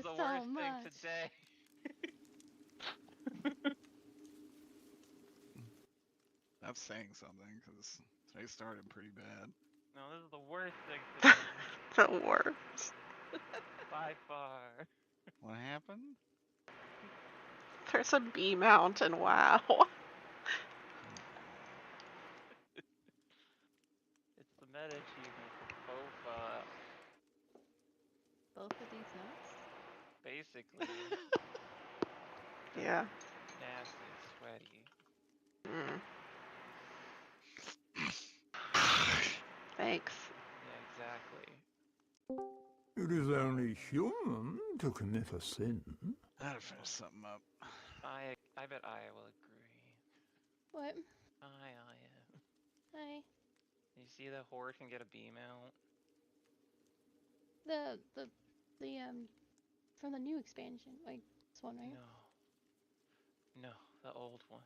was the so worst much. thing today. That's saying something, because today started pretty bad. No, this is the worst thing today. The worst. By far. What happened? There's a bee mountain. Wow. It's the meta achievement for Bofa, Both of these nuts. basically. Yeah. Nasty, sweaty. Mm. Thanks. Yeah, exactly. It is only human to commit a sin. I gotta finish something up. I bet Aya will agree. What? Hi, Aya. Hi. You see the horde can get a B mount? The from the new expansion, like this one, right? No, the old one.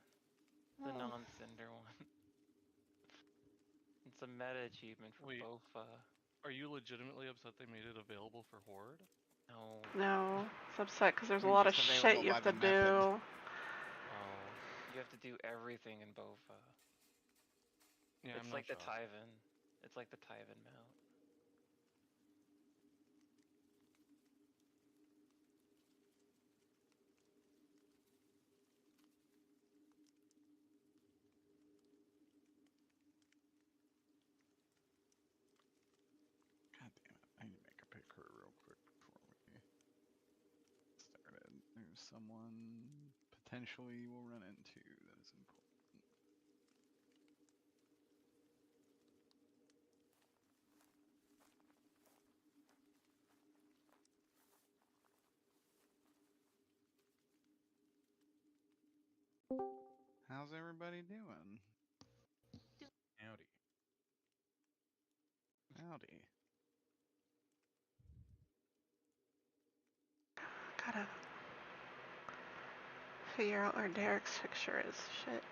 The Oh. non-cinder one. It's a meta achievement for Wait. Bofa. Are you legitimately upset they made it available for Horde? No. No, it's upset because there's a It's lot of just shit available you by have to the method. do. Oh. You have to do everything in Bofa. Yeah, It's I'm like the not shocked. Tyven. It's like the Tyven mount. God damn it. I need to make a picture real quick before we started. There's someone potentially we'll run into that is important. How's everybody doing? Howdy. Howdy. Gotta figure out where Derek's picture is. Shit.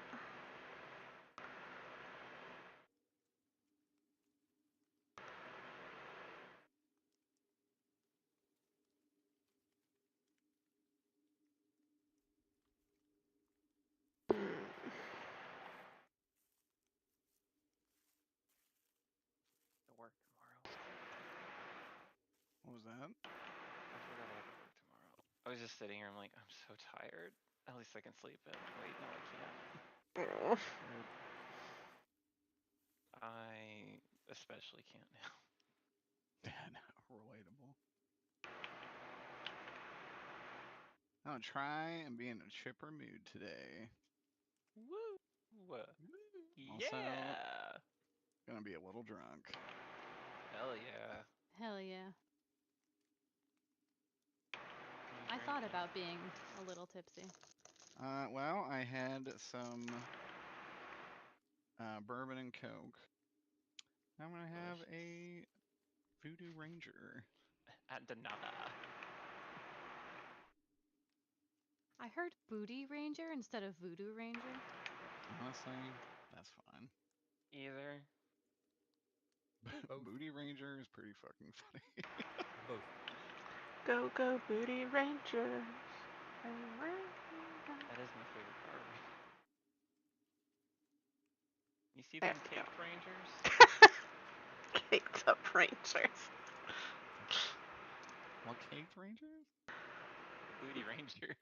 To work tomorrow. What was that? I forgot I have to work tomorrow. I was just sitting here, I'm like, I'm so tired. At least I can sleep in. Wait, no, I can't. Mm. I especially can't now. Yeah, no, relatable. I'll try and be in a chipper mood today. Woo! Also, Yeah! gonna be a little drunk. Hell yeah. Hell yeah. You I thought drinking? about being a little tipsy. Well, I had some bourbon and Coke. I'm gonna have a Voodoo Ranger. At the nada. I heard Booty Ranger instead of Voodoo Ranger. Honestly, that's fine. Either. Both. Booty Ranger is pretty fucking funny. Both. Go, go, Booty Rangers. That is my favorite part. You see There them we go. Cake Rangers? Caked up Rangers. What Caked Rangers? Booty Rangers.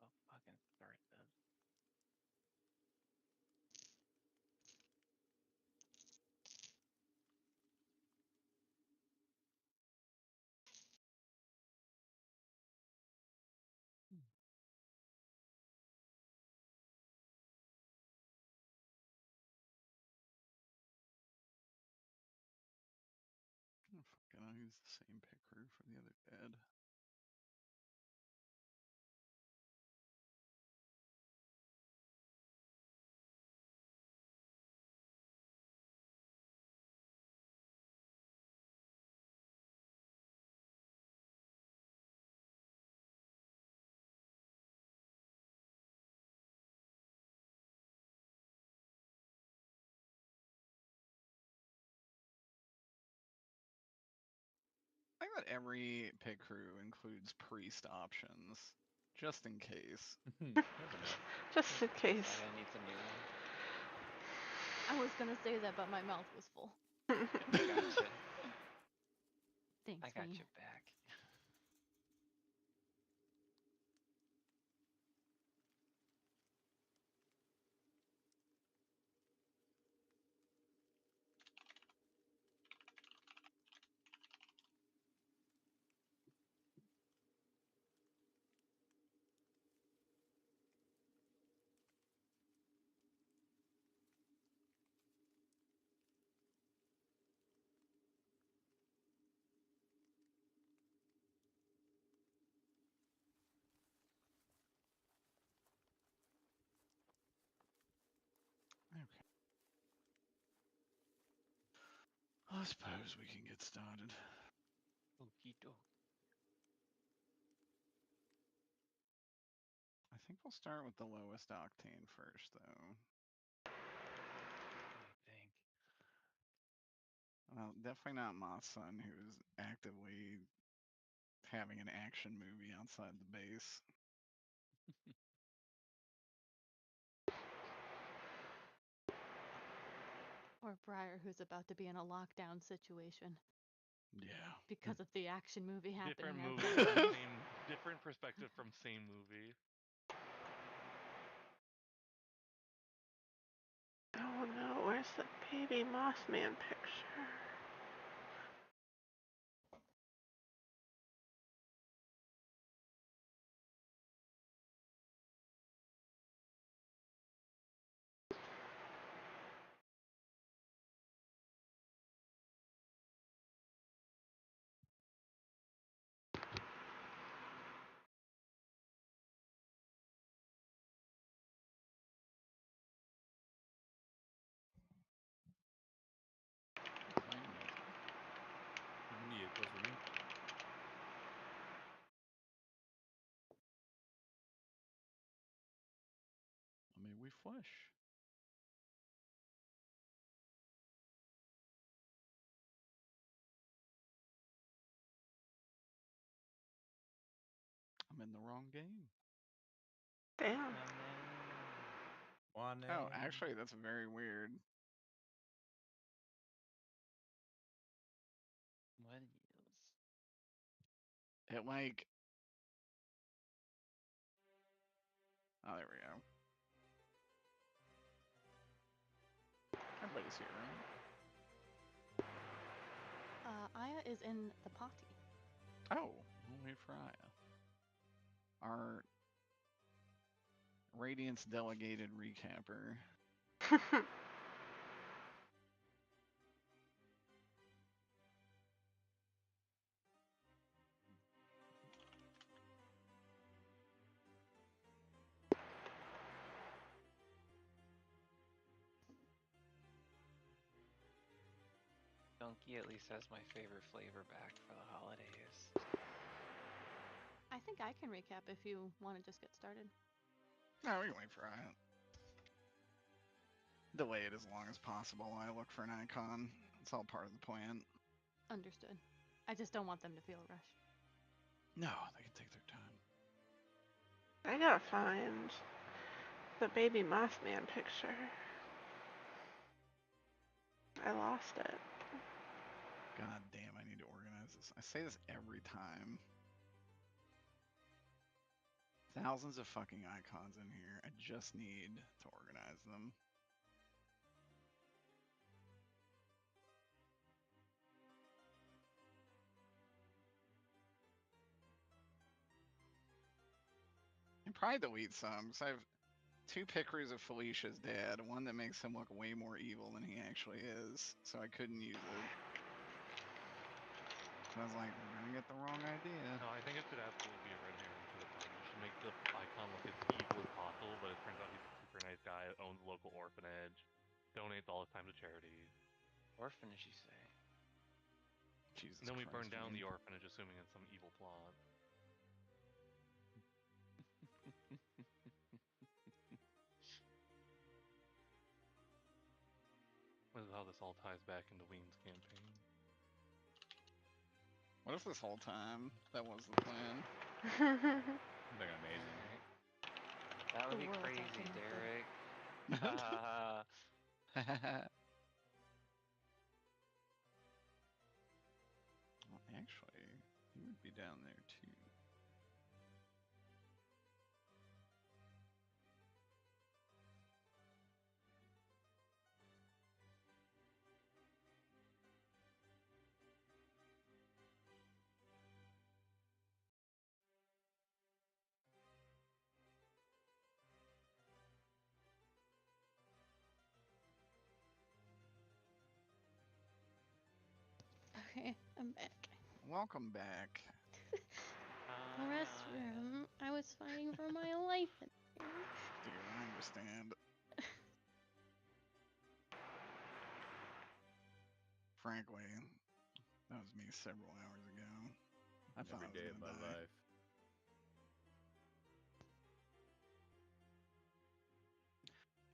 Oh, fucking start this. Oh, fucking, I'll use the same picker for the other bed. that every pit crew includes priest options, just in case. Never know. Just in case. Saya needs a new one. I was gonna say that, but my mouth was full. I gotcha. Thanks, I got Wayne. you back. Okay. I suppose we can get started. Okie doke. I think we'll start with the lowest octane first, though. I think. Well, definitely not mothson, who's actively having an action movie outside the base. Or Briar, who's about to be in a lockdown situation Yeah. because of the action movie happening Different outside. movie, from same, different perspective from same movie. Oh no, where's the baby Mothman picture? You need it closer to me. May we flush? I'm in the wrong game. Damn. One Oh, name. actually, that's very weird. What is? It like. Oh, there we go. Everybody's here, right? Aya is in the potty. Oh, we'll wait for Aya. Our Radiance delegated recapper. Donkey at least has my favorite flavor back for the holidays. I think I can recap if you want to just get started. No, we can wait for Aya. Delay it as long as possible while I look for an icon. It's all part of the plan. Understood. I just don't want them to feel rushed. No, they can take their time. I gotta find the baby Mothman picture. I lost it. God damn, I need to organize this. I say this every time. Thousands of fucking icons in here. I just need to organize them. And probably delete some, because I have 2 pickers of Felicia's dad, one that makes him look way more evil than he actually is, so I couldn't use it. So I was like, we're gonna get the wrong idea. No, I think it should absolutely be a red herring to the plan. You should make the icon look as evil as possible, but it turns out he's a super nice guy, owns a local orphanage, donates all his time to charity. Orphanage, you say? Jesus And then we burn Christ, down the Wayne. orphanage, assuming it's some evil plot. This is how this all ties back into Wayne's campaign. What if this whole time that was the plan? Something amazing. That would The be world's crazy, ultimate Derek. Well, actually, he would be down there too. Okay, I'm back. Welcome back. The restroom. I was fighting for my life. In there. Dear, I understand. Frankly, that was me several hours ago. I thought I Every was day of gonna my die. life.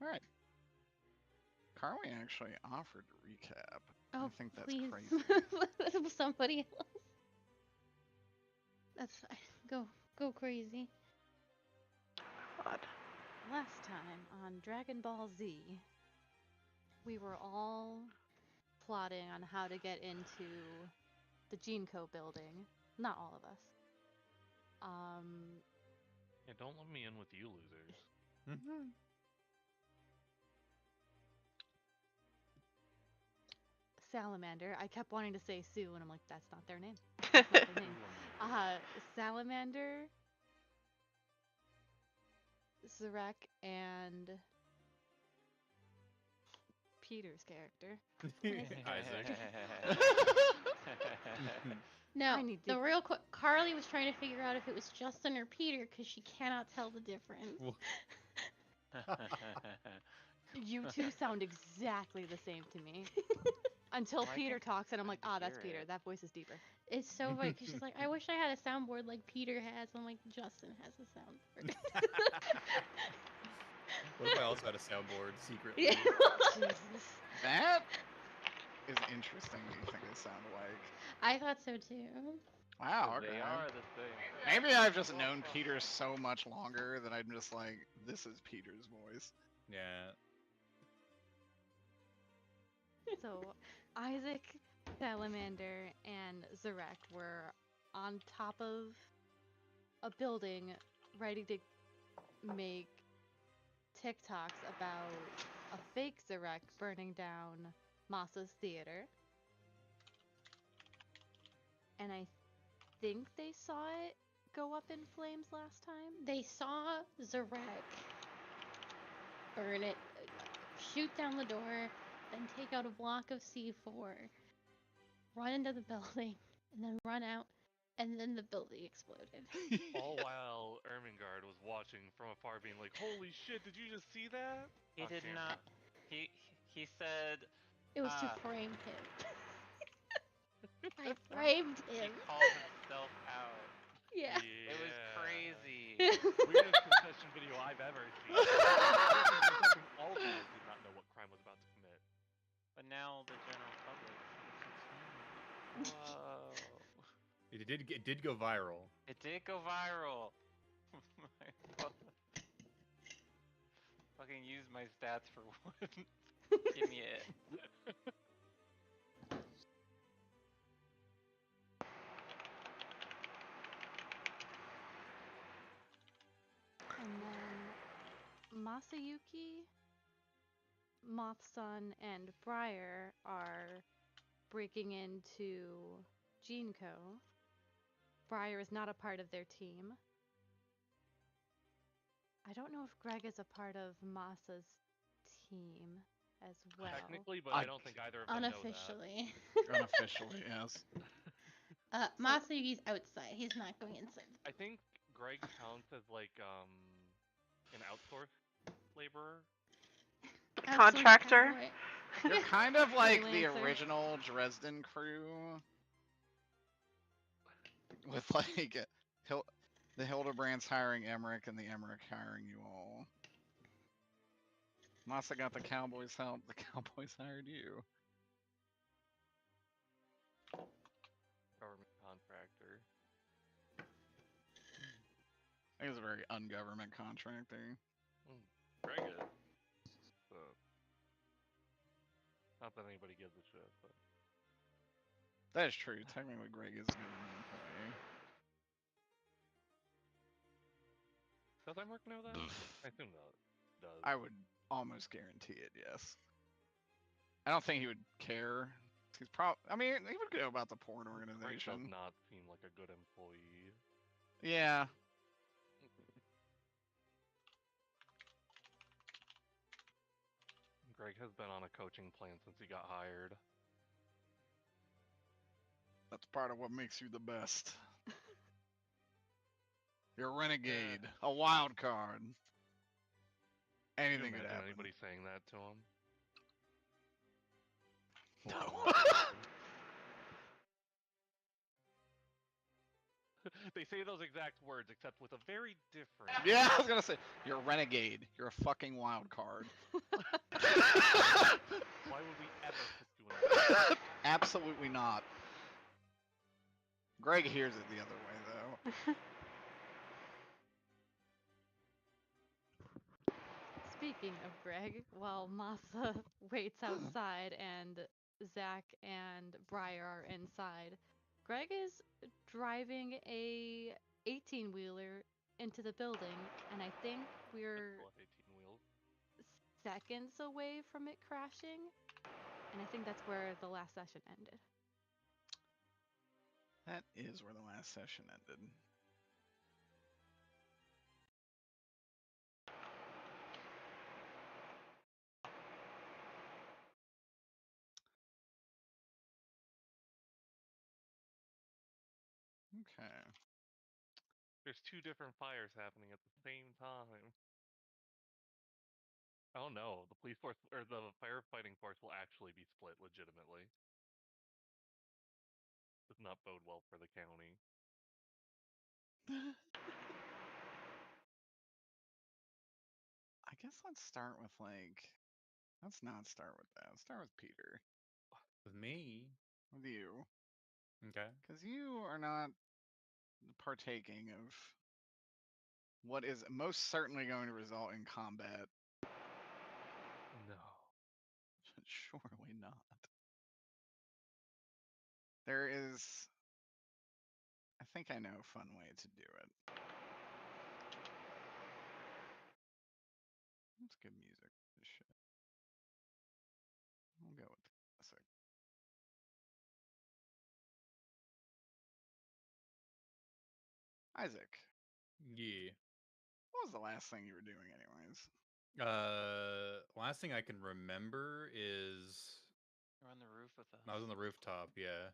Alright. Carly actually offered to recap. Oh, I think that's please. crazy. Somebody else. That's fine. Go crazy. God. Last time on Dragon Ball Z, we were all plotting on how to get into the Genco building. Not all of us. Yeah, don't let me in with you losers. Mm-hmm. Salamander. I kept wanting to say Sue, and I'm like, that's not their name. That's not their name. Salamander, Zarek, and Peter's character. Isaac. No, I need the to- real quick. Carly was trying to figure out if it was Justin or Peter because she cannot tell the difference. Well, You two sound exactly the same to me. Until Well, I Peter think talks, and I'm I like, can ah, that's hear Peter. it. That voice is deeper. It's so funny 'cause she's like, I wish I had a soundboard like Peter has. I'm like, Justin has a soundboard. what if I also had a soundboard secretly? Yeah. Jesus. That is interesting. You think it sound like? I thought so too. Wow. 'Cause Okay. they are the same. Maybe I've just known Peter so much longer that I'm just like, this is Peter's voice. Yeah. So, Isaac, Salamander, and Zarek were on top of a building ready to make TikToks about a fake Zarek burning down Masa's theater. And I think they saw it go up in flames last time. They saw Zarek burn it, shoot down the door, then take out a block of C4, run into the building, and then run out, and then the building exploded. All while Ermengarde was watching from afar, being like, "Holy shit! Did you just see that?" He On did camera. not. He said It was to Ah. frame him. I framed he him. called himself out. Yeah. It was Yeah. crazy. Weirdest confession video I've ever seen. All of us did not know what crime was about to commit. But now the general public. Whoa. It did go viral. It did go viral. Fucking use my stats for once. Give me it. And then Masayuki, mothson, and briar are breaking into Genco. Briar is not a part of their team. I don't know if Greg is a part of Masa's team as well. Technically, but I don't think either of them know that. Unofficially. Unofficially, yes. Masayuki's outside. He's not going inside. I think Greg counts as like an outsourced laborer. Contractor? You're kind of like the Freelancer. original Dresden crew. With like the Hildebrands hiring Emmerich and the Emmerich hiring you all. Masa got the Cowboys help, the Cowboys hired you. Government contract. I think it's a very ungovernment contractor. Greg is. So, not that anybody gives a shit, but That is true. Technically, Greg is a government employee. does Emmerich know that? I assume that does. I would almost guarantee it, yes. I don't think he would care. He's I mean, he would know about the porn Greg does organization. not seem like a good employee. Yeah. Greg has been on a coaching plan since he got hired. That's part of what makes you the best. You're a renegade, a wild card. Can you Anything could imagine happen. anybody saying that to him? No. They say those exact words, except with a very different. Yeah, I was gonna say, you're a renegade. You're a fucking wild card. Why would we ever put you in that? Absolutely not. Greg hears it the other way, though. Speaking of Greg, while Masa waits outside and Zach and Briar are inside, Greg is driving a 18-wheeler into the building, and I think we're Full of 18 wheels. seconds away from it crashing, and I think that's where the last session ended. That is where the last session ended. Okay. There's two different fires happening at the same time. Oh no, the police force or the firefighting force will actually be split legitimately. Does not bode well for the county. I guess let's start with let's not start with that. Let's start with Peter. With me. With you. Okay. Because you are not partaking of what is most certainly going to result in combat. No. Surely not. There is, I think I know a fun way to do it. That's good music. This shit. We'll go with classic. Isaac, Yeah. what was the last thing you were doing, anyways? Last thing I can remember is You're on the roof with us. I was on the rooftop. Yeah.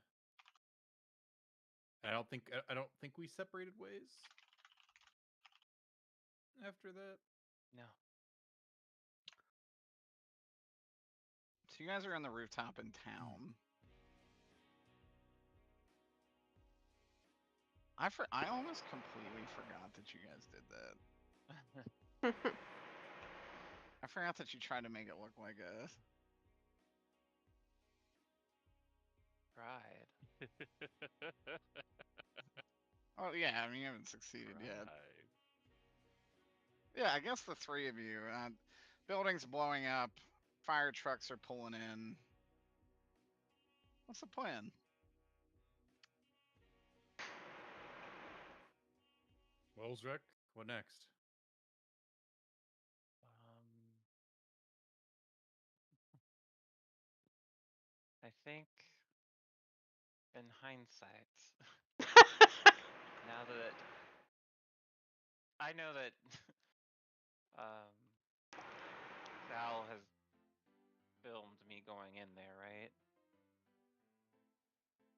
I don't think we separated ways after that. No. So you guys are on the rooftop in town. I almost completely forgot that you guys did that. I forgot that you tried to make it look like a Pride. Oh yeah, I mean you haven't succeeded yet. Right. Yeah, I guess the three of you. Buildings blowing up, fire trucks are pulling in. What's the plan? Well, Zrek, what next? I think, in hindsight, now that I know that Sal has filmed me going in there, right?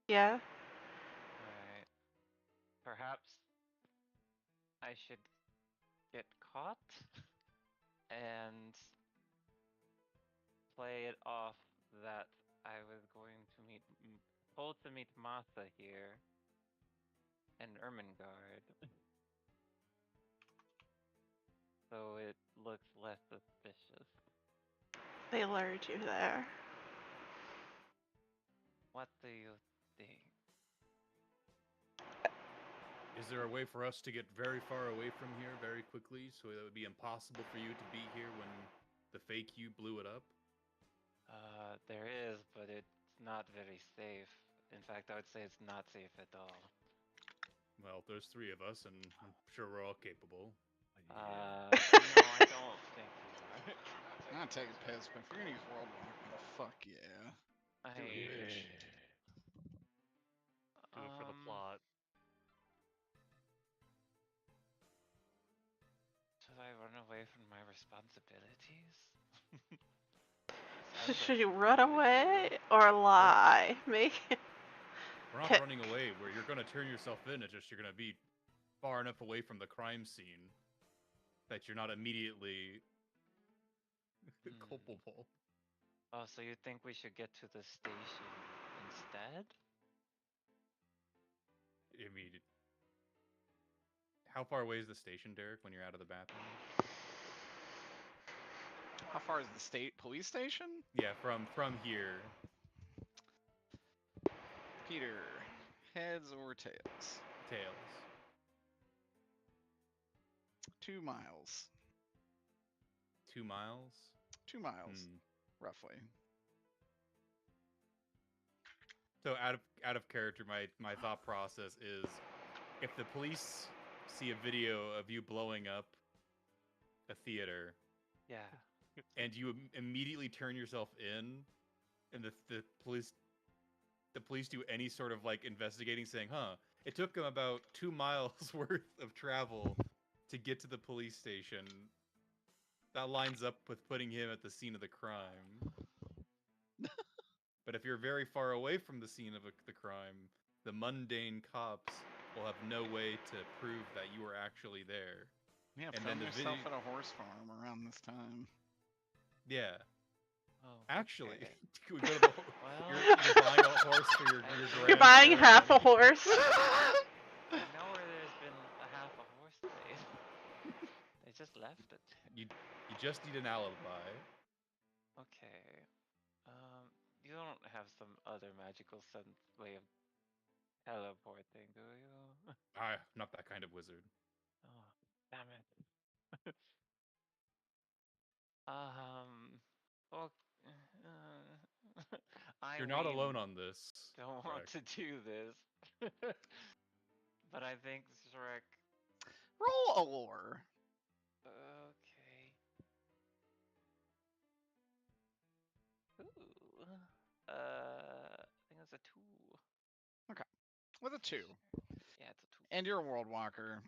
Yeah. Alright. Perhaps I should get caught and play it off that I was going to told to meet Masa here and Ermengarde. So it looks less suspicious. They lured you there. What do you think? Is there a way for us to get very far away from here very quickly so that it would be impossible for you to be here when the fake you blew it up? There is, but it's not very safe. In fact, I would say it's not safe at all. Well, there's 3 of us, and I'm sure we're all capable. No, I don't think we are. Not take a piss, but if you're gonna use World Walker, fuck yeah. I Do it for the plot. Should I run away from my responsibilities? Should you run away or lie? Make it. We're not running away. Where you're gonna turn yourself in. It's just you're gonna be far enough away from the crime scene that you're not immediately culpable. Oh, so you think we should get to the station instead? I mean, how far away is the station, Derek, when you're out of the bathroom? How far is the state police station? Yeah, from here. Peter, heads or tails? Tails. 2 miles. 2 miles? 2 miles, roughly. So out of character, my thought process is, if the police see a video of you blowing up a theater, Yeah. and you immediately turn yourself in, and the police do any sort of like investigating, saying, it took them about 2 miles worth of travel to get to the police station. That lines up with putting him at the scene of the crime. But if you're very far away from the scene of the crime, the mundane cops will have no way to prove that you were actually there. Yeah, And film then the yourself video- at a horse farm around this time. Yeah. Oh, Actually, okay. we go to the, Well, you're buying a horse for your You're buying half a grandparents. horse. I know where there's been a half a horse made. They just left it. You just need an alibi. Okay. You don't have some other magical way of teleporting, do you? I'm not that kind of wizard. Oh, damn it. Well, You're not alone on this. Don't want to do this, but I think Shrek. Roll a lore. Okay. Ooh. I think it's a 2. With a 2. Yeah, it's a 2. And you're a world walker.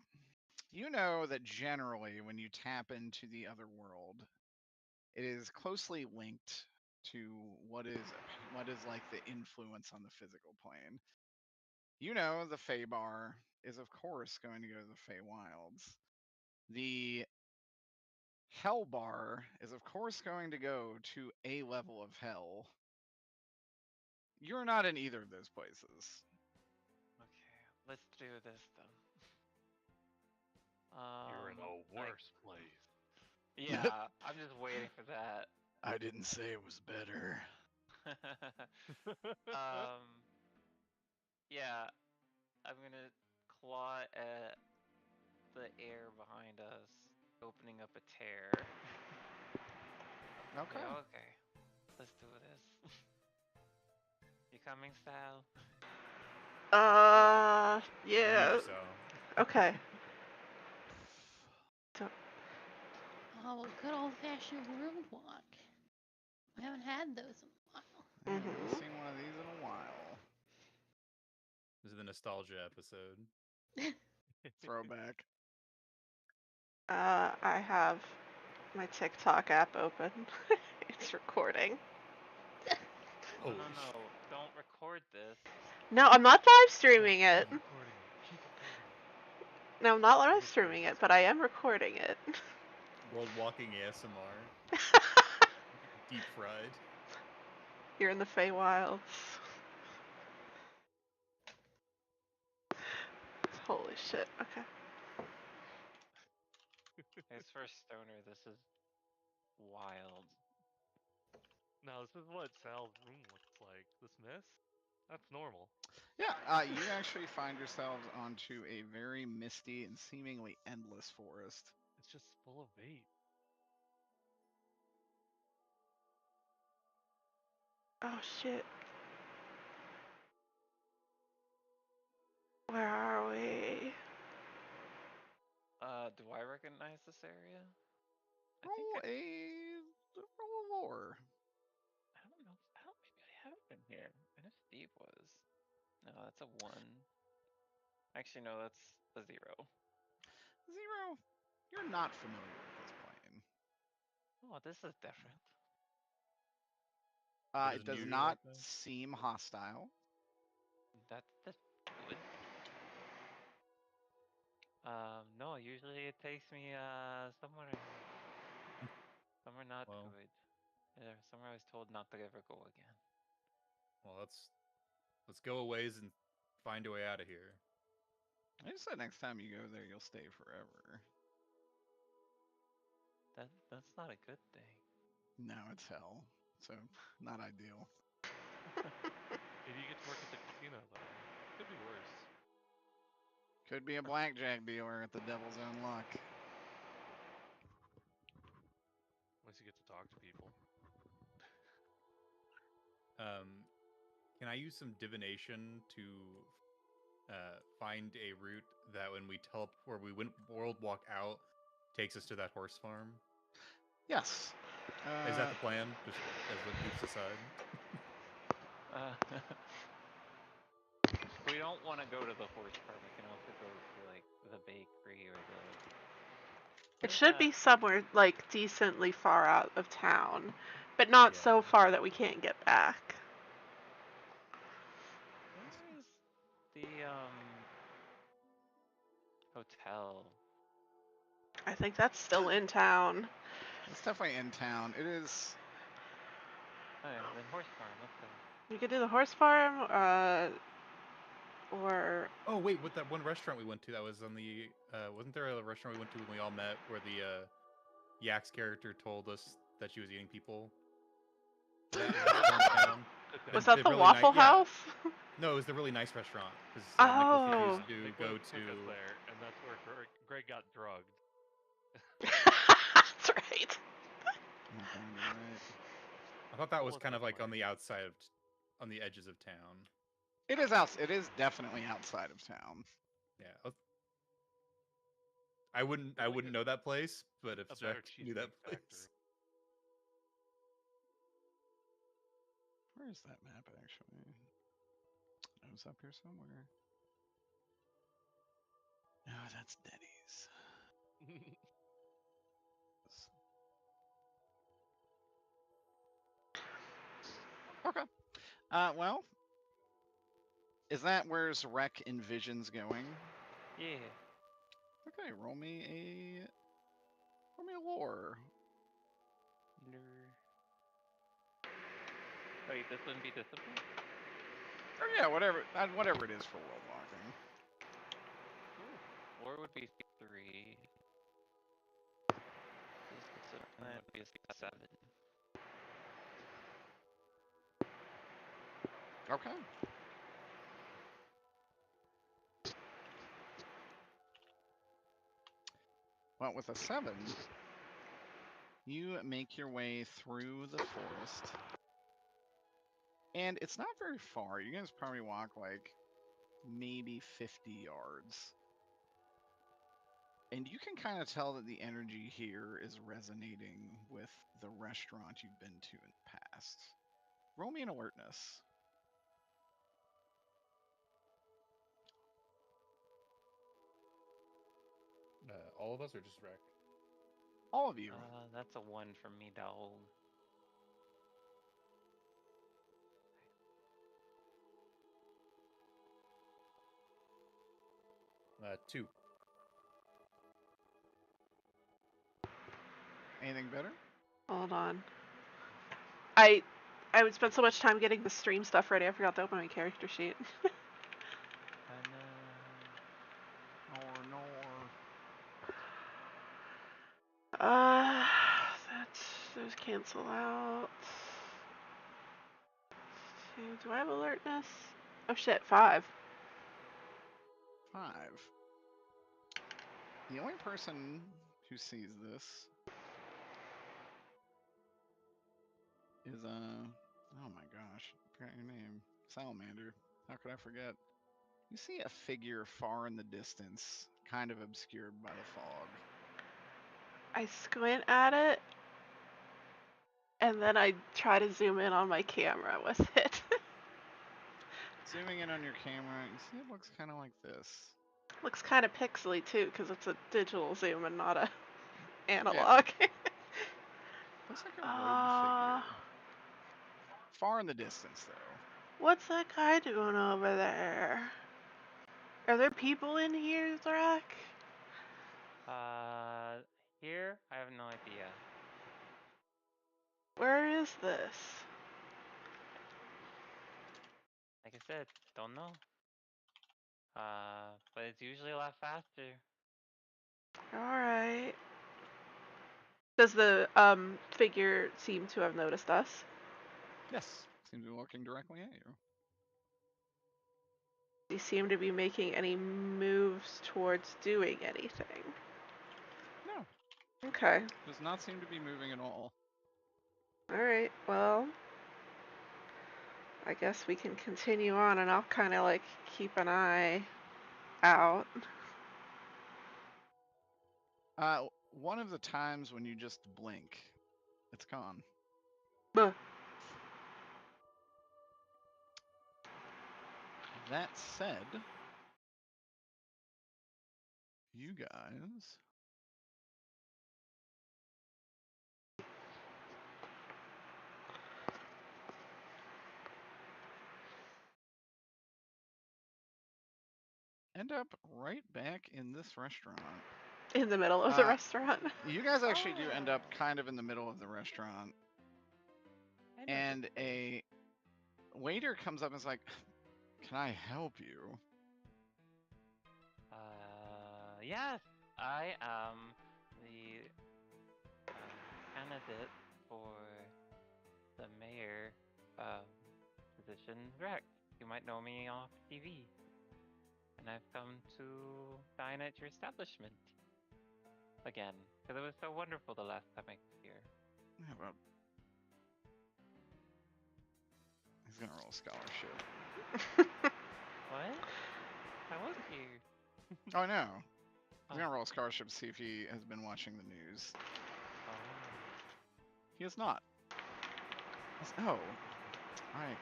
You know that generally when you tap into the other world, it is closely linked to what is like the influence on the physical plane. You know the Feybar is of course going to go to the Feywilds. The Hell Bar is of course going to go to a level of hell. You're not in either of those places. Okay, let's do this then. You're in a worse place. Yeah, I'm just waiting for that. I didn't say it was better. Yeah, I'm gonna claw at the air behind us, opening up a tear. Okay. Okay, let's do this. You coming, Sal? Yeah. So. Okay. Oh, good old-fashioned room walk. We haven't had those in a while. I haven't seen one of these in a while. This is the nostalgia episode. Throwback. I have my TikTok app open. It's recording. Oh, no, don't record this. No, I'm not live streaming it. Keep recording it. Keep recording No, I'm not live streaming it, but I am recording it. World walking ASMR. Deep fried. You're in the Feywilds. Holy shit. Okay. As for Stoner, this is wild. Now, this is what Sal's room looks like. This mess? That's normal. Yeah, you actually find yourselves onto a very misty and seemingly endless forest. It's just full of vape. Oh shit. Where are we? Do I recognize this area? Roll a lore. I don't know. Maybe I have been here. I know Steve was. No, that's a 1. Actually, no, that's a 0. 0. You're not familiar with this plane. Oh, this is different. What is It does unusual not about that? seem hostile. That's good. No, usually it takes me somewhere not Well. good. Somewhere I was told not to ever go again. Well, let's go a ways and find a way out of here. I just said next time you go there, you'll stay forever. That's not a good thing. No, it's hell. So, not ideal. Maybe you get to work at the casino though. Could be worse. Could be a blackjack dealer at the Devil's Own Luck. Unless you get to talk to people. Can I use some divination to find a route that when we world walk out takes us to that horse farm? Yes. Is that the plan? Just as the goops aside. We don't want to go to the horse farm. We can also go to like the bakery or the. It should be somewhere like decently far out of town, but not so Yeah. far that we can't get back. Where's the hotel? I think that's still in town. It's definitely in town. It is. Oh, yeah, the horse farm. Let's go. We could do the horse farm, or Oh wait, what that one restaurant we went to that was on the wasn't there a restaurant we went to when we all met where the Yak's character told us that she was eating people? That restaurant in town. was that the really Waffle yeah. House? No, it was the really nice restaurant. Because Oh. Nicholas used to Nicholas go took us to. there, and that's where Greg got drugged. That's right. Oh, God, you're right. I thought that What was was kind of that like on place? the outside of, on the edges of town. It is out. It is definitely outside of town. Yeah. I wouldn't know that place, but if A Jack better knew that Cheesecake place. Factory. Where is that map actually? It was up here somewhere. Oh, that's Denny's. Okay. Well, is that where Zarek envisions going? Yeah. Okay, roll me a lore. Wait, this wouldn't be discipline? Or yeah, whatever it is for world walking. Or would be 3. Discipline would be a 7. Okay. Well, with a 7, you make your way through the forest. And it's not very far. You guys probably walk like maybe 50 yards. And you can kind of tell that the energy here is resonating with the restaurant you've been to in the past. Roll me an alertness. All of us or just Rec? All of you. That's a 1 from me, dog. Two. Anything better? Hold on. I would spend so much time getting the stream stuff ready. I forgot to open my character sheet. Those cancel out. Do I have alertness? Oh shit, 5. 5. The only person who sees this is oh my gosh, I forgot your name. Salamander. How could I forget? You see a figure far in the distance, kind of obscured by the fog. I squint at it, and then I try to zoom in on my camera with it. Zooming in on your camera, you see it looks kind of like this. Looks kind of pixely too, because it's a digital zoom and not a analog. Yeah. Looks like a rogue figure. Far in the distance, though. What's that guy doing over there? Are there people in here, Zrak? Here? I have no idea. Where is this? Like I said, don't know. But it's usually a lot faster. Alright. Does the figure seem to have noticed us? Yes. Seems to be looking directly at you. Does he seem to be making any moves towards doing anything? No. Okay. Does not seem to be moving at all. Alright, well, I guess we can continue on and I'll kind of like keep an eye out. One of the times when you just blink, it's gone. Buh. That said, you guys end up right back in this restaurant. In the middle of the restaurant. You guys actually do end up kind of in the middle of the restaurant. And a waiter comes up and is like, "Can I help you?" Yes, I am the candidate for the mayor position. Rex, you might know me off TV. And I've come to dine at your establishment again, because it was so wonderful the last time I was here. Yeah, well, he's gonna roll scholarship. What? I was here. Oh no. He's gonna roll scholarship to see if he has been watching the news. Oh. He is not. Oh, I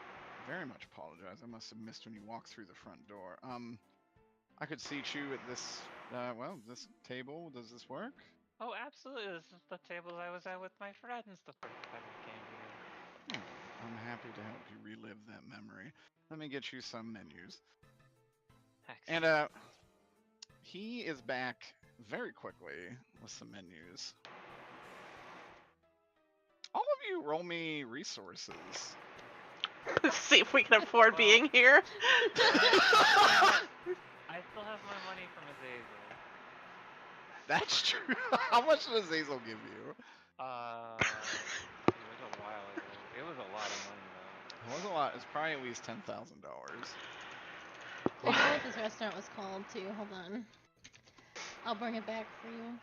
very much apologize. I must have missed when you walked through the front door. I could seat you at this, this table. Does this work? Oh, absolutely. This is the table I was at with my friends the first time we came here. Oh, I'm happy to help you relive that memory. Let me get you some menus. Excellent. And he is back very quickly with some menus. All of you roll me resources. See if we can afford being here. I still have my money from Azazel. That's true. How much does Azazel give you? It was a while ago. It was a lot of money though. It was a lot. It's probably at least $10,000. I know what this restaurant was called too. Hold on. I'll bring it back for you.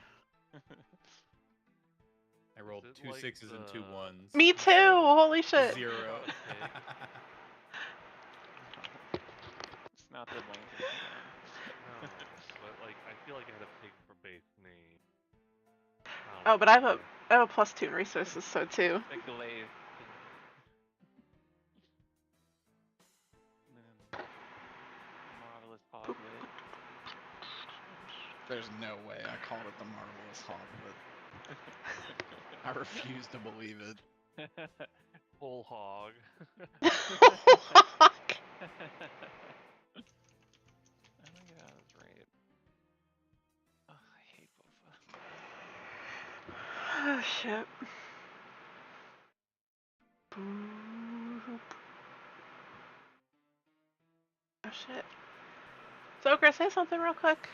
I rolled Is it two like sixes and 2 ones. Me too! Holy shit. 0. It's not the length of No, but like I feel like I had a pig for base name. Oh, but I have a +2 in resources, so too. the glaive. Marvelous hoglet. There's no way I called it the Marvelous Hoglet. I refuse to believe it. Full hog. Oh my god, that's right. Oh, I hate both. Oh shit. Oh shit. So, Chris, say something real quick.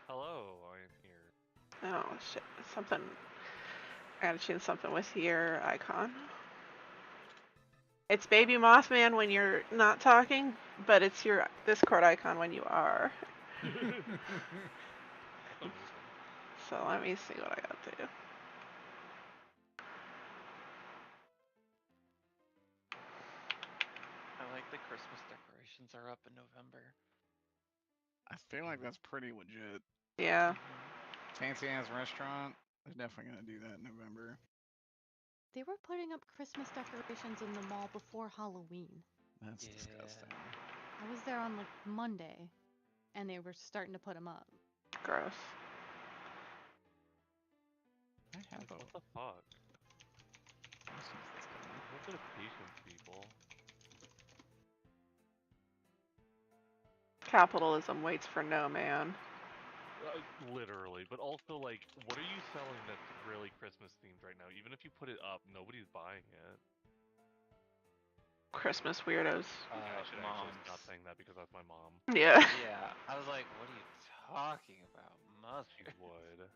Hello, I'm here. Oh shit. Something. I gotta change something with your icon. It's Baby Mothman when you're not talking, but it's your Discord icon when you are. So let me see what I got to do. I like the Christmas decorations are up in November. I feel like that's pretty legit. Yeah. Fancy ass restaurant. They're definitely gonna do that in November. They were putting up Christmas decorations in the mall before Halloween. That's Yeah. disgusting. I was there on like Monday, and they were starting to put them up. Gross. I have Like, a. what the fuck? Let's use this guy. A little bit of patience, people. Capitalism waits for no man. Literally, but also like, what are you selling that's really Christmas themed right now? Even if you put it up, nobody's buying it. Christmas weirdos. I should actually Moms. stop saying that because that's my mom. Yeah. Yeah, I was like, what are you talking about, mother? She would.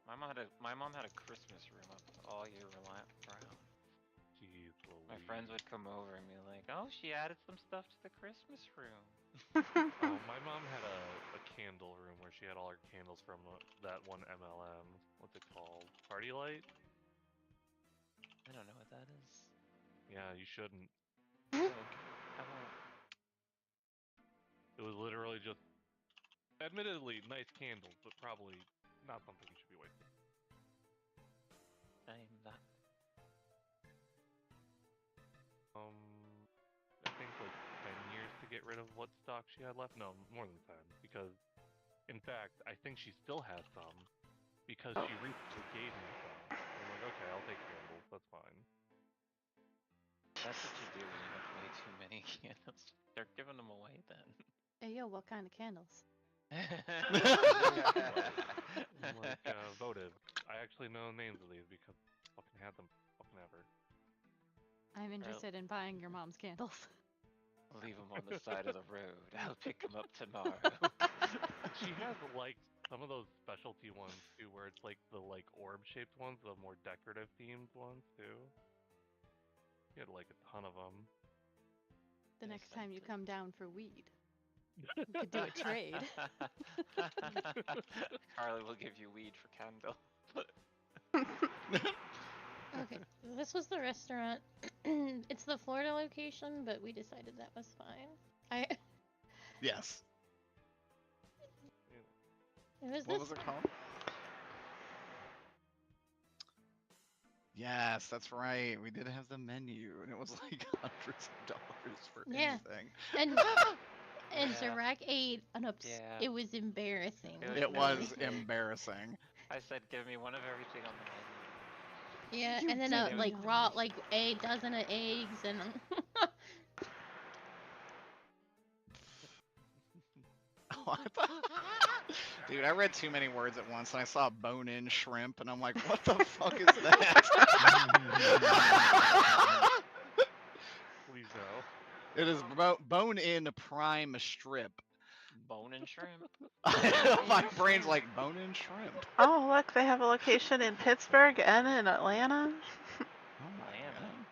My mom had a Christmas room up all year round. Jeez Louise. My friends would come over and be like, "Oh, she added some stuff to the Christmas room." Oh, my mom had a candle room where she had all her candles from that one MLM. What's it called? Party Light? I don't know what that is. Yeah, you shouldn't. Okay, I won't. It was literally just, admittedly, nice candles, but probably not something you should be wasting. I'm not. I think like 10 years to get rid of what stock she had left. No, more than 10, because, in fact, I think she still has some, because she recently gave me some. I'm like, okay, I'll take candles, that's fine. That's what you do when you have way too many candles. They're giving them away then. Hey yo, what kind of candles? Like, votive. I actually know names of these because I fucking had them fucking ever. I'm interested in buying your mom's candles. Leave them on the side of the road. I'll pick them up tomorrow. She has like some of those specialty ones too, where it's like the like orb-shaped ones, the more decorative themed ones too. She had like a ton of them. The They're next time you scented. come down for weed, we could do a trade. Carly will give you weed for candle. Okay, this was the restaurant. It's the Florida location, but we decided that was fine. Yes. It was What this was it called? Yes, that's right. We did have the menu, and it was like hundreds of dollars for Yeah. anything. and Yeah. Zarak ate an Yeah. It was embarrassing. It was was big. embarrassing. I said, give me one of everything on the menu. Yeah, You and then did like not. raw, like a dozen of eggs and. Oh, I thought... Dude, I read too many words at once, and I saw bone-in shrimp, and I'm like, what the fuck is that? Please no. It is bone-in prime strip. Bone and shrimp. My brain's like, bone-in shrimp. Oh, look, they have a location in Pittsburgh and in Atlanta. Oh my Atlanta. god.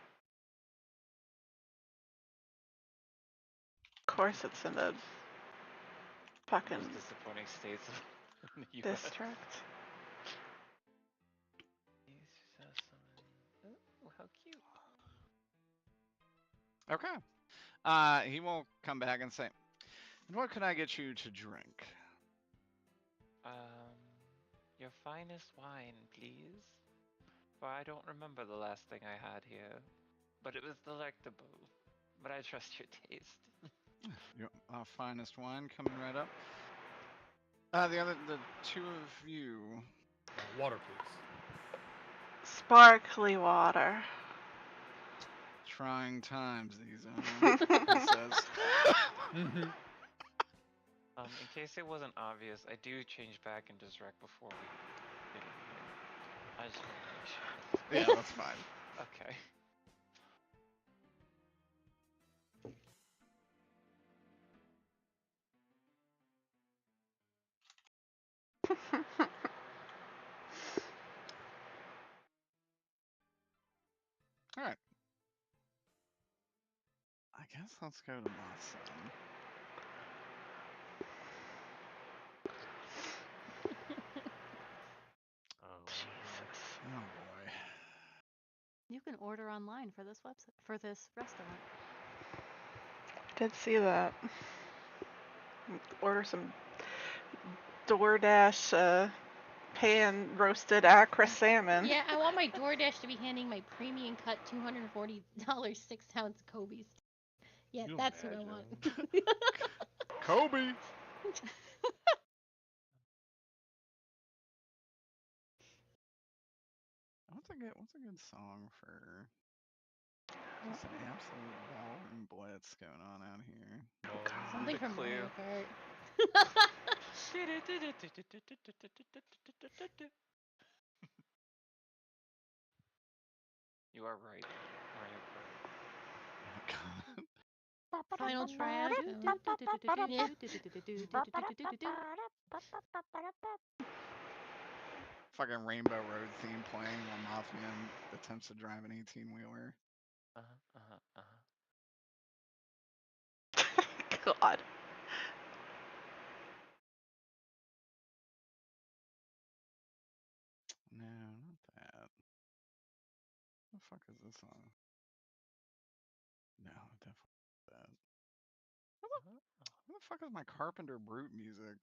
Of course, it's in the fucking Most disappointing states of the U.S. district. Oh, how cute. Okay. He will come back and say, and what can I get you to drink? Your finest wine, please. For I don't remember the last thing I had here, but it was delectable. But I trust your taste. Your finest wine coming right up. The two of you. Water, please. Sparkly water. Trying times these are, he says. In case it wasn't obvious, I do change back into Zrek before we get in here. I just want to make sure. Yeah, that's fine. Okay. All right. guess let's go to mothson. Jesus. Oh boy. You can order online for this website, for this restaurant. Did see that. Order some DoorDash pan roasted Accra salmon. Yeah, I want my DoorDash to be handing my premium cut $240 6-ounce Kobe's. Yeah, You that's who I want. Kobe. What's a good song for just an absolute ballroom blitz going on out here? Something The from Clue. Mario Kart. You are right. Mario Kart. Oh my god. Final tryout. Yeah. Fucking Rainbow Road theme playing while Mothman attempts to drive an 18-wheeler. God. No, not that. What the fuck is this song? No, definitely not that. What the fuck is my Carpenter Brute music?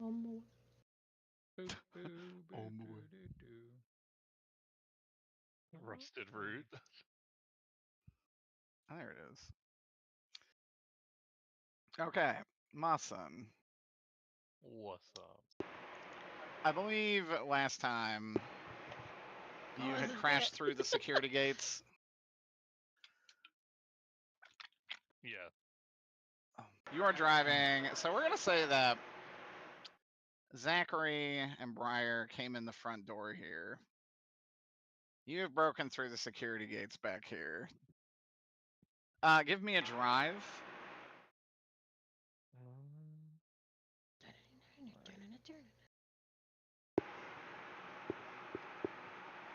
Oh boy. Rusted root. Oh, there it is. Okay, mothson. What's up? I believe last time you had crashed through the security gates. Yeah. You are driving, so we're gonna say that Zachary and Briar came in the front door here. You have broken through the security gates back here. Give me a drive.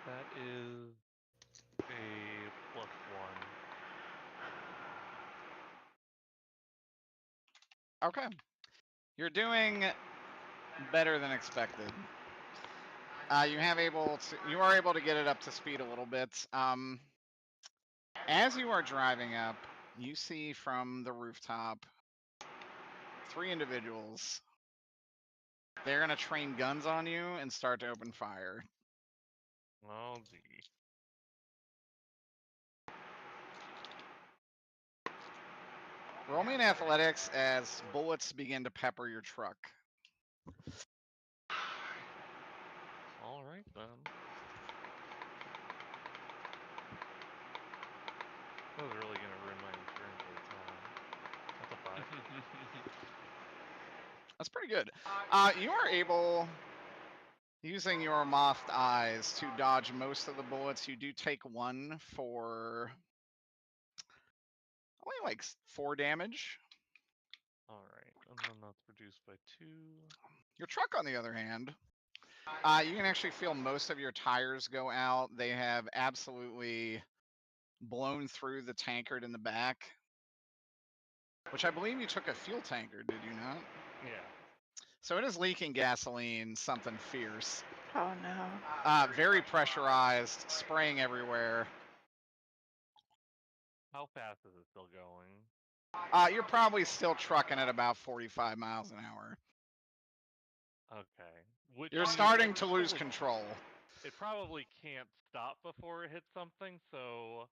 That is a +1. Okay. You're doing better than expected. You are able to get it up to speed a little bit. As you are driving up, you see from the rooftop 3 individuals. They're gonna train guns on you and start to open fire. Oh, gee. Roll me in athletics as bullets begin to pepper your truck. All right then. That was really gonna ruin my insurance rates, huh? That's a 5. That's pretty good. You are able, using your mothed eyes, to dodge most of the bullets. You do take 1 for only like 4 damage. All right, and then that's reduced by 2. Your truck, on the other hand, you can actually feel most of your tires go out. They have absolutely blown through the tankard in the back, which I believe you took a fuel tanker, did you not? Yeah. So it is leaking gasoline, something fierce. Oh no. Very pressurized, spraying everywhere. How fast is it still going? You're probably still trucking at about 45 miles an hour. Okay. Which You're means starting it to lose probably- control. It probably can't stop before it hits something, so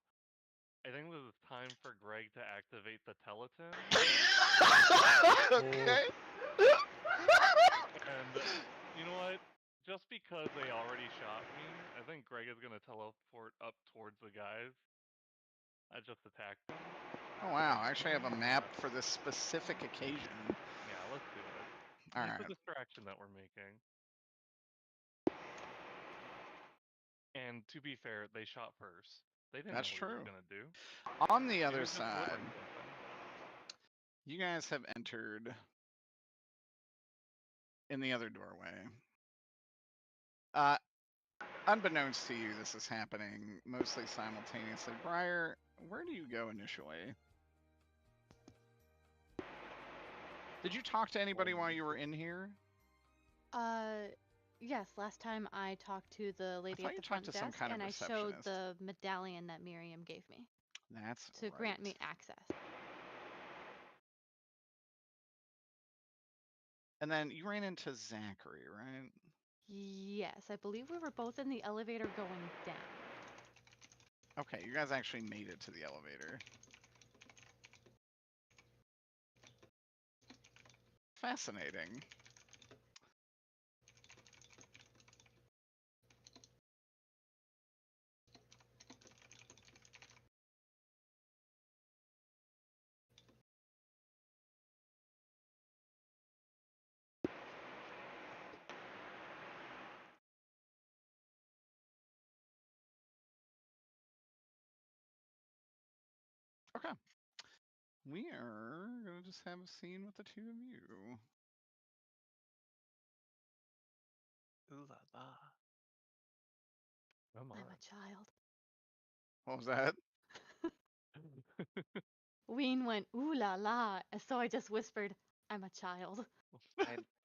I think this is time for Greg to activate the Teleton. Okay. And you know what? Just because they already shot me, I think Greg is gonna teleport up towards the guys. I just attacked them. Oh wow, I actually have a map for this specific occasion. Yeah, let's do it. All It's right. a distraction that we're making. And to be fair, they shot first. They didn't That's know what true. he was gonna do. On the He other was just side, delivering something. you guys have entered in the other doorway. unbeknownst to you, this is happening mostly simultaneously. Briar, where do you go initially? Did you talk to anybody while you were in here? Yes, last time I talked to the lady thought at you the talked front to some desk, kind of and I showed receptionist. the medallion that Miriam gave me That's to grant right. me access. And then you ran into Zachary, right? Yes, I believe we were both in the elevator going down. Okay, you guys actually made it to the elevator. Fascinating. Okay. We are going to just have a scene with the two of you. Ooh la la. Come I'm on. a child. What was that? Ween went, ooh la la, and so I just whispered, I'm a child.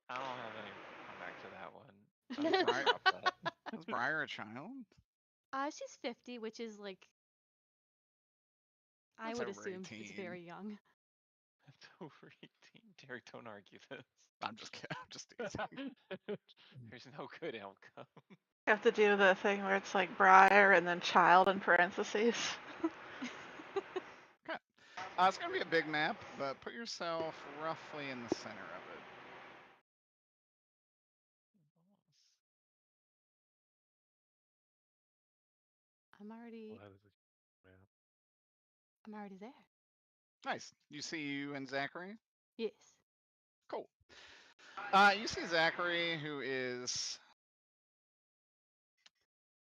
I don't have any come back to that one. That was I'm Briar. gonna drop that. Was Briar a child? She's 50, which is like, I That's would over assume is 18. very young. It's over 18. Derek, don't argue this. I'm just kidding. I'm just teasing. There's no good outcome. You have to do the thing where it's like Briar and then child in parentheses. Okay. It's going to be a big map, but put yourself roughly in the center of it. I'm already, Well, that is a map. I'm already there. Nice. You see you and Zachary? Yes. Cool. You see Zachary, who is...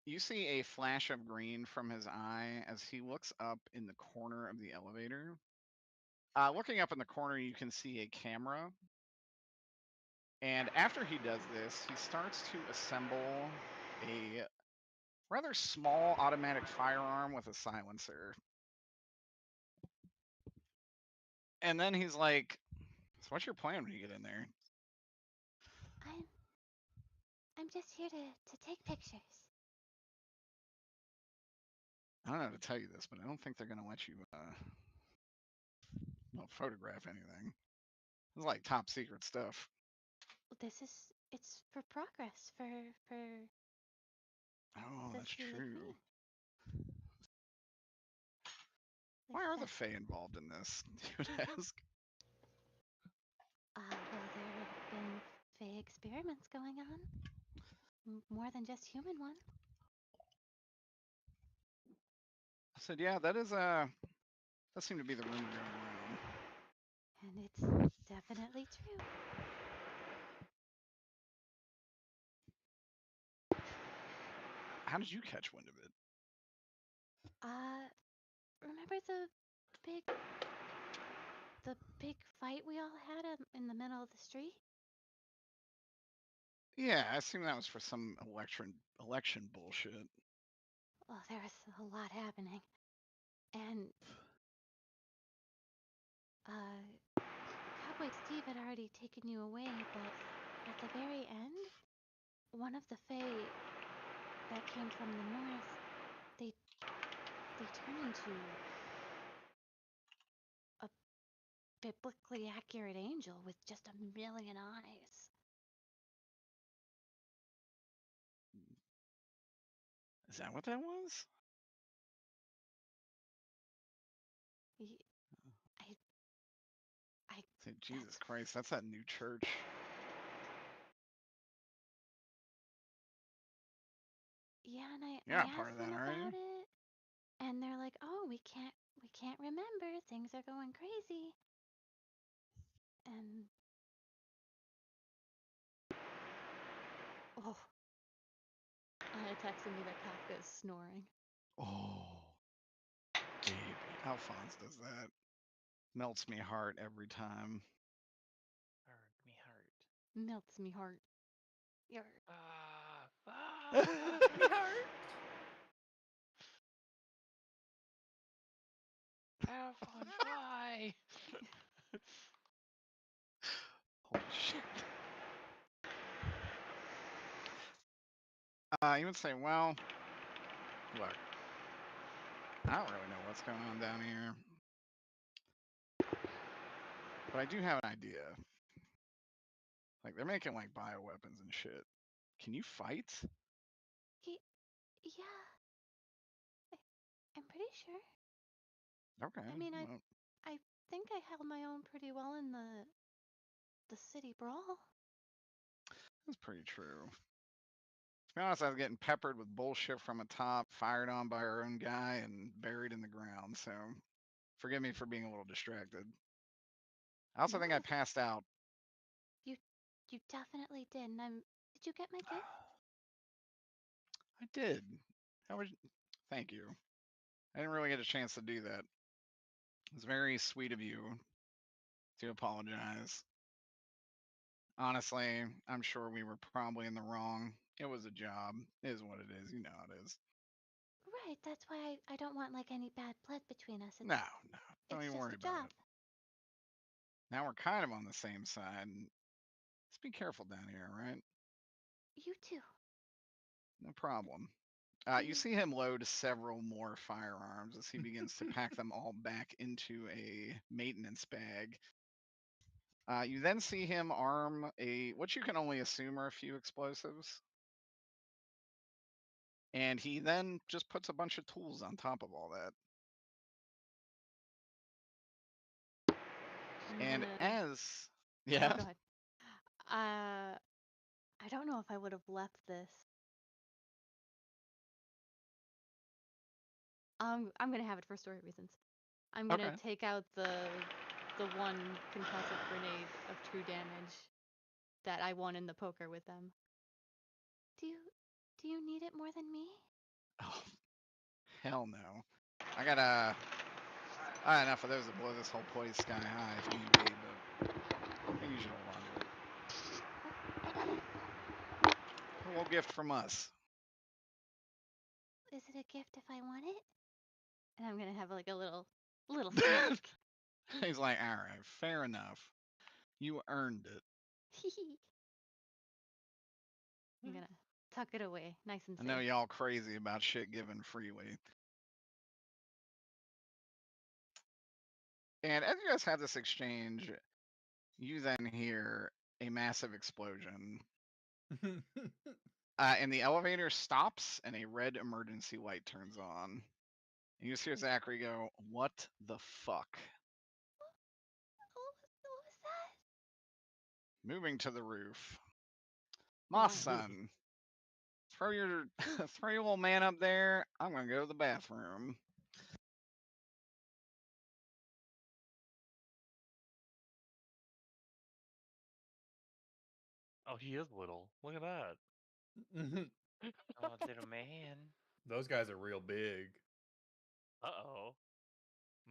You see a flash of green from his eye as he looks up in the corner of the elevator. Looking up in the corner, you can see a camera. And after he does this, he starts to assemble a rather small automatic firearm with a silencer. And then he's like, so what's your plan when you get in there? I'm just here to take pictures. I don't know how to tell you this, but I don't think they're going to let you photograph anything. It's like top secret stuff. It's for progress, for Oh, the that's Steely true. Queen. Why are the That's- Fae involved in this? You would ask. well, there have been Fae experiments going on. More than just human one. I said, yeah, that is that seemed to be the rumor going around. And it's definitely true. How did you catch wind of it? Remember the big fight we all had in the middle of the street? Yeah, I assume that was for some election bullshit. Well, there was a lot happening. And Cowboy Steve had already taken you away, but at the very end, one of the Fae that came from the north, they turn into a biblically accurate angel with just a million eyes. Is that what that was? I Say, Jesus Christ, that's that new church. Yeah, and You're I not part asked of them that, are you? about it, and they're like, "Oh, we can't remember. Things are going crazy." And Oh. Anna texted me that Kafka is snoring. Oh, baby. Alphonse does that. Melts me heart every time. Hurt me heart. Melts me heart. Yarr. Ah, fuck. Have fun, fly. Holy shit. You would say, well, look, I don't really know what's going on down here, but I do have an idea. Like, they're making like bioweapons and shit. Can you fight? Yeah. I'm pretty sure. Okay. I mean, well, I think I held my own pretty well in the city brawl. that's pretty true. To be honest, I was getting peppered with bullshit from a top, fired on by our own guy, and buried in the ground. So, forgive me for being a little distracted. I also think I No. passed out. You definitely did. And did you get my gift? I did. How was? Thank you. I didn't really get a chance to do that. It was very sweet of you to apologize. Honestly, I'm sure we were probably in the wrong. It was a job. It is what it is. You know how it is. Right, that's why I don't want like any bad blood between us. No, don't It's even just worry a about job. it. Now we're kind of on the same side. Just be careful down here, all right? You too. No problem. You see him load several more firearms as he begins to pack them all back into a maintenance bag. You then see him arm what you can only assume are a few explosives. And he then just puts a bunch of tools on top of all that. And as yeah, Oh, go ahead. I don't know if I would have left this. I'm gonna have it for story reasons. I'm gonna Okay. take out the one concussive grenade of true damage that I won in the poker with them. Do you need it more than me? Oh, hell no. I got enough of those to blow this whole place sky high if need be, but I think you should hold on to it. A little gift from us. Is it a gift if I want it? And I'm gonna have like a little snack. He's like, all right, fair enough. You earned it. I'm gonna tuck it away, nice and I safe. know y'all crazy about shit given freely. And as you guys have this exchange, you then hear a massive explosion. And the elevator stops and a red emergency light turns on. And you just hear Zachary go, "What the fuck?" What was that? Moving to the roof. Wow. Mothson, throw your throw your little man up there. I'm gonna go to the bathroom. Oh, he is little. Look at that. Oh, little man. Those guys are real big. Uh-oh.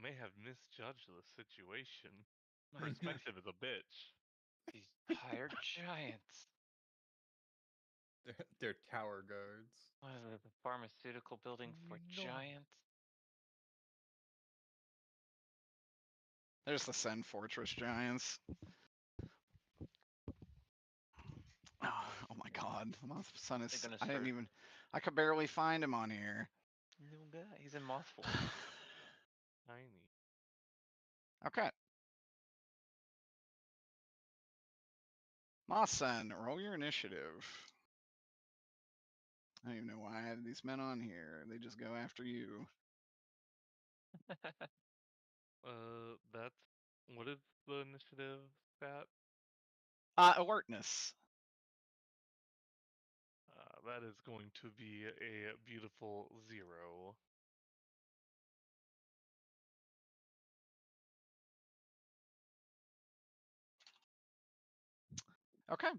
May have misjudged the situation. Perspective is a bitch. These hired giants. They're tower guards. What is it, the pharmaceutical building for No. giants? There's the Sen Fortress giants. Oh my god. Mothson is. gonna I didn't start- even. I could barely find him on here. Little guy. He's in moth form. Tiny. Okay. Mothson, roll your initiative. I don't even know why I had these men on here. They just go after you. That's what is the initiative stat? Alertness. That is going to be a beautiful 0. Okay.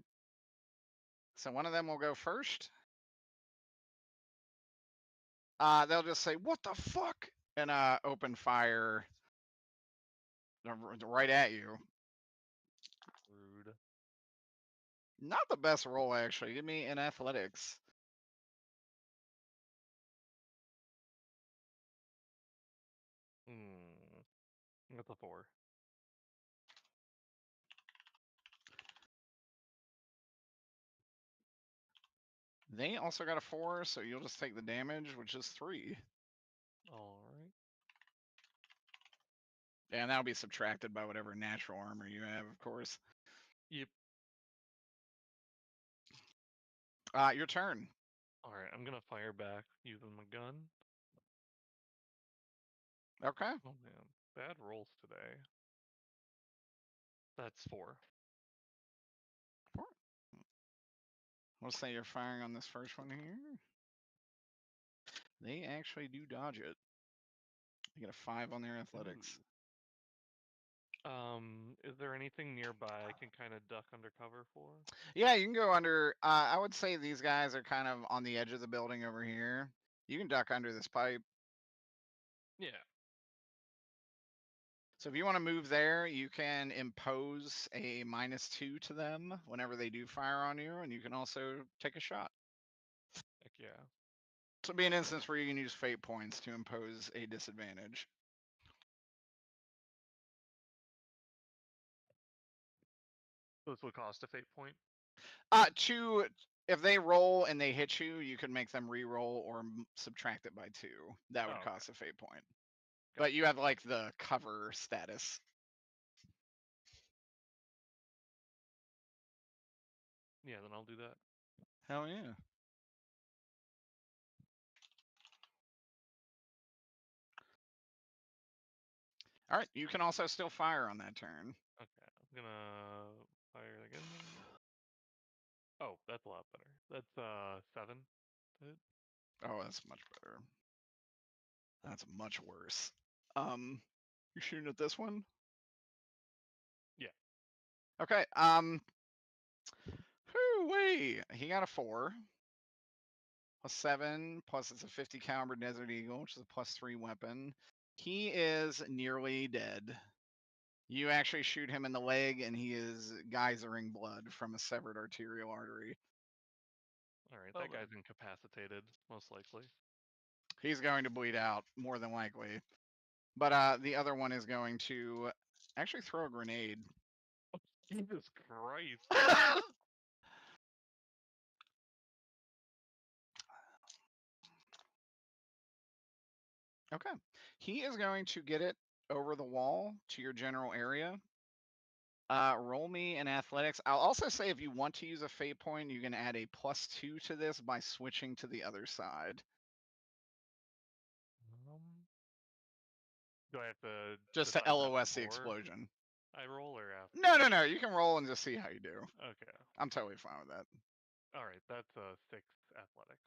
So one of them will go first. They'll just say, "What the fuck?" and open fire right at you. Rude. Not the best roll, actually. Give me an athletics. That's a 4. They also got a 4, so you'll just take the damage, which is 3. All right. And that'll be subtracted by whatever natural armor you have, of course. Yep. Your turn. All right. I'm gonna fire back using my gun. Okay. Oh man, bad rolls today. That's 4. 4. We'll say you're firing on this first one here. They actually do dodge it. They get a 5 on their athletics. Is there anything nearby I can kind of duck under cover for? Yeah, you can go under. I would say these guys are kind of on the edge of the building over here. You can duck under this pipe. Yeah. So if you want to move there, you can impose a -2 to them whenever they do fire on you, and you can also take a shot. Heck yeah. So it'll be an instance where you can use fate points to impose a disadvantage. This would cost a fate point. If they roll and they hit you, you can make them re-roll or subtract it by 2. That would cost a fate point. But you have like the cover status. Yeah, then I'll do that. Hell yeah. All right, you can also still fire on that turn. Okay, I'm gonna fire again. Oh, that's a lot better. That's 7. Oh, that's much better. That's much worse. You shooting at this one? Yeah. Okay. Wait. He got a 4. Plus 7. Plus it's a 50 caliber Desert Eagle, which is a +3 weapon. He is nearly dead. You actually shoot him in the leg, and he is geysering blood from a severed arterial artery. All right, that guy's incapacitated, most likely. He's going to bleed out, more than likely. But the other one is going to actually throw a grenade. Jesus Christ. Okay. He is going to get it over the wall to your general area. Roll me in athletics. I'll also say if you want to use a fate point, you can add a +2 to this by switching to the other side. Do I have to Just to decide that LOS the before explosion. I roll or after? No. You can roll and just see how you do. Okay. I'm totally fine with that. All right, that's a 6 athletics.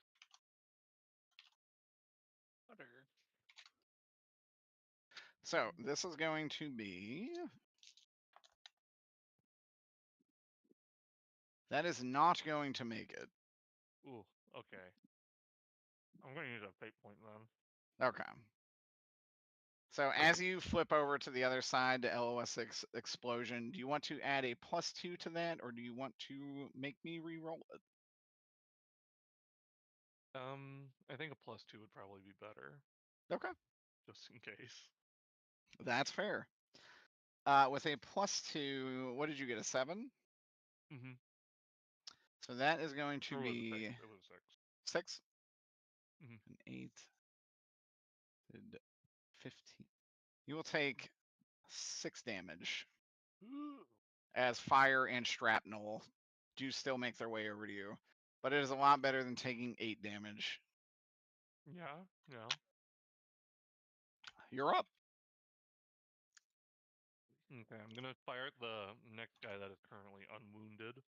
Butter. So this is going to be. That is not going to make it. Ooh, okay. I'm going to use a fate point then. Okay. So as you flip over to the other side to LOS explosion, do you want to add a +2 to that, or do you want to make me re-roll it? I think a +2 would probably be better. Okay. Just in case. That's fair. With a +2, what did you get? A 7? Mm-hmm. So that is going to be It was 6. 6? Mm-hmm. An 8. 15. You will take 6 damage as fire and shrapnel do still make their way over to you. But it is a lot better than taking 8 damage. Yeah. You're up. Okay, I'm gonna fire at the next guy that is currently unwounded.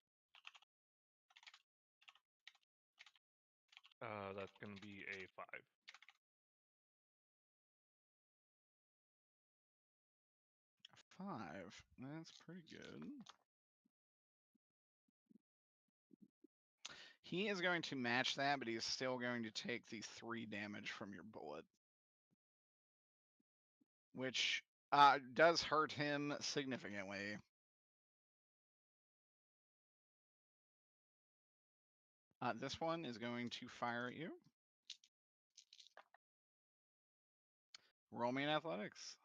That's gonna be a 5. 5. That's pretty good. He is going to match that, but he is still going to take the 3 damage from your bullet, which does hurt him significantly. This one is going to fire at you. Roll me in athletics.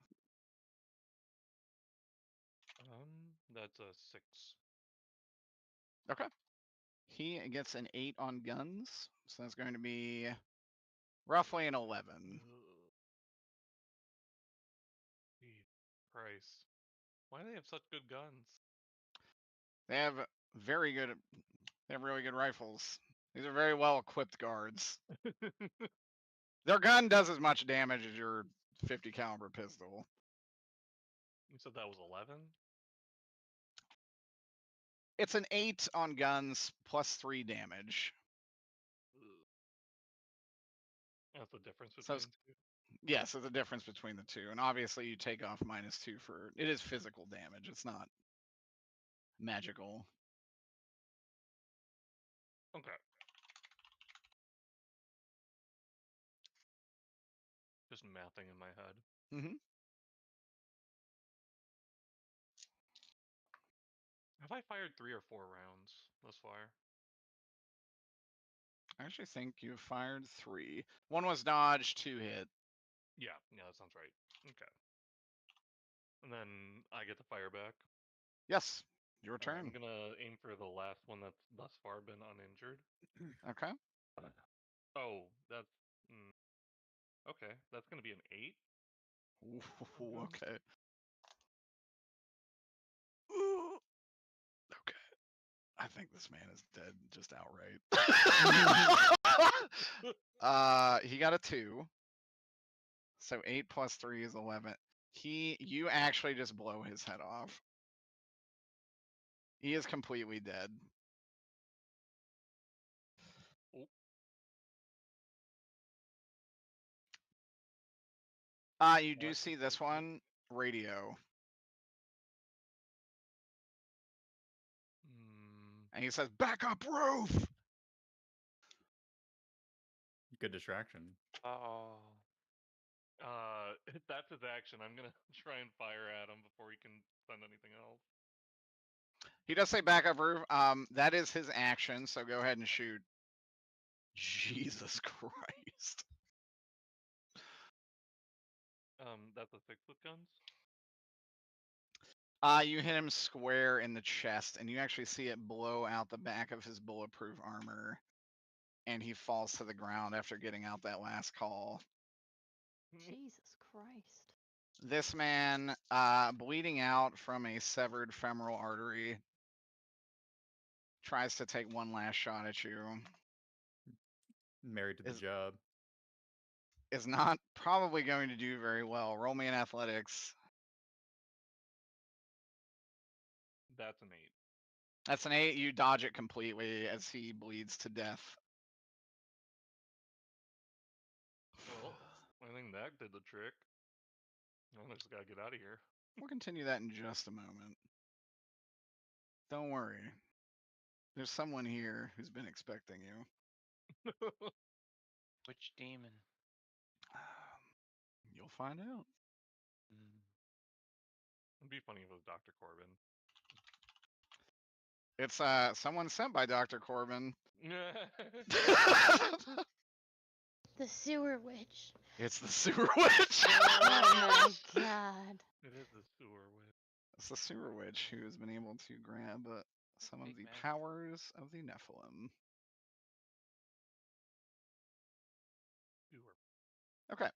That's a 6. Okay. He gets an 8 on guns, so that's going to be roughly an 11. Jesus Christ. Why do they have such good guns? They have very good. They have really good rifles. These are very well equipped guards. Their gun does as much damage as your 50 caliber pistol. You said that was 11? It's an 8 on guns plus 3 damage. That's the difference So between it's- the two. Yes, there's a difference between the two, and obviously you take off -2 for it is physical damage. It's not magical. Okay. Just mathing in my head. Mm-hmm. Have I fired 3 or 4 rounds thus far? I actually think you fired 3. 1 was dodge, 2 hit. Yeah, that sounds right. Okay. And then I get the fire back. Yes, your Alright, turn. I'm gonna aim for the last one that's thus far been uninjured. Okay. Oh, that's okay. That's gonna be an 8. Ooh, okay. Okay. I think this man is dead just outright. He got a 2. So 8 plus 3 is 11. You actually just blow his head off. He is completely dead. You do What? see this one, radio. And he says, "Back up, roof!" Good distraction. Oh. If that's his action, I'm gonna try and fire at him before he can send anything else. He does say back up, roof. That is his action, so go ahead and shoot. Jesus Christ. That's a 6 with guns? You hit him square in the chest, and you actually see it blow out the back of his bulletproof armor, and he falls to the ground after getting out that last call. Jesus Christ. This man, bleeding out from a severed femoral artery, tries to take one last shot at you. Married to the job. Is not probably going to do very well. Roll me in athletics. That's an 8. That's an 8. You dodge it completely as he bleeds to death. Well, I think that did the trick. I just gotta get out of here. We'll continue that in just a moment. Don't worry. There's someone here who's been expecting you. Which demon? You'll find out. It'd be funny if it was Dr. Corbin. It's someone sent by Dr. Corbin. The sewer witch. It's the sewer witch. Oh my god. It is the sewer witch. It's the sewer witch who has been able to grab some of Big the man. powers of the Nephilim. Sewer. Okay.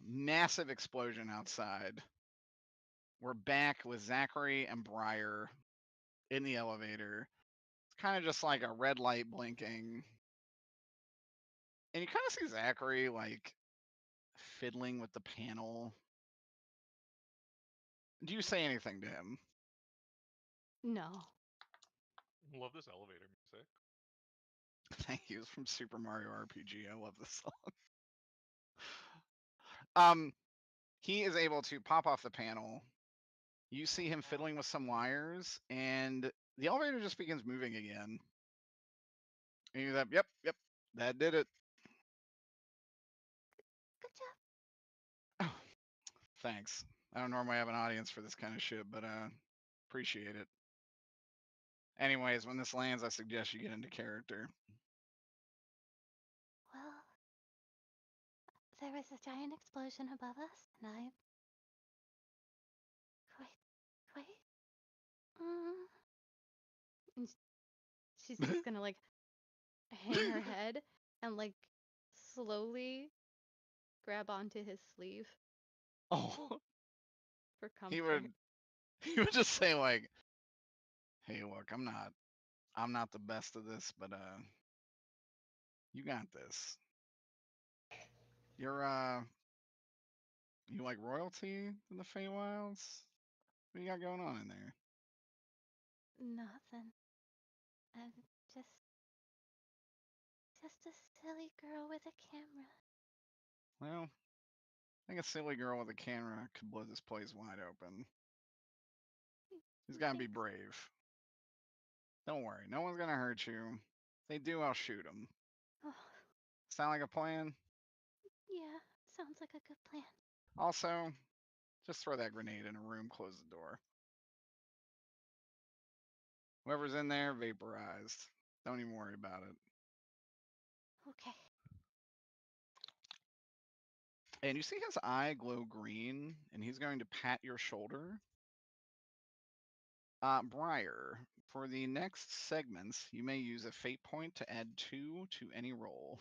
Massive explosion outside. We're back with Zachary and Briar in the elevator. It's kind of just like a red light blinking. And you kind of see Zachary like fiddling with the panel. Do you say anything to him? No. Love this elevator music. Thank you. It's from Super Mario RPG. I love this song. He is able to pop off the panel. You see him fiddling with some wires, and the elevator just begins moving again. And you're like, yep, that did it. Good job. Oh, thanks. I don't normally have an audience for this kind of shit, but appreciate it. Anyways, when this lands, I suggest you get into character. Well, there was a giant explosion above us, and I quite And she's just gonna like hang her head and like slowly grab onto his sleeve Oh, for he comfort. would just say like, "Hey, look, I'm not the best of this, but you got this. You're you like royalty in the Feywilds? What you got going on in there?" Nothing. I'm just a silly girl with a camera. Well, I think a silly girl with a camera could blow this place wide open. He's got to be Thanks. brave. Don't worry, no one's gonna hurt you. If they do, I'll shoot them. Oh, Sound like a plan? yeah, sounds like a good plan. Also, just throw that grenade in a room, close the door. Whoever's in there, vaporized. Don't even worry about it. Okay. And you see his eye glow green, and he's going to pat your shoulder. Briar, for the next segments, you may use a fate point to add 2 to any roll,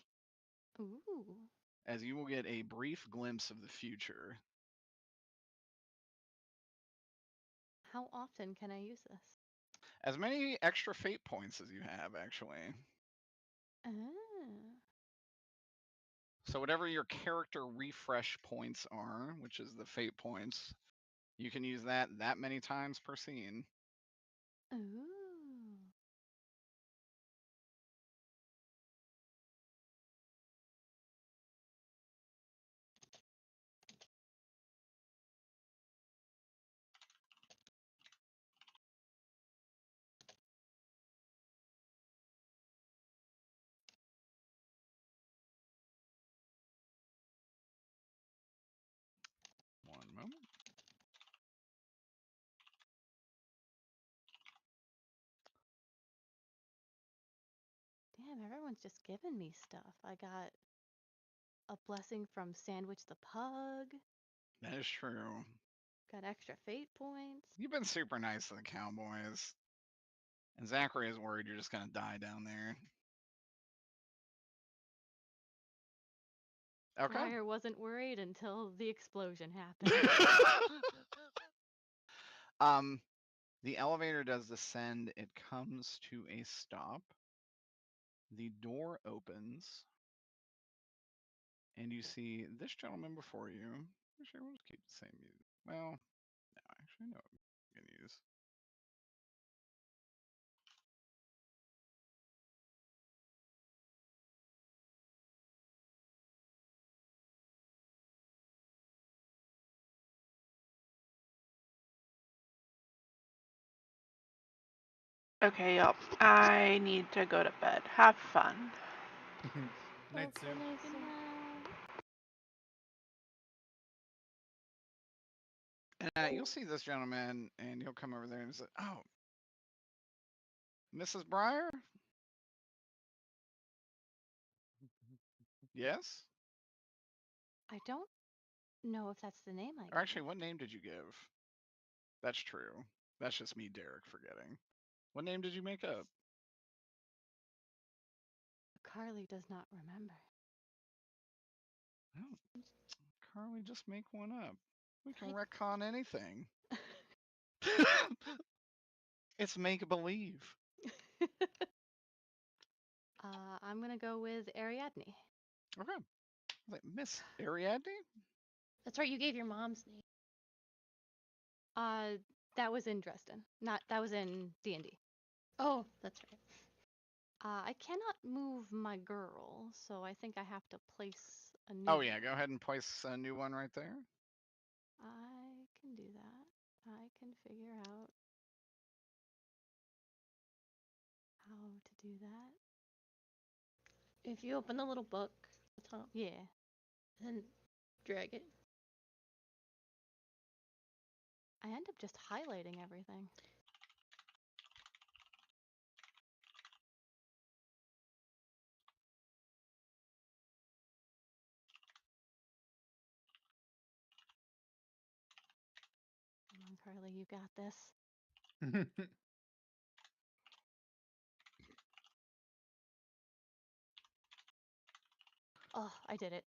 Ooh. as you will get a brief glimpse of the future. How often can I use this? As many extra fate points as you have, actually. Oh. So whatever your character refresh points are, which is the fate points, you can use that many times per scene. Ooh. One moment. Damn, everyone's just giving me stuff. I got a blessing from Sandwich the Pug. That is true. Got extra fate points. You've been super nice to the cowboys. And Zachary is worried you're just going to die down there. Okay. Briar wasn't worried until the explosion happened. The elevator does descend. It comes to a stop. The door opens. And you see this gentleman before you. Actually, we'll just keep the same music. Well, no, actually, no. I'm going to use. Okay, yup. I need to go to bed. Have fun. Night, Okay, Sue. night, Good Sue. night. And you'll see this gentleman, and he'll come over there and say, "Oh, Mrs. Briar? Yes? I don't know if that's the name I Or actually, gave. what name did you give? That's true. That's just me, Derek, forgetting. What name did you make up? Carly does not remember. Oh, Carly, just make one up. We can I- retcon anything. It's make believe. I'm gonna go with Ariadne. Okay. Like, Miss Ariadne? That's right, you gave your mom's name. That was in Dresden. That was in D&D. Oh, that's right. I cannot move my girl, so I think I have to place a new Oh, yeah. one. Go ahead and place a new one right there. I can do that. I can figure out how to do that. If you open the little book at the top, Yeah. then drag it. I end up just highlighting everything. Come on, Carly, you got this. Oh, I did it.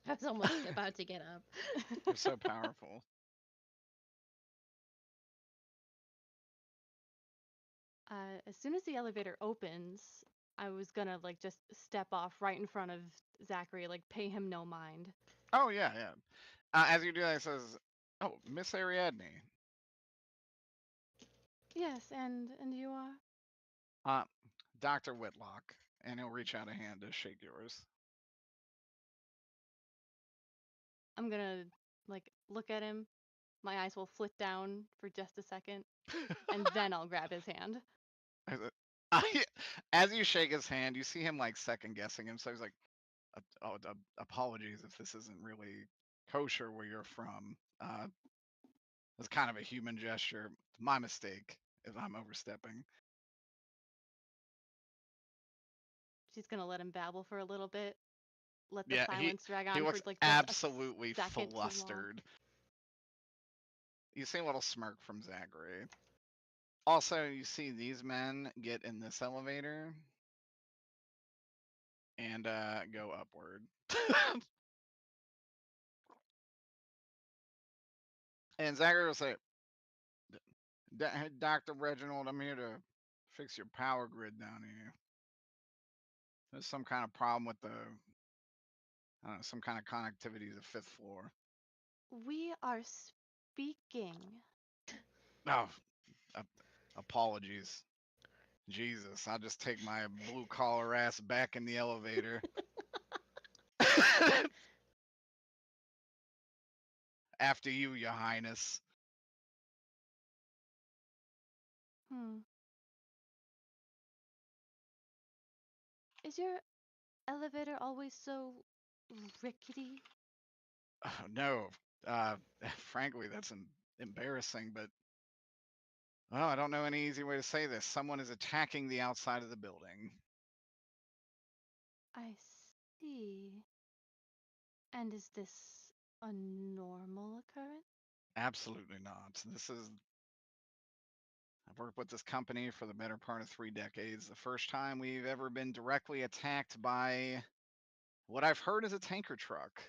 I was almost about to get up. You're so powerful. As soon as the elevator opens, I was gonna like just step off right in front of Zachary, like pay him no mind. Oh yeah, yeah. As you do that, it says, "Oh, Miss Ariadne." Yes, and you are? Dr. Whitlock, and he'll reach out a hand to shake yours. I'm gonna like look at him. My eyes will flit down for just a second, and then I'll grab his hand. As you shake his hand, you see him like second guessing him. So he's like, "Oh, apologies if this isn't really kosher where you're from. It's kind of a human gesture. My mistake if I'm overstepping." She's gonna let him babble for a little bit. Let the Yeah, silence drag he on looks for like just absolutely a second too long. flustered. You see a little smirk from Zachary. Also, you see these men get in this elevator and go upward. And Zachary will say, Hey, Dr. Reginald, I'm here to fix your power grid down here. There's some kind of problem with the, some kind of connectivity to the 5th floor. We are speaking. Oh, apologies. Jesus, I'll just take my blue collar ass back in the elevator. After you, Your Highness. Is your elevator always so rickety? Oh, no, frankly, that's embarrassing, but well, I don't know any easy way to say this. Someone is attacking the outside of the building. I see. And is this a normal occurrence? Absolutely not. I've worked with this company for the better part of 3 decades. The first time we've ever been directly attacked by what I've heard is a tanker truck.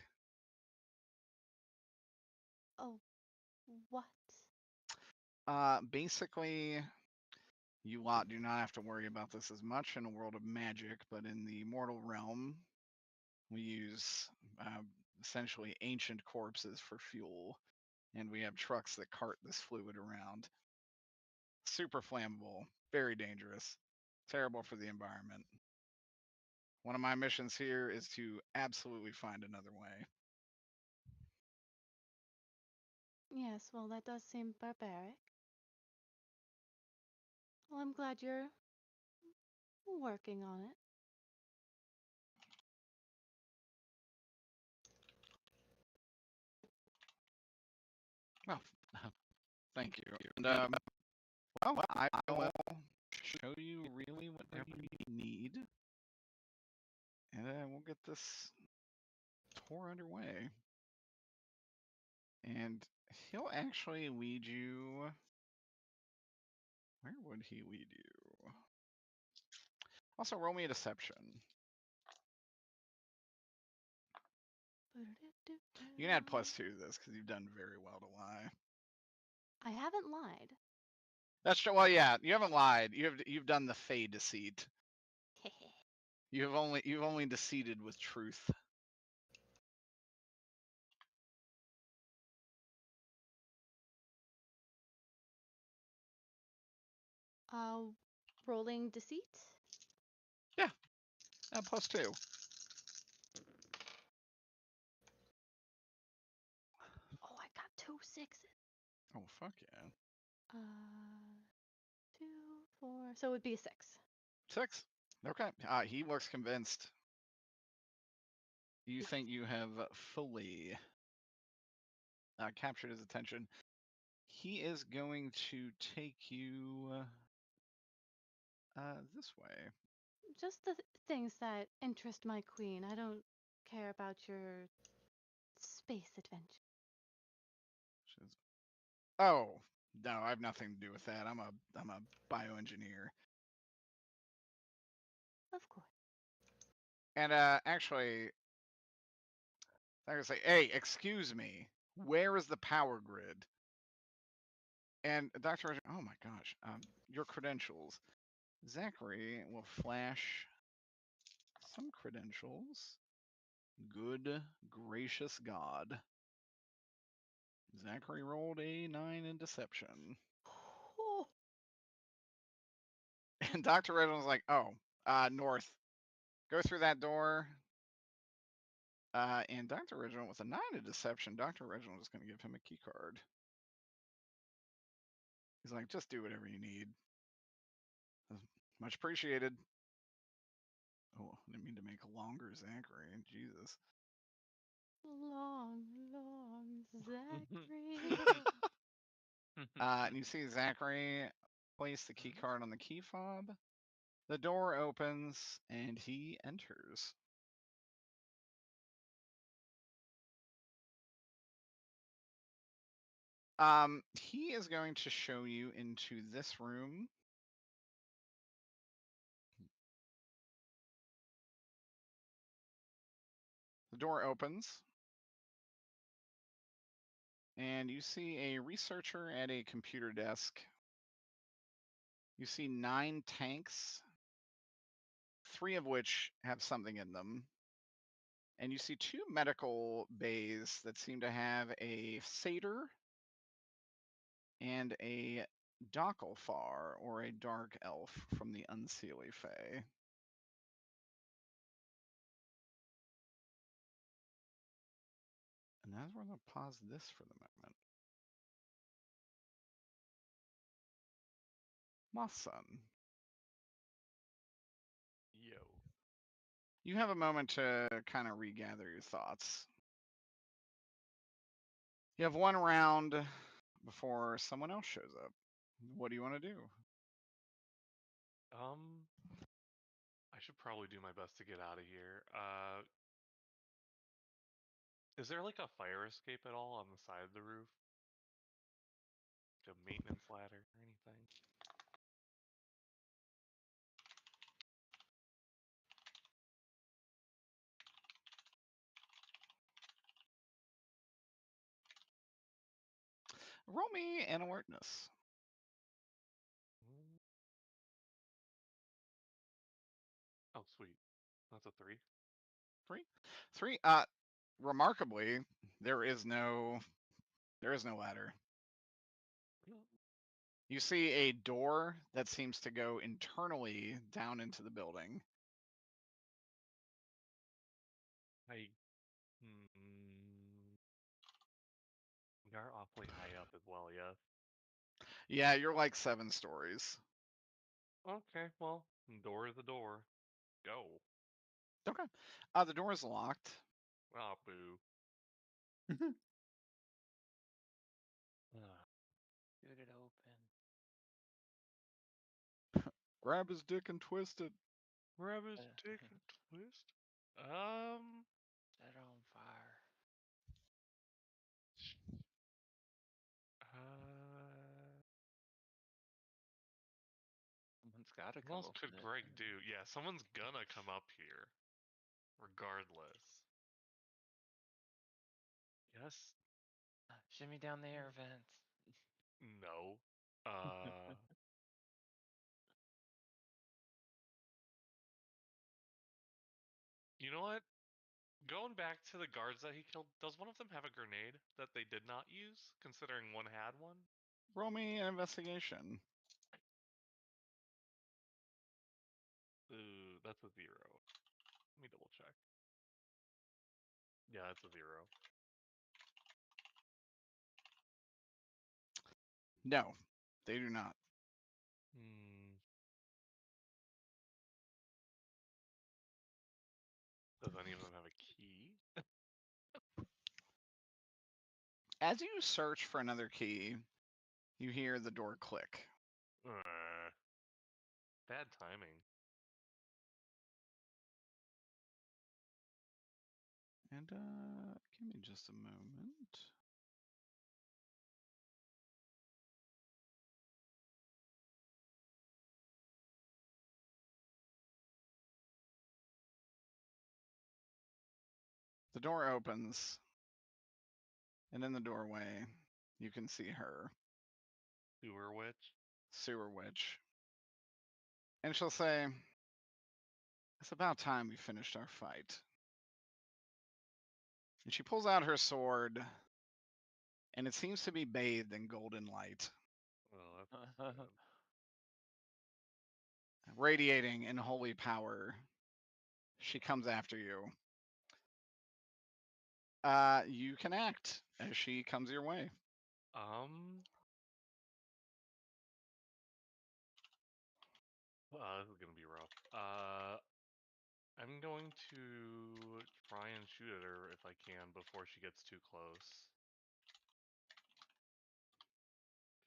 Oh, what? Basically, you lot do not have to worry about this as much in a world of magic, but in the mortal realm, we use essentially ancient corpses for fuel, and we have trucks that cart this fluid around. Super flammable, very dangerous, terrible for the environment. One of my missions here is to absolutely find another way. Yes, well, that does seem barbaric. Well, I'm glad you're working on it. Well, thank you. And well, I will show you really whatever you need, and we'll get this tour underway. And he'll actually lead you. Where would he lead you? Also, roll me a deception. You can add +2 to this because you've done very well to lie. I haven't lied. That's true. Well, yeah, you haven't lied. You've done the fey deceit. You've only deceived with truth. Rolling deceit? Yeah, +2. Oh, I got 2 6s. Oh, fuck yeah. 2, 4. So it would be a 6. 6. Okay. He looks convinced. You think you have fully captured his attention. He is going to take you this way. Just the things that interest my queen. I don't care about your space adventure. Oh, No, I have nothing to do with that. I'm a bioengineer. Of course. And actually, I was like, hey, excuse me, where is the power grid? And Dr. Roger, oh my gosh, your credentials. Zachary will flash some credentials. Good gracious God. Zachary rolled a 9 in deception. Oh, And Dr. Reginald's like, oh, north. Go through that door. And Dr. Reginald with a 9 in deception, Dr. Reginald is going to give him a key card. He's like, just do whatever you need. Much appreciated. Oh, I didn't mean to make a longer Zachary. Jesus. long Zachary. And you see Zachary place the key card on the key fob. The door opens and he enters. He is going to show you into this room. The door opens. And you see a researcher at a computer desk. You see 9 tanks, 3 of which have something in them. And you see 2 medical bays that seem to have a satyr and a Docklephar, or a dark elf from the Unseelie Fae. And that's where I'm going to pause this for the moment. Mothson. Yo. You have a moment to kind of regather your thoughts. You have 1 round before someone else shows up. What do you want to do? I should probably do my best to get out of here. Is there like a fire escape at all on the side of the roof? Like a maintenance ladder or anything? Roll me an alertness. Oh, sweet. That's a 3. 3. Remarkably, there is no ladder. You see a door that seems to go internally down into the building. We are awfully high up as well, yes? Yeah, you're like 7 stories. Okay, well, door is a door. Go. Okay. The door is locked. Ah, boo. Shoot it open. Grab his dick and twist it. Grab his dick and twist? Set on fire. Someone's got to What come else open could it. Greg do? Yeah, someone's gonna come up here. Regardless. Yes? Shimmy down the air vents. No. You know what? Going back to the guards that he killed, does one of them have a grenade that they did not use, considering one had one? Roll me an investigation. Ooh, that's a 0. Let me double check. Yeah, that's a 0. No, they do not. Does any of them have a key? As you search for another key, you hear the door click. Bad timing. And give me just a moment. The door opens, and in the doorway, you can see her, Sewer witch. sewer witch. And she'll say, "It's about time we finished our fight." And she pulls out her sword, and it seems to be bathed in golden light, Oh, that's good. radiating in holy power. She comes after you. You can act as she comes your way. This is gonna be rough. I'm going to try and shoot at her if I can before she gets too close.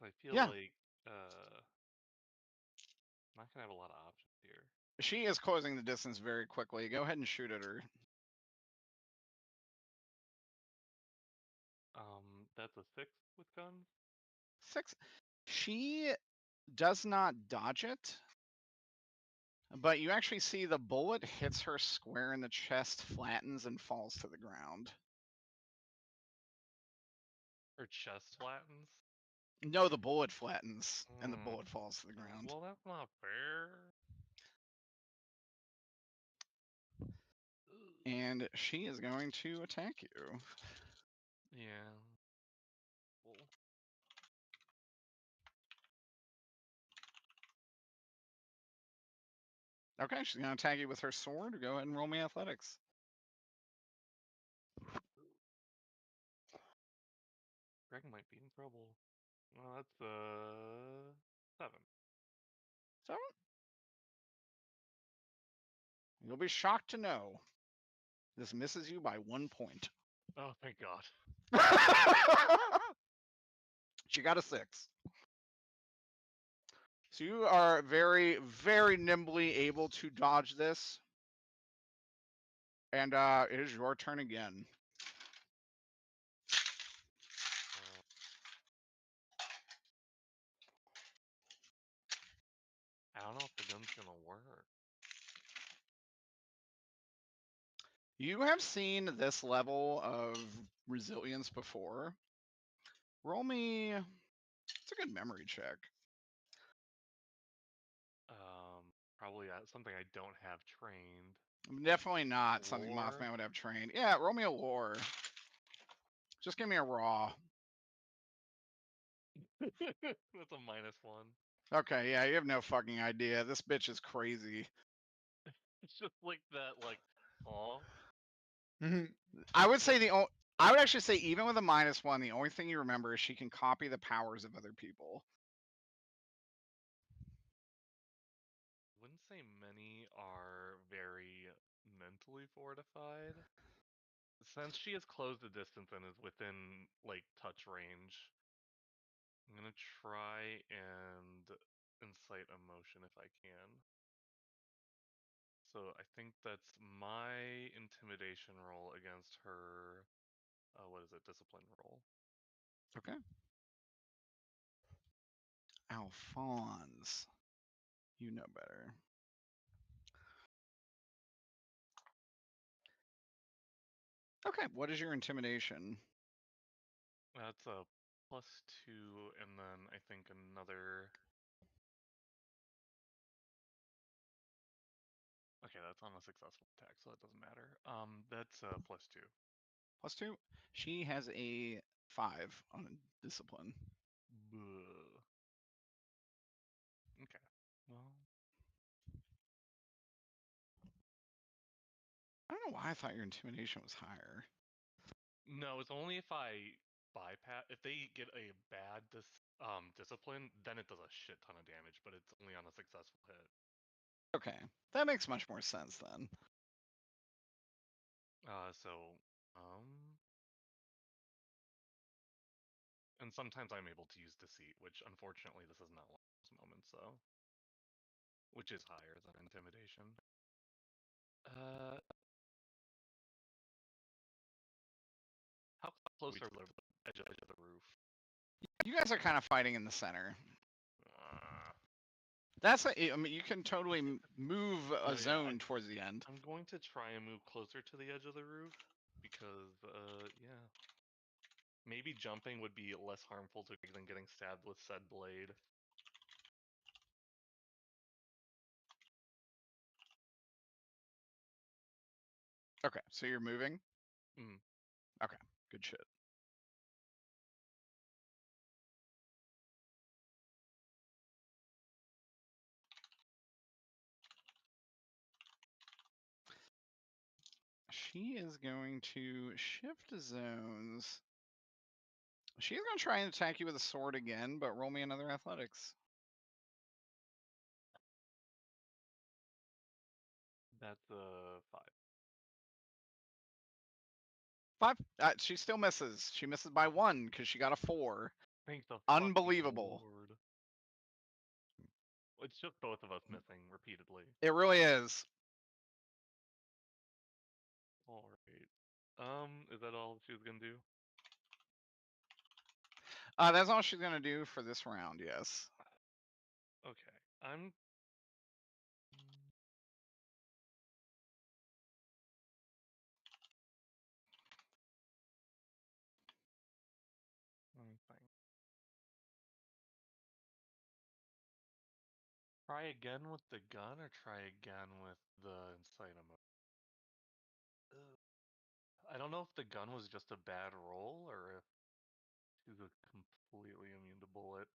I feel Yeah. like I'm not gonna have a lot of options here. She is closing the distance very quickly. Go ahead and shoot at her. That's a 6 with guns. 6. She does not dodge it, but you actually see the bullet hits her square in the chest, flattens, and falls to the ground. Her chest flattens. No, the bullet flattens, and the bullet falls to the ground. Well, that's not fair. And she is going to attack you. Yeah. Well, Okay, she's going to attack you with her sword. Go ahead and roll me athletics. Greg might be in trouble. Well, that's 7. 7? You'll be shocked to know this misses you by 1 point. Oh, thank God. She got a 6. So you are very, very nimbly able to dodge this. And it is your turn again. I don't know if the gun's gonna work. You have seen this level of resilience before. Roll me. It's a good memory check. Probably something I don't have trained. Definitely not something Lore? Mothman would have trained. Yeah, roll me a lore. Just give me a raw. That's a -1. Okay, yeah, you have no fucking idea. This bitch is crazy. It's just like that, like, aw. I would say I would actually say even with a -1, the only thing you remember is she can copy the powers of other people. Wouldn't say many are very mentally fortified. Since she has closed the distance and is within, like, touch range, I'm gonna try and incite emotion if I can. So I think that's my intimidation roll against her, what is it, discipline roll. Okay. Alphonse. You know better. Okay, what is your intimidation? That's a +2, and then I think another... Okay, that's on a successful attack, so that doesn't matter. That's a +2. +2? She has a 5 on discipline. Buh. Okay, well... I don't know why I thought your intimidation was higher. No, it's only if I bypass... If they get a bad discipline, then it does a shit ton of damage, but it's only on a successful hit. Okay, that makes much more sense then. And sometimes I'm able to use deceit, which unfortunately this is not one of those moments, so... Which is higher than intimidation. How close are we to the edge of the roof? You guys are kind of fighting in the center. I mean, you can totally move a zone towards the end. I'm going to try and move closer to the edge of the roof because, yeah. Maybe jumping would be less harmful to Greg than getting stabbed with said blade. Okay, so you're moving? Mm. Okay, good shit. She is going to shift zones. She's going to try and attack you with a sword again, but roll me another athletics. That's a 5. 5. She still misses. She misses by 1 because she got a 4. Thank the Unbelievable. fucking Lord. It's just both of us missing repeatedly. It really is. Alright. Is that all she was gonna do? That's all she's going to do for this round, yes. Okay. I'm fine. Try again with the gun or try again with the incite emotion? I don't know if the gun was just a bad roll or if she's completely immune to bullet.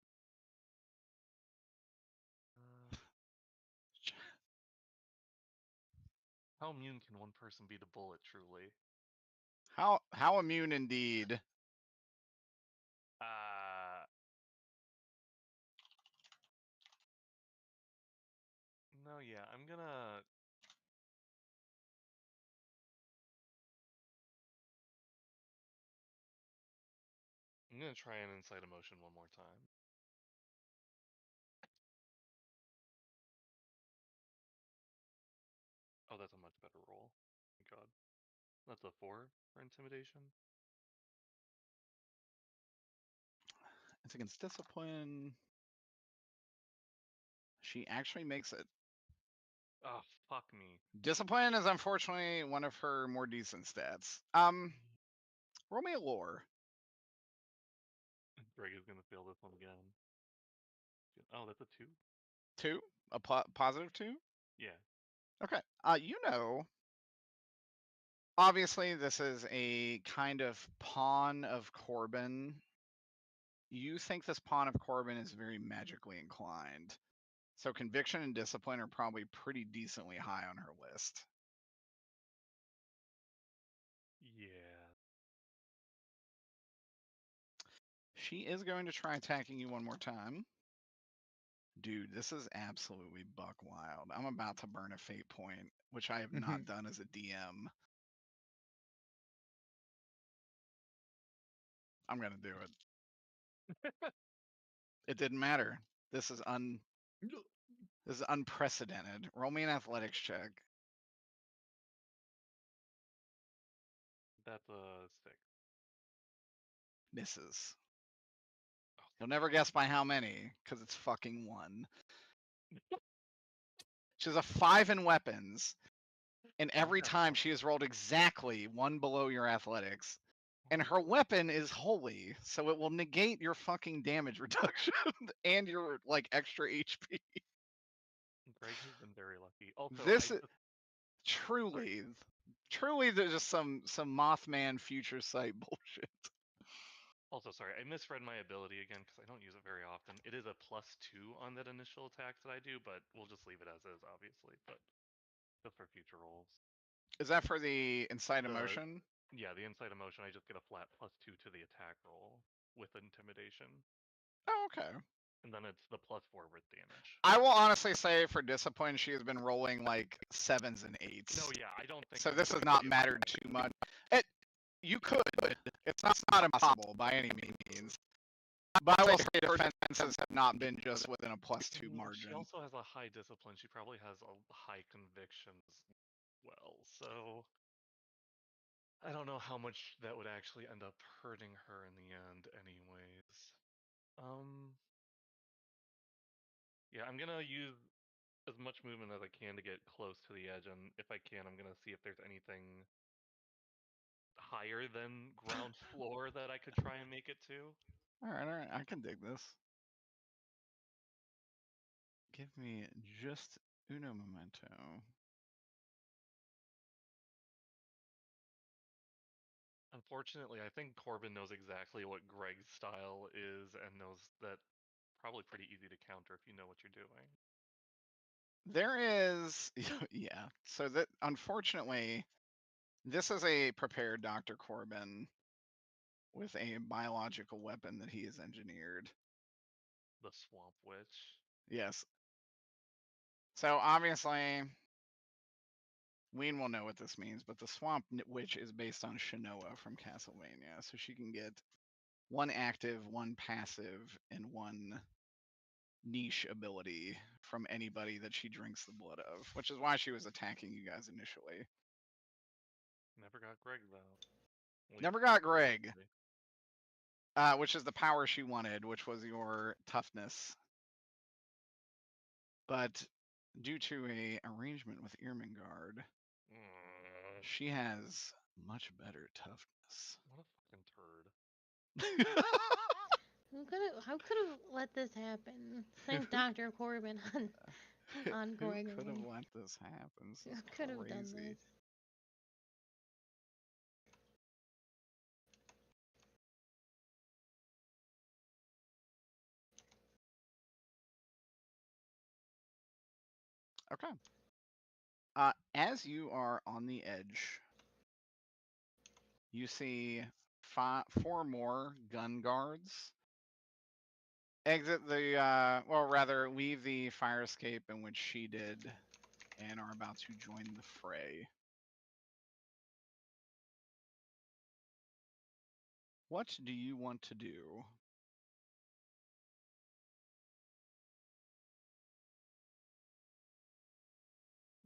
How immune can one person be to bullet, truly? How immune indeed. No, yeah, I'm gonna try an incite emotion one more time. Oh, that's a much better roll. Thank God. That's a 4 for intimidation. It's against discipline. She actually makes it. Oh, fuck me. Discipline is unfortunately one of her more decent stats. Roll me a lore. Greg is gonna fail this one again. Oh, that's a 2? 2? A positive 2? Yeah. Okay. Obviously this is a kind of pawn of Corbin. You think this pawn of Corbin is very magically inclined. So conviction and discipline are probably pretty decently high on her list. Yeah. She is going to try attacking you one more time. Dude, this is absolutely buck wild. I'm about to burn a fate point, which I have not done as a DM. I'm gonna do it. It didn't matter. This is unprecedented. Roll me an athletics check. That's a 6. Misses. You'll never guess by how many, because it's fucking 1. She has a 5 in weapons, and every time she has rolled exactly 1 below your athletics. And her weapon is holy, so it will negate your fucking damage reduction and your like extra HP. Greg has been very lucky. Also, This is truly there's just some Mothman future sight bullshit. Also, sorry, I misread my ability again because I don't use it very often. It is a +2 on that initial attack that I do, but we'll just leave it as is, obviously. But just for future rolls. Is that for the incite emotion? Yeah, the incite emotion, I just get a flat +2 to the attack roll with intimidation. Oh, okay. And then it's the +4 with damage. I will honestly say for discipline, she has been rolling like 7s and 8s. No, yeah, I don't think so. This has not mattered too much. You could. It's not impossible by any means. But I will say defenses have not been just within a +2 margin. She also has a high discipline. She probably has a high conviction as well. So I don't know how much that would actually end up hurting her in the end anyways. Yeah, I'm gonna use as much movement as I can to get close to the edge, and if I can, I'm gonna see if there's anything higher than ground floor that I could try and make it to. All right, I can dig this. Give me just uno momento. Unfortunately, I think Corbin knows exactly what Greg's style is and knows that probably pretty easy to counter if you know what you're doing. There is, yeah. So that unfortunately, this is a prepared Dr. Corbin with a biological weapon that he has engineered. The Swamp Witch. Yes. So obviously, Ween will know what this means, but the Swamp Witch is based on Shanoa from Castlevania, so she can get one active, one passive, and one niche ability from anybody that she drinks the blood of, which is why she was attacking you guys initially. Never got Greg though. At least Never got Greg, obviously. which is the power she wanted, which was your toughness. But due to a arrangement with Irmingard, she has much better toughness. What a fucking turd. How could have let this happen? Thank Dr. Corbin on Who Gregory. could have let this happen? This Who is could have done crazy. this? Okay. As you are on the edge, you see four more gun guards exit the, well, rather leave the fire escape in which she did and are about to join the fray. What do you want to do?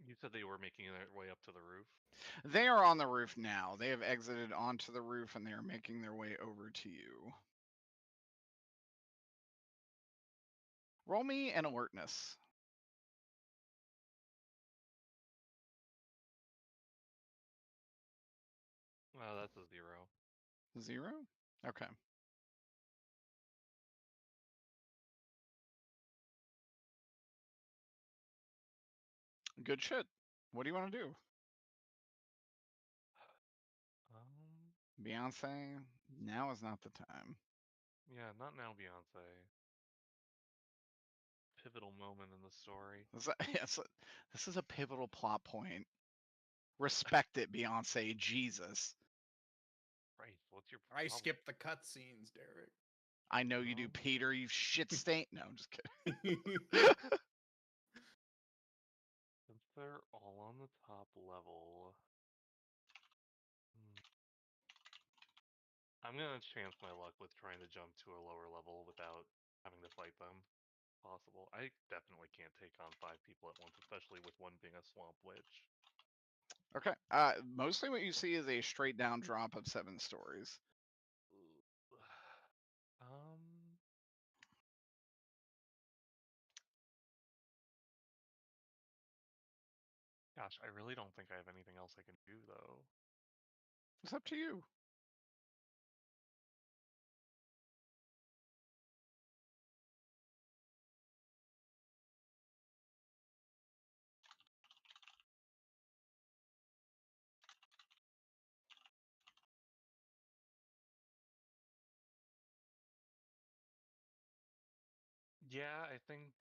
You said they were making their way up to the roof. They are on the roof now. They have exited onto the roof and they are making their way over to you. Roll me an alertness. Oh, that's a 0. 0? Okay. Good shit. What do you want to do? Beyonce, now is not the time. Yeah, not now, Beyonce. Pivotal moment in the story. This is a pivotal plot point. Respect it, Beyonce. Jesus. Christ, what's your I problem? skipped the cutscenes, Derek. I know you do, Peter. You shit stain. No, I'm just kidding. Since they're all on the top level, I'm gonna chance my luck with trying to jump to a lower level without having to fight them. Possible. I definitely can't take on 5 people at once, especially with one being a swamp witch. Okay. Mostly what you see is a straight down drop of 7 stories. Gosh, I really don't think I have anything else I can do though. It's up to you. Yeah, I think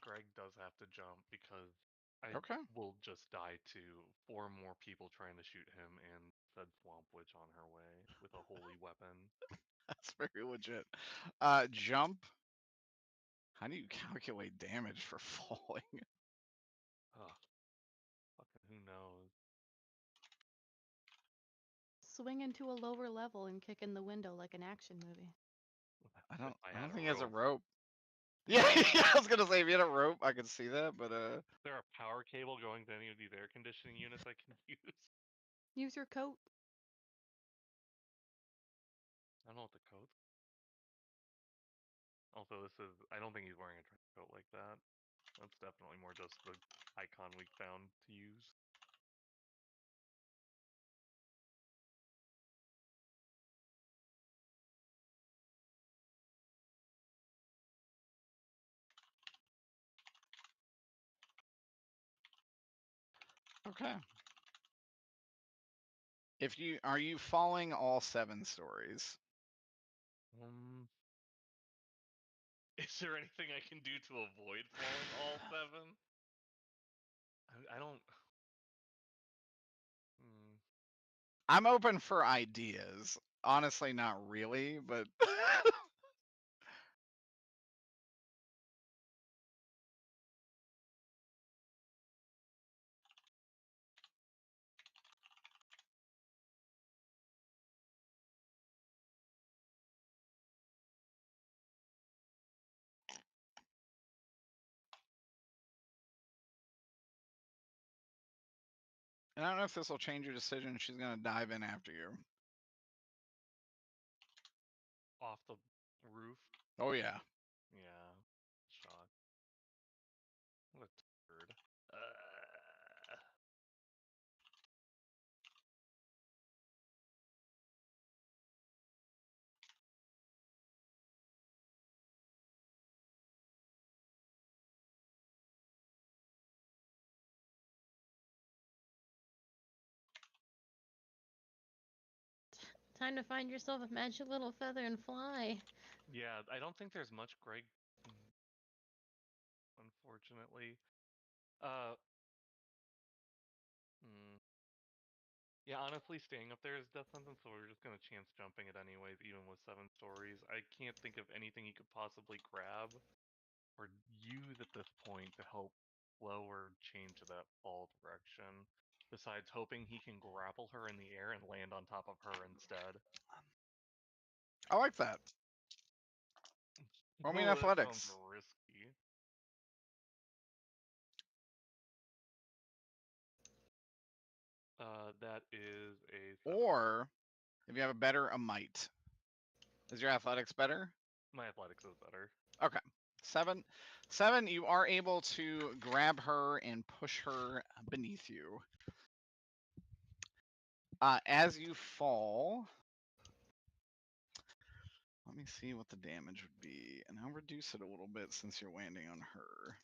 Greg does have to jump because I Okay. will just die to 4 more people trying to shoot him and said swamp witch on her way with a holy weapon. That's very legit. Jump. How do you calculate damage for falling? Ugh. Fucking who knows? Swing into a lower level and kick in the window like an action movie. I don't had think a he has a rope. rope. Yeah, I was gonna say if you had a rope, I could see that, but Is there a power cable going to any of these air conditioning units I can use? Use your coat. I don't know what the coat. Also, I don't think he's wearing a trench coat like that. That's definitely more just the icon we found to use. Okay. Are you falling all 7 stories? Is there anything I can do to avoid falling all 7? I don't. I'm open for ideas. Honestly, not really, but I don't know if this will change your decision. She's gonna dive in after you. Off the roof? Oh yeah. Yeah. Shot. What a turd. Time to find yourself a magic little feather and fly. Yeah, I don't think there's much Greg, unfortunately. Yeah, honestly, staying up there is death sentence, so we're just gonna chance jumping it anyways, even with 7 stories. I can't think of anything he could possibly grab or use at this point to help slow or change that fall direction, besides hoping he can grapple her in the air and land on top of her instead. I like that. Roll me in That sounds athletics. risky. That is a 7. Or if you have a better, a might. Is your athletics better? My athletics is better. Okay. 7, you are able to grab her and push her beneath you. As you fall, let me see what the damage would be, and I'll reduce it a little bit since you're landing on her.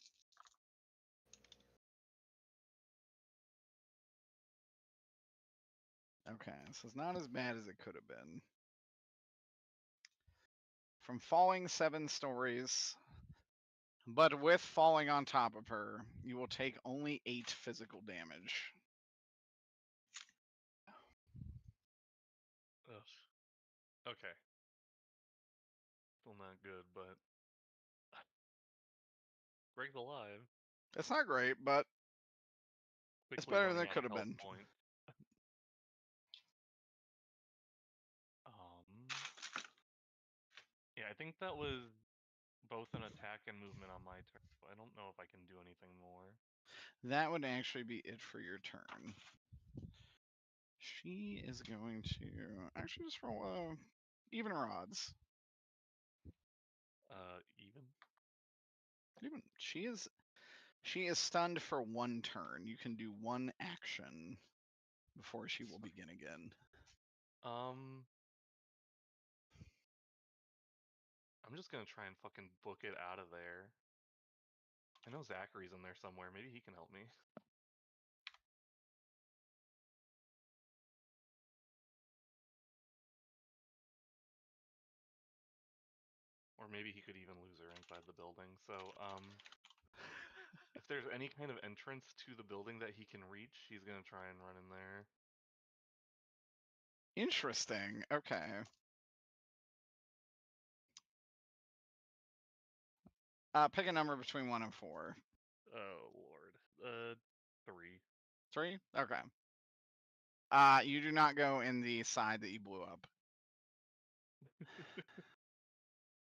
Okay, this is not as bad as it could have been. From falling 7 stories, but with falling on top of her, you will take only 8 physical damage. Ugh. Okay. Still not good, but Greg's alive. It's not great, but it's Quickly better than running it out could of have health been. points. Yeah, I think that was both an attack and movement on my turn. I don't know if I can do anything more. That would actually be it for your turn. She is going to actually just roll even or odds. Even. Even she is stunned for 1 turn. You can do 1 action before she will begin again. I'm just gonna try and fucking book it out of there. I know Zachary's in there somewhere. Maybe he can help me. Or maybe he could even lose her inside the building. So, if there's any kind of entrance to the building that he can reach, he's gonna try and run in there. Interesting. Okay. Pick a number between 1 and 4. Oh lord. 3. 3? Okay. You do not go in the side that you blew up.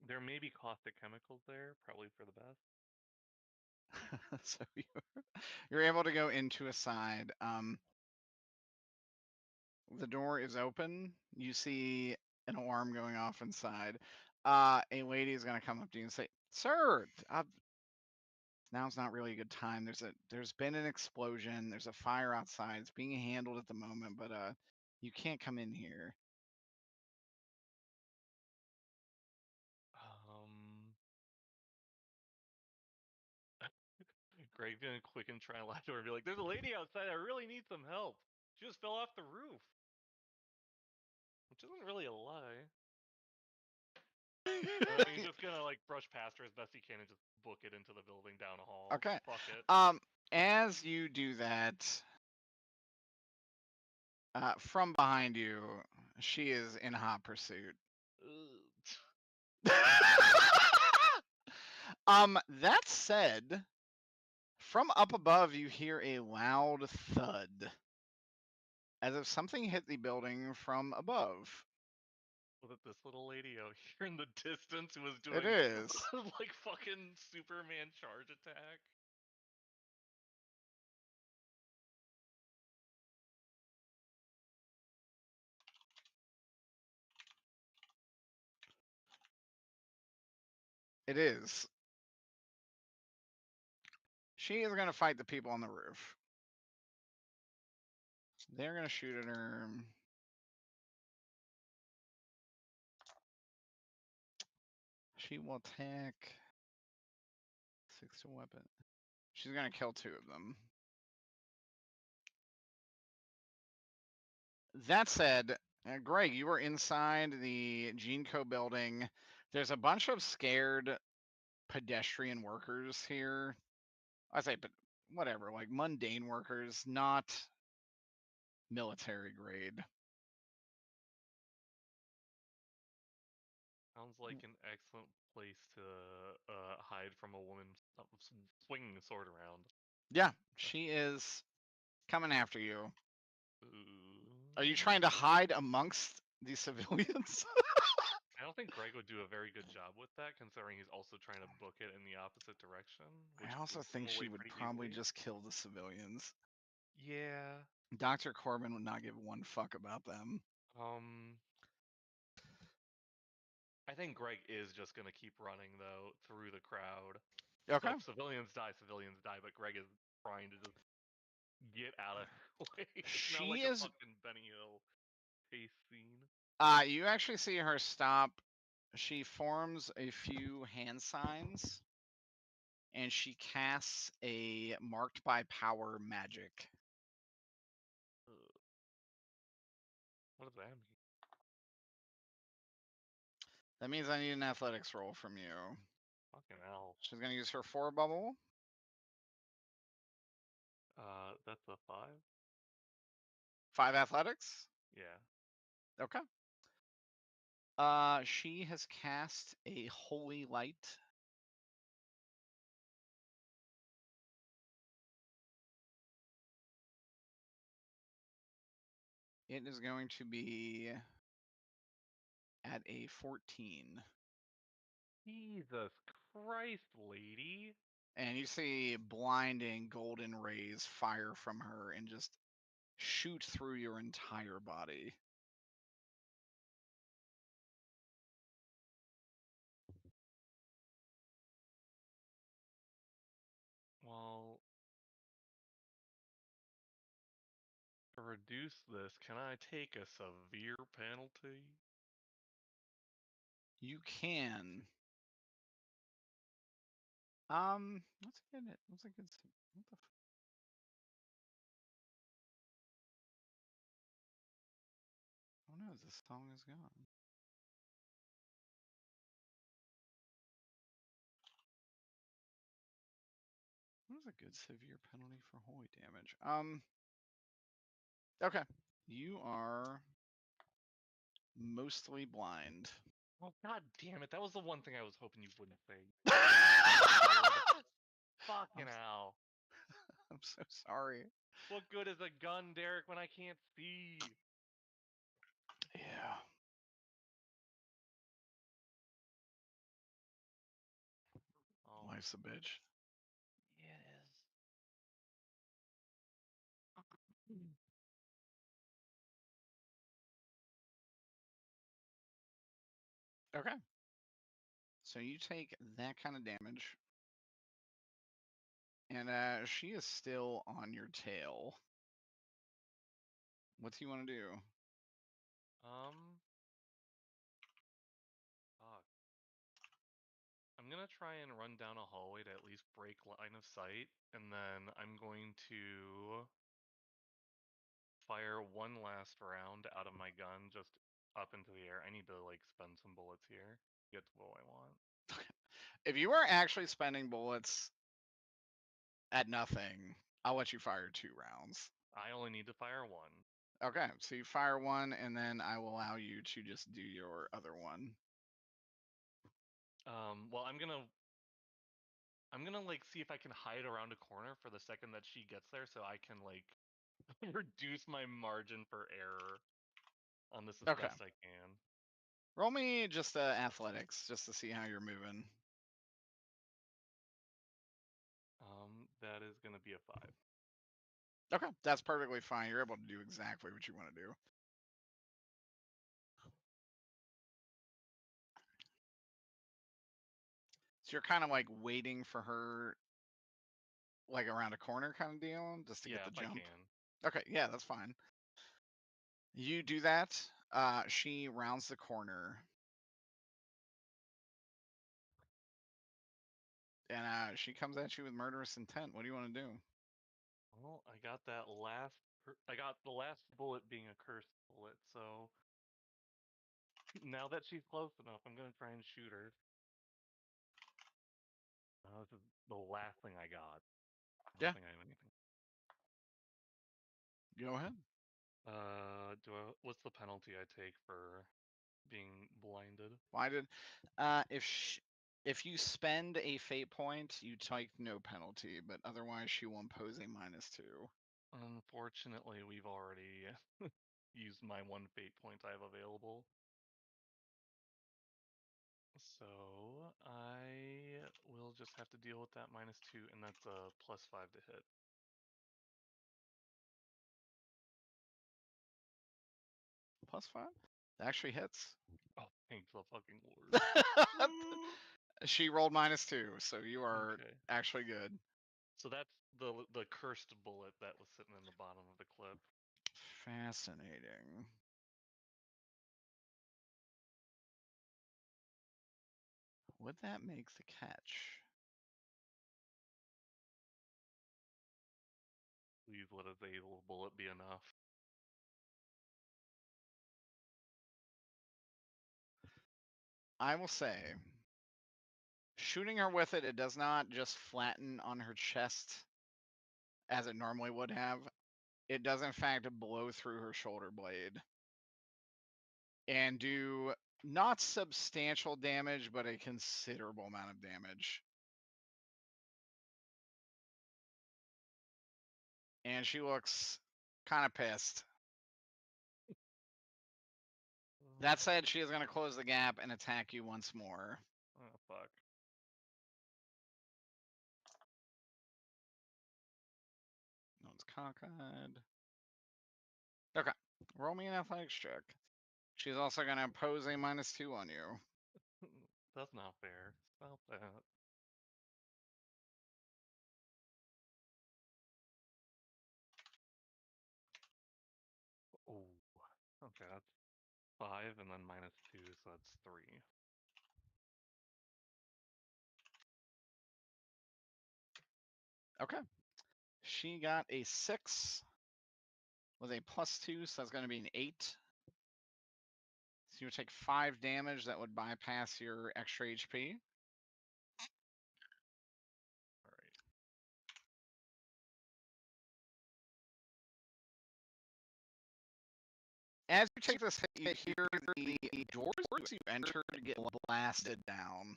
There may be caustic chemicals there, probably for the best. So you're able to go into a side. The door is open. You see an alarm going off inside. A lady is going to come up to you and say, "Sir, now's not really a good time. There's been an explosion. There's a fire outside. It's being handled at the moment, but you can't come in here." Greg's gonna quick and try and lie to her and be like, "There's a lady outside. I really need some help. She just fell off the roof," which isn't really a lie. He's just gonna like brush past her as best he can and just book it into the building down a hall. Okay. Fuck it. As you do that, from behind you, she is in hot pursuit. That said, from up above, you hear a loud thud, as if something hit the building from above. Was it this little lady out here in the distance who was doing It is. like fucking Superman charge attack? It is. She is going to fight the people on the roof. They're going to shoot at her. She will attack 6 to weapon. She's going to kill 2 of them. That said, Greg, you were inside the Gene Co building. There's a bunch of scared pedestrian workers here. I say, but whatever, like mundane workers, not military grade. Sounds like an excellent place to hide from a woman swinging a sword around. Yeah, she is coming after you. Ooh. Are you trying to hide amongst the civilians? I don't think Greg would do a very good job with that, considering he's also trying to book it in the opposite direction. I also would think pull away she would pretty probably easily. just kill the civilians. Yeah. Dr. Corbin would not give one fuck about them. I think Greg is just gonna keep running though through the crowd. Okay. So if civilians die, but Greg is trying to just get out of her way. It's not like a fucking Benny Hill chase scene. You actually see her stop. She forms a few hand signs, and she casts a marked by power magic. What does that mean? That means I need an athletics roll from you. Fucking hell. She's gonna use her 4 bubble. That's a 5. 5 athletics? Yeah. Okay. She has cast a holy light. It is going to be at a 14. Jesus Christ, lady. And you see blinding golden rays fire from her and just shoot through your entire body. Well, to reduce this, can I take a severe penalty? You can. What's a good? What's a good? What the? Oh no, this song is gone. What is a good severe penalty for holy damage? Okay. You are mostly blind. Oh, god damn it. That was the one thing I was hoping you wouldn't say. Fucking hell. I'm so sorry. What good is a gun, Derek, when I can't see? Yeah. Oh, Life's a bitch. yeah, it is. Okay. So you take that kind of damage. And she is still on your tail. What do you want to do? Fuck. I'm gonna try and run down a hallway to at least break line of sight, and then I'm going to fire one last round out of my gun just up into the air. I need to like spend some bullets here to get to what I want. If you are actually spending bullets at nothing, I'll let you fire 2 rounds. I only need to fire one. Okay, so you fire one, and then I will allow you to just do your other one. Well, I'm gonna like see if I can hide around a corner for the second that she gets there, so I can like reduce my margin for error on this as Okay. best I can. Roll me just athletics, just to see how you're moving. That is gonna be a 5. Okay, that's perfectly fine. You're able to do exactly what you want to do. So you're kind of like waiting for her, like around a corner kind of deal, just to Yeah, get if the jump. I can. Okay, yeah, that's fine. You do that. She rounds the corner. And she comes at you with murderous intent. What do you want to do? Well, I got that last. I got the last bullet being a cursed bullet, so now that she's close enough, I'm gonna try and shoot her. This is the last thing I got. I don't Yeah. think I have anything. Go ahead. What's the penalty I take for being blinded? Why did? If you spend a fate point, you take no penalty, but otherwise she will impose a -2. Unfortunately, we've already used my one fate point I have available. So I will just have to deal with that -2, and that's a +5 to hit. +5? That actually hits. Oh, thank the fucking lord. She rolled -2, so you are Okay. actually good. So that's the cursed bullet that was sitting in the bottom of the clip. Fascinating. Would that make the catch? Please let a Zazel bullet be enough. I will say, shooting her with it, it does not just flatten on her chest as it normally would have. It does, in fact, blow through her shoulder blade and do not substantial damage, but a considerable amount of damage. And she looks kind of pissed. That said, she is going to close the gap and attack you once more. Oh, fuck. No one's cockeyed. Okay. Roll me an athletics check. She's also going to impose a -2 on you. That's not fair. Stop that. Oh, okay, that's 5 and then -2, so that's 3. Okay. She got a 6 with a +2, so that's going to be an 8. So you would take 5 damage. That would bypass your extra HP. All right. As you take this hit, you hear the doors you entered get blasted down.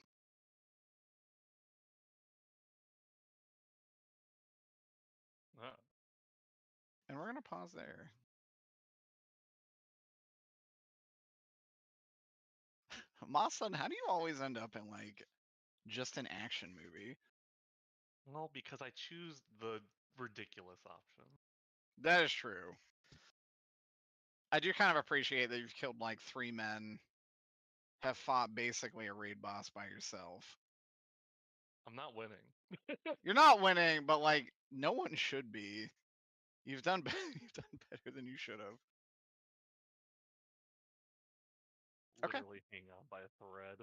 And we're going to pause there. mothson, how do you always end up in like just an action movie? Well, because I choose the ridiculous option. That is true. I do kind of appreciate that you've killed like 3 men, have fought basically a raid boss by yourself. I'm not winning. You're not winning, but like no one should be. You've done you've done better than you should have. Okay. Literally hang on by a thread.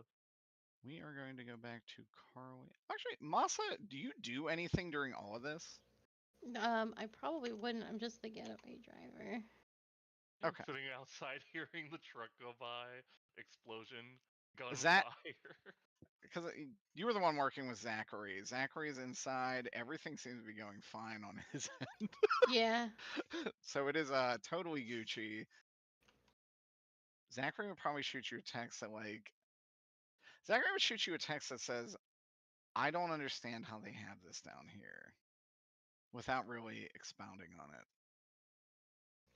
We are going to go back to Carly. Actually, Masa, do you do anything during all of this? I probably wouldn't. I'm just the getaway driver. I'm Okay. sitting outside hearing the truck go by, explosion, Is that- gunfire. Because you were the one working with Zachary. Zachary's inside. Everything seems to be going fine on his end. Yeah. So it is totally Gucci. Zachary would probably shoot you a text that Zachary would shoot you a text that says, I don't understand how they have this down here, without really expounding on it.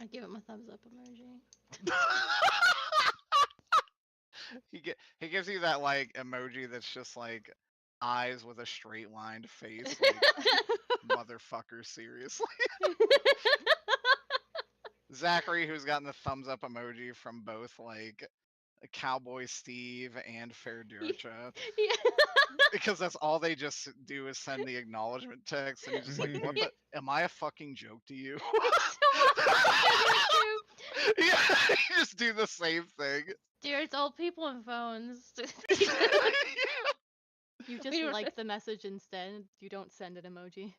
I give him a thumbs up emoji. He gives you that emoji that's just eyes with a straight lined face, motherfucker, seriously. Zachary, who's gotten the thumbs up emoji from both Cowboy Steve and Fair Dircha, Yeah. because that's all they just do is send the acknowledgement text, and he's just like, "What the? Am I a fucking joke to you?" Yeah, you just do the same thing. Dear, it's all people and phones. You We just don't- like the message instead. You don't send an emoji.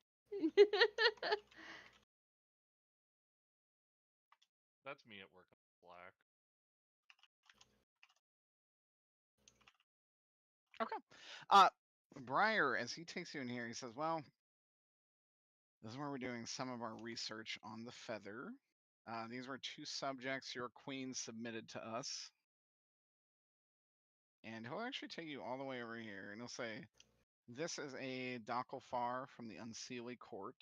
That's me at work on Slack. Briar, as he takes you in here, he says, well, this is where we're doing some of our research on the feather. These were 2 subjects your queen submitted to us. And he'll actually take you all the way over here, and he'll say, this is a Docklephar from the Unseelie Court,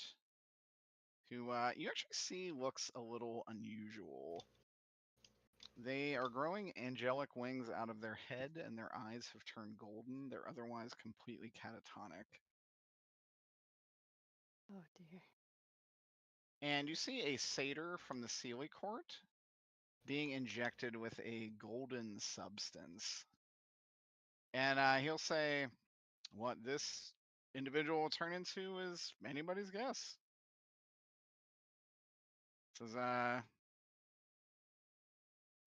who you actually see looks a little unusual. They are growing angelic wings out of their head, and their eyes have turned golden. They're otherwise completely catatonic. Oh dear. And you see a satyr from the Seelie Court being injected with a golden substance. And he'll say, what this individual will turn into is anybody's guess. Says,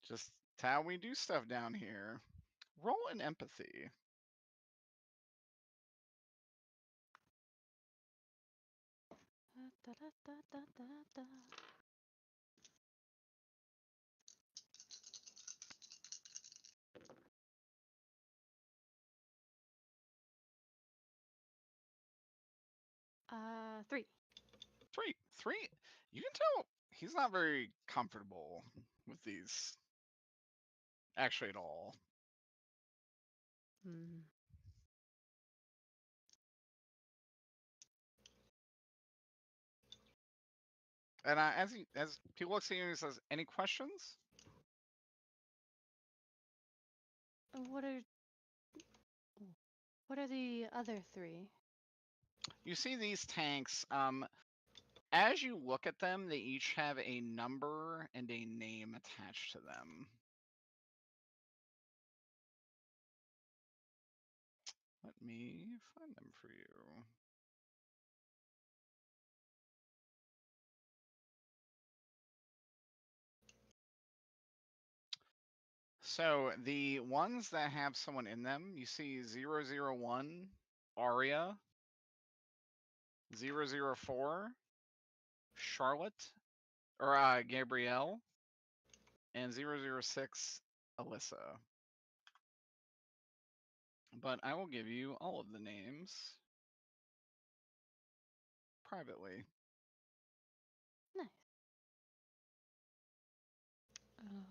just how we do stuff down here. Roll an empathy. Da, da, da, da, da, da. Three. 3. You can tell he's not very comfortable with these. Actually, at all. Hmm. And as he looks at you and he says, any questions? What are the other 3? You see these tanks, as you look at them, they each have a number and a name attached to them. Let me find them for you. So the ones that have someone in them, you see 001, Aria, 004, Charlotte, or Gabrielle, and 006, Alyssa. But I will give you all of the names privately. Nice. Oh.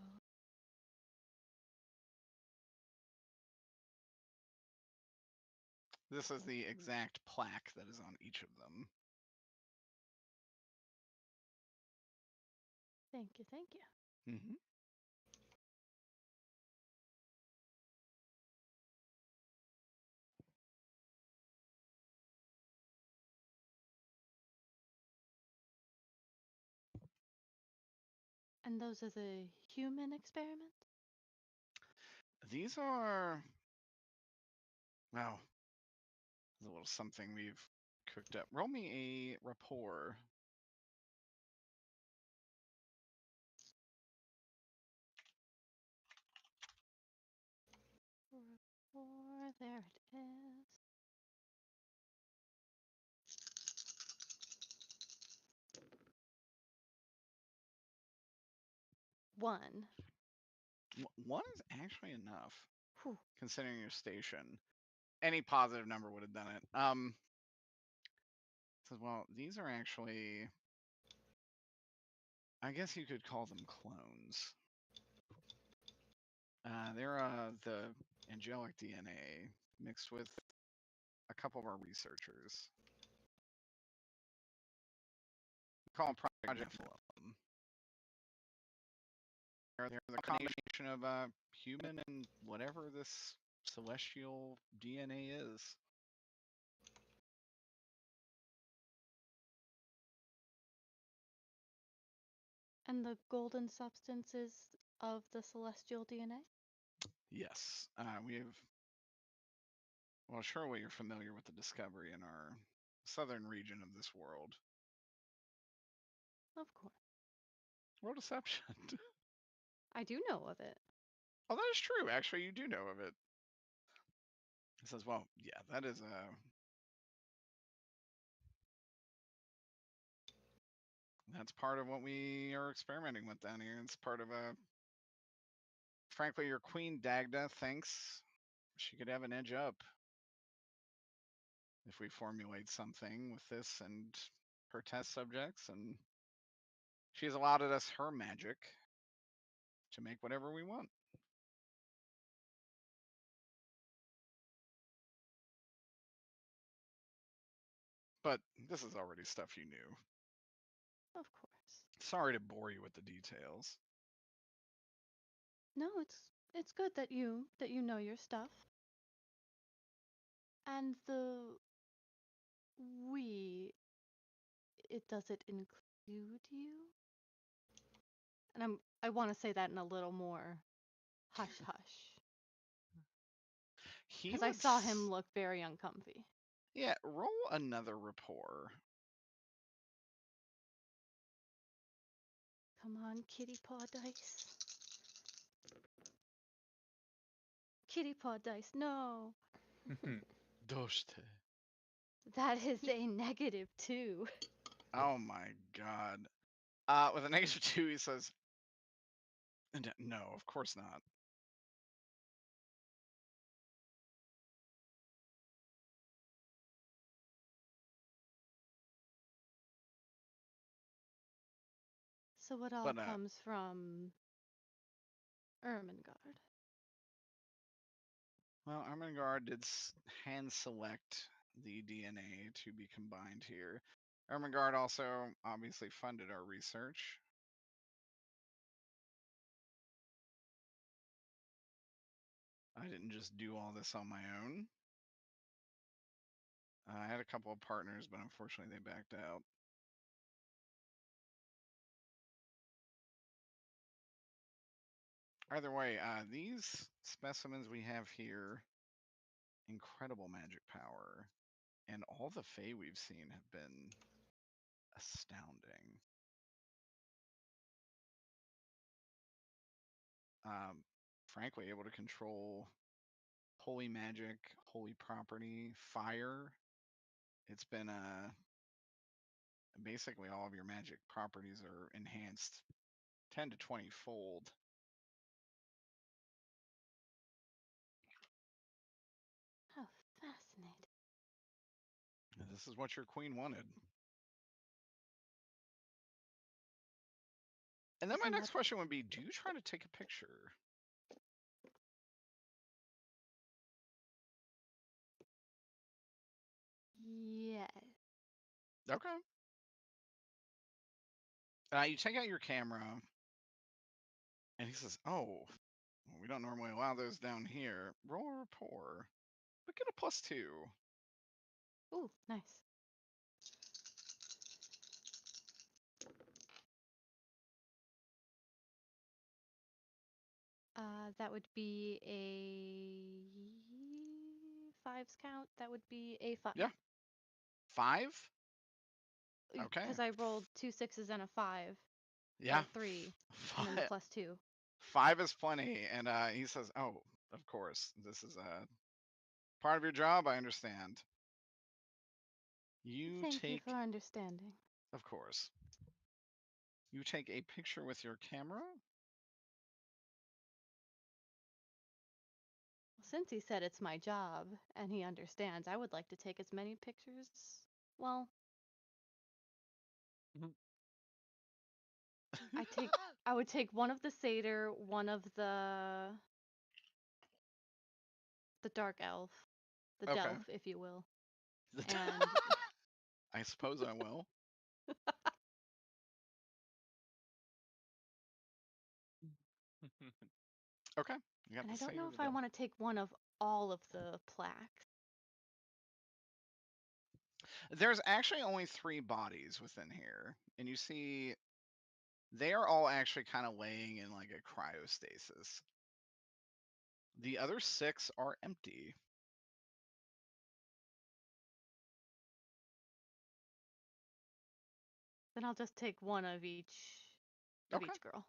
This is the exact plaque that is on each of them. Thank you, thank you. Mm-hmm. And those are the human experiment? These are, well, there's a little something we've cooked up. Roll me a rapport. 4. There it is. 1. One is actually enough, Whew. considering your station. Any positive number would have done it. Says, well, these are actually, I guess you could call them clones. They're the angelic DNA mixed with a couple of our researchers. We call them Project Nephilim. They're the combination of human and whatever this celestial DNA is. And the golden substances of the celestial DNA? Yes, well, surely you're familiar with the discovery in our southern region of this world. Of course. Roll deception. I do know of it. Oh, that is true. Actually, you do know of it. It says, well, yeah, that is that's part of what we are experimenting with down here. It's part of frankly, your queen Dagda thinks she could have an edge up if we formulate something with this and her test subjects, and she has allotted us her magic to make whatever we want. But this is already stuff you knew. Of course. Sorry to bore you with the details. No, it's good that you know your stuff. And the we, does it include you? And I want to say that in a little more hush hush. Because I saw him look very uncomfy. Yeah, roll another rapport. Come on, kitty paw dice. Kitty paw dice, no. Doste. That is a -2. Oh my god. With a -2, he says, no, of course not. So it all comes from Ermengarde. Well, Ermengarde did hand select the DNA to be combined here. Ermengarde also obviously funded our research. I didn't just do all this on my own. I had a couple of partners, but unfortunately they backed out. Either way, these specimens we have here, incredible magic power, and all the Fae we've seen have been astounding. Frankly, able to control holy magic, holy property, fire. It's been basically all of your magic properties are enhanced 10 to 20 fold. How fascinating. And this is what your queen wanted. And then my next question would be, do you try to take a picture? Yes. Okay. You take out your camera, and he says, oh, well, we don't normally allow those down here. Roll a rapport, but get a +2. Ooh, nice. That would be a 5's count. That would be a 5. Yeah. 5? Okay. Because I rolled 2 6s and a 5. Yeah. 3. And then the +2. 5 is plenty. And he says, oh, Of course, this is a part of your job. I understand. You Thank you take, for understanding. of course. You take a picture with your camera. Since he said it's my job and he understands, I would like to take as many pictures. Well, I would take one of the satyr, one of the dark elf, the Okay. delf, if you will, The and I suppose I will. Okay. You got and the I don't know satyr, if the I delf. want to take one of all of the plaques. There's actually only 3 bodies within here, and you see they are all actually kind of laying in like a cryostasis. The other 6 are empty. Then I'll just take one of each Okay. girl.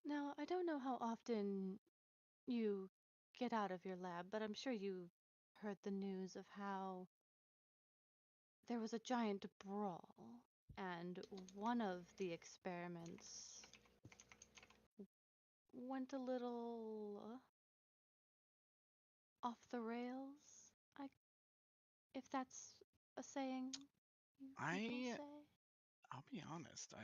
Now, I don't know how often you get out of your lab, but I'm sure you heard the news of how there was a giant brawl, and one of the experiments went a little off the rails. If that's a saying people say. I'll be honest.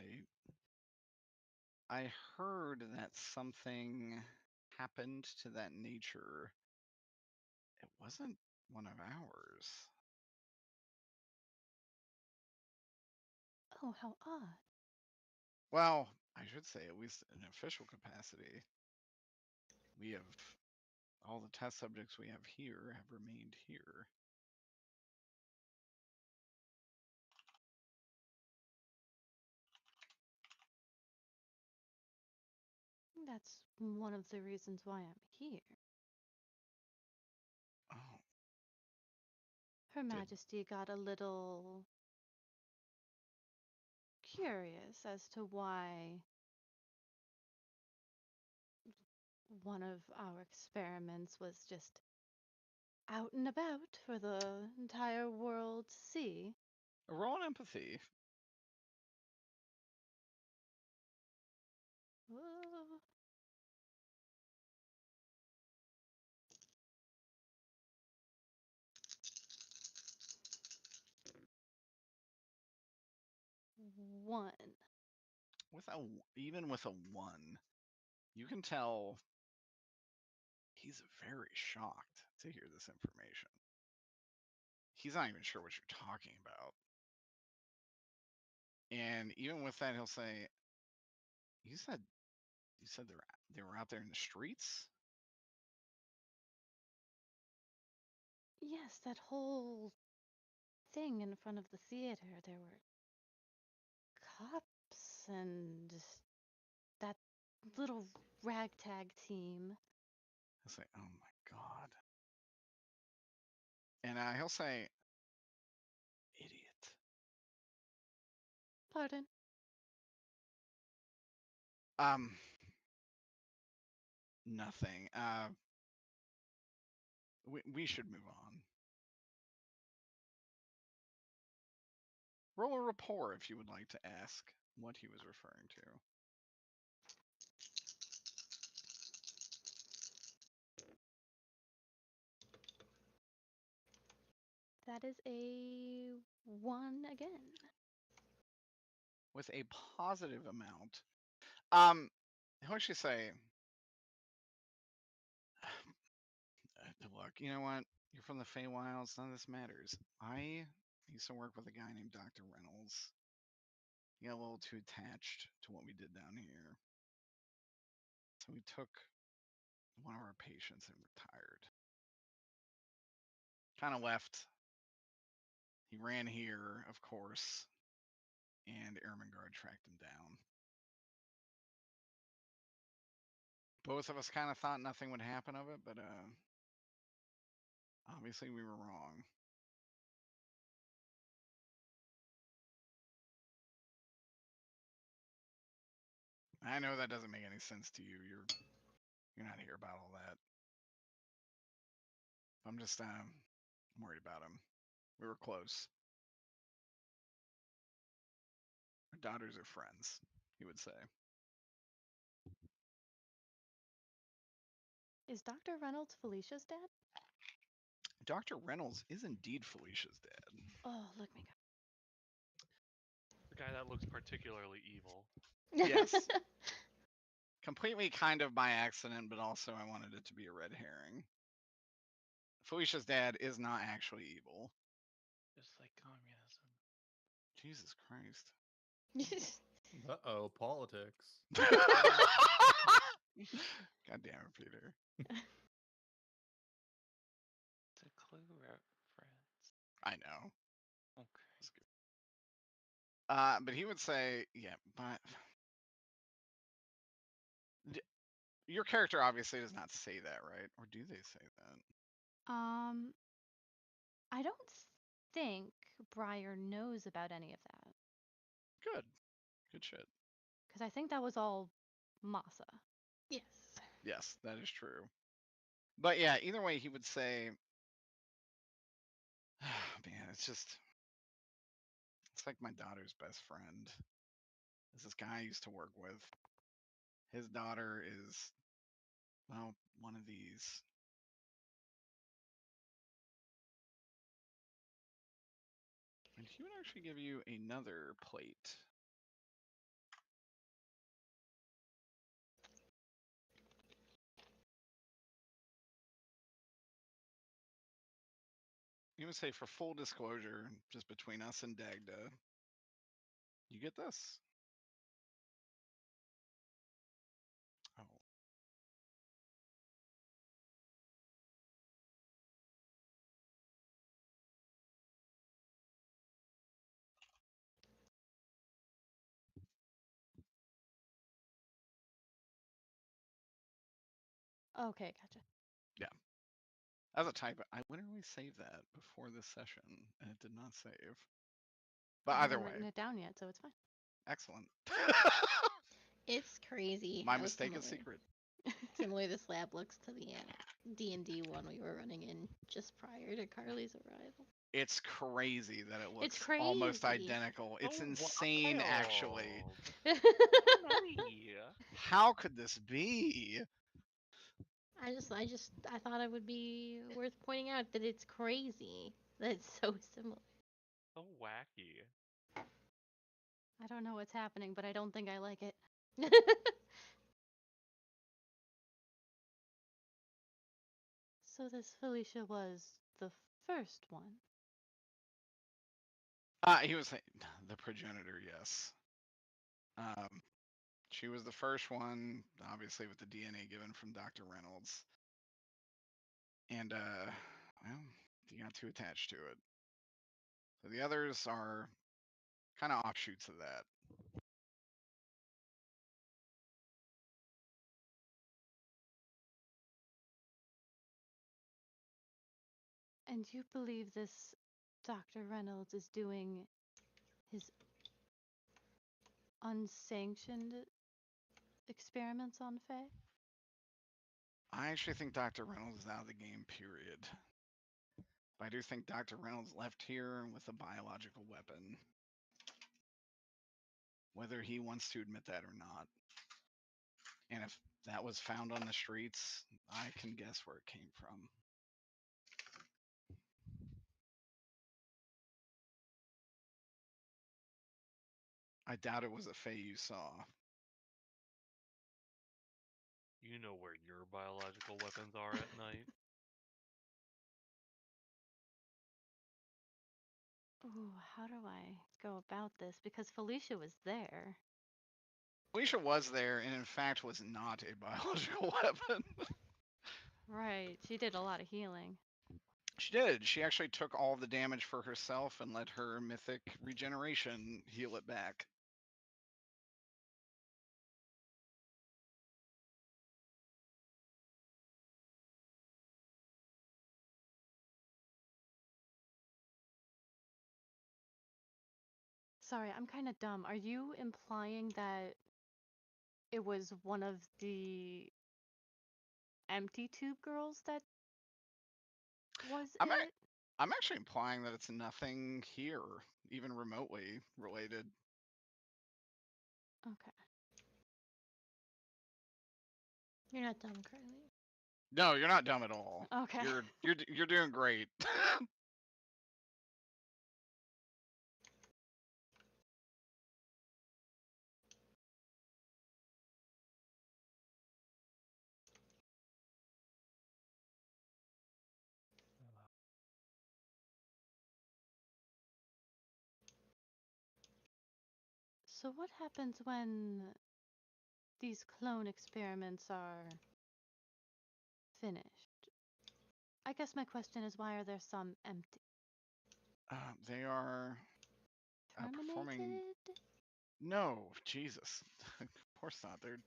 I heard that something happened to that nature. It wasn't one of ours. Oh, how odd. Well, I should say at least in official capacity. We have all the test subjects we have here have remained here. That's one of the reasons why I'm here. Oh, Her Majesty got a little curious as to why one of our experiments was just out and about for the entire world to see. roll on empathy. Whoa. One. Even with a 1, you can tell he's very shocked to hear this information. He's not even sure what you're talking about. And even with that, he'll say, "You said they were out there in the streets?" Yes, that whole thing in front of the theater. There were cops and that little ragtag team. He'll say, "Oh my God." And he'll say, "Idiot." Pardon? Nothing. We should move on. Roll a rapport if you would like to ask what he was referring to. That is a 1 again. With a positive amount. He'll actually say, "Look, you know what? You're from the Feywilds. None of this matters. I used to work with a guy named Dr. Reynolds. He got a little too attached to what we did down here. So we took one of our patients and retired. Kind of left. He ran here, of course, and Ermengarde tracked him down. Both of us kind of thought nothing would happen of it, but Obviously, we were wrong. I know that doesn't make any sense to you. You're not here about all that. I'm just I'm worried about him. We were close. Our daughters are friends, he would say. Is Dr. Reynolds Felicia's dad? Dr. Reynolds is indeed Felicia's dad. Oh, look me The guy that looks particularly evil. Yes. Completely kind of by accident, but also I wanted it to be a red herring. Felicia's dad is not actually evil. Just like communism. Jesus Christ. Uh-oh, politics. God damn it, Peter. It's a clue reference. I know. Okay. But he would say, yeah, but your character obviously does not say that, right? Or do they say that? I don't think Briar knows about any of that. Good. Good shit. Because I think that was all Masa. Yes. Yes, that is true. But yeah, either way, he would say, man, it's like my daughter's best friend. Is this guy I used to work with. His daughter is, well, one of these. And he would actually give you another plate. He would say, for full disclosure, just between us and Dagda, you get this. Oh. Okay, gotcha. Yeah. As a type, I literally saved that before this session, and it did not save. But I either haven't way, written it down yet, so it's fine. excellent. It's crazy. My how mistake similar, is secret. Similar this lab looks to the D&D one we were running in just prior to Carly's arrival. It's crazy that it looks It's almost crazy. identical. It's Oh, insane, actually. wild. Nutty. How could this be? I thought it would be worth pointing out that it's crazy. That it's so similar. So wacky. I don't know what's happening, but I don't think I like it. So this Felicia was the first one. He was saying the progenitor, yes. She was the first one, obviously with the DNA given from Dr. Reynolds. And well, you got too attached to it. So the others are kind of offshoots of that. And you believe this Dr. Reynolds is doing his unsanctioned experiments on Faye? I actually think Dr. Reynolds is out of the game, period. But I do think Dr. Reynolds left here with a biological weapon. Whether he wants to admit that or not. And if that was found on the streets, I can guess where it came from. I doubt it was a Fae you saw. You know where your biological weapons are at night. Ooh, how do I go about this? Because Felicia was there. Felicia was there and in fact was not a biological weapon. Right, she did a lot of healing. She did. She actually took all the damage for herself and let her mythic regeneration heal it back. Sorry, I'm kind of dumb. Are you implying that it was one of the empty tube girls that was I'm it? I'm actually implying that it's nothing here, even remotely related. Okay. You're not dumb, Carly. No, you're not dumb at all. Okay. You're doing great. So what happens when these clone experiments are finished? I guess my question is, why are there some empty? They are Terminated? performing. No, Jesus. Of course not. They're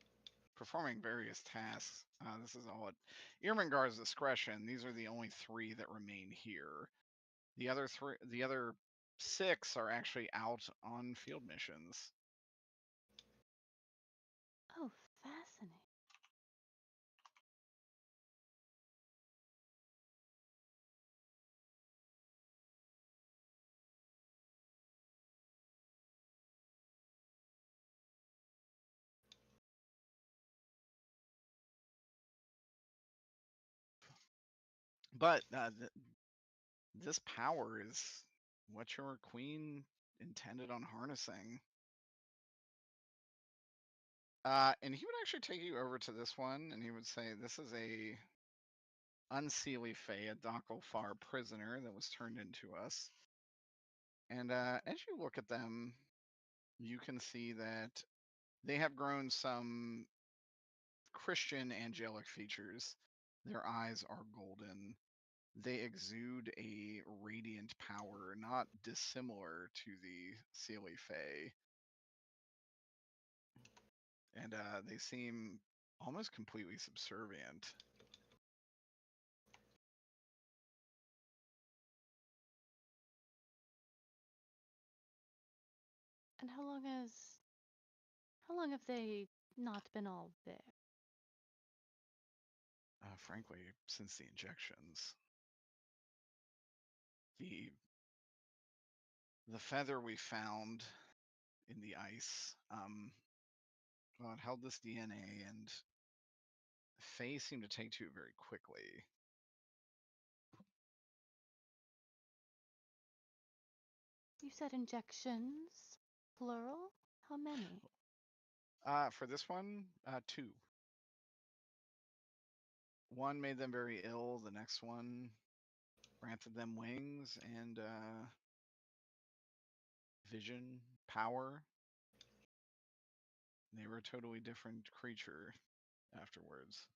performing various tasks. This is all at Irmingar's discretion. These are the only 3 that remain here. The other 6 are actually out on field missions. Oh, fascinating. But this power is what your queen intended on harnessing. And he would actually take you over to this one, and he would say, "This is a unseelie fae, a Derkleverse prisoner that was turned into us." And as you look at them, you can see that they have grown some Christian angelic features. Their eyes are golden. They exude a radiant power, not dissimilar to the Seelie Fae. And they seem almost completely subservient. And how long have they not been all there? Frankly, since the injections. The feather we found in the ice, well, it held this DNA, and Fae seemed to take to it very quickly. You said injections, plural? How many? For this one, 2. One made them very ill. The next one granted them wings and vision, power. They were a totally different creature afterwards.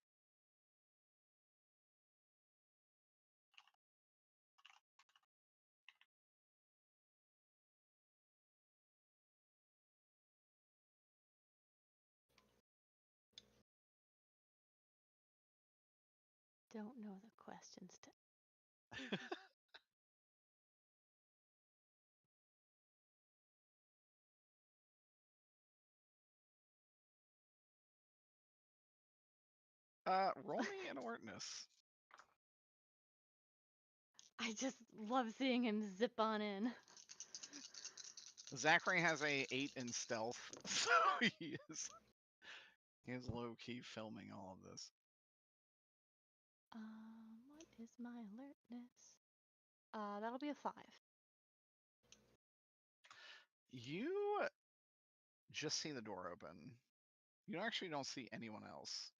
Don't know the questions to. Roll me an alertness. I just love seeing him zip on in. Zachary has a 8 in stealth, so he is low key filming all of this. What is my alertness? That'll be a 5. You just see the door open. You actually don't see anyone else.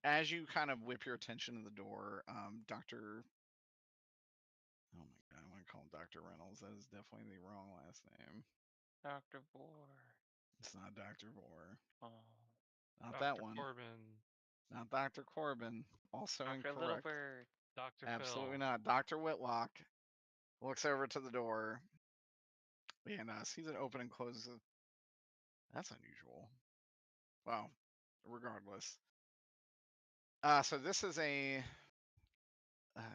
As you kind of whip your attention to the door, Dr. Oh my god, I want to call him Dr. Reynolds. That is definitely the wrong last name. Dr. Boar. It's not Dr. Vore. Oh. Not Dr. that one. Corbin. Not Dr. Corbin. Also Dr. incorrect. Littlebird. Dr. Absolutely Phil. not. Dr. Whitlock looks over to the door and sees it open and closes it. That's unusual. Well, regardless. So this is a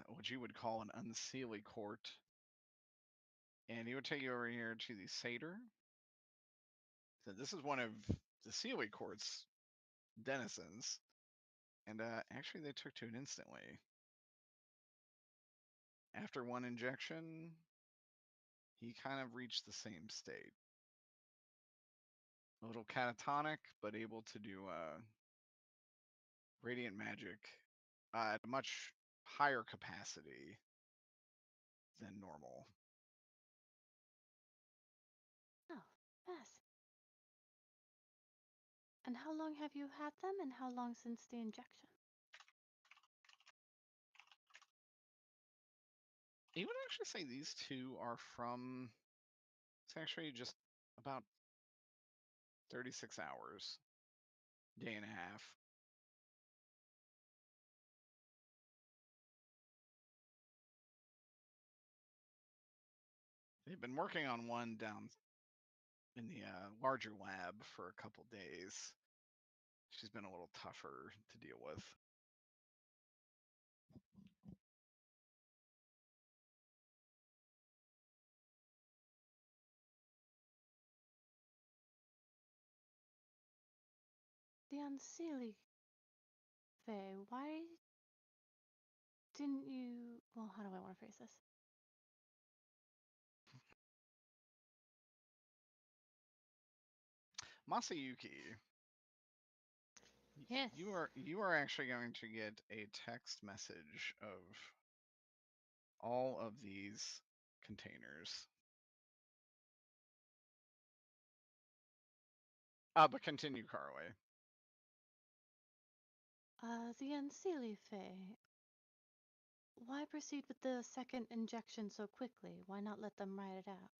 what what you would call an unseelie court. And he would take you over here to the satyr. So this is one of the Sealy Court's denizens. And actually, they took to it instantly. After one injection, he kind of reached the same state. A little catatonic, but able to do radiant magic at a much higher capacity than normal. Oh, fascinating. And how long have you had them, and how long since the injection? You would actually say these two are from, it's actually just about 36 hours, day and a half. They've been working on one down in the larger lab for a couple days. She's been a little tougher to deal with. The unseelie Fae, why didn't you... Well, how do I want to phrase this? Masayuki, Yes. you are actually going to get a text message of all of these containers. But continue, Carly. The unseelie Fae, why proceed with the second injection so quickly? Why not let them ride it out?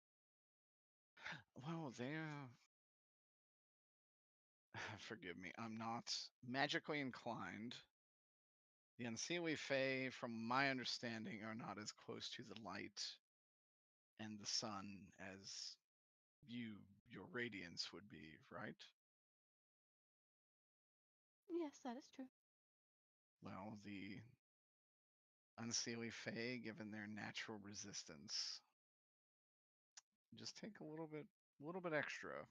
Well, forgive me, I'm not magically inclined. The Unseelie Fae, from my understanding, are not as close to the light and the sun as your radiance would be, right? Yes, that is true. Well, the Unseelie Fae, given their natural resistance, just take a little bit extra.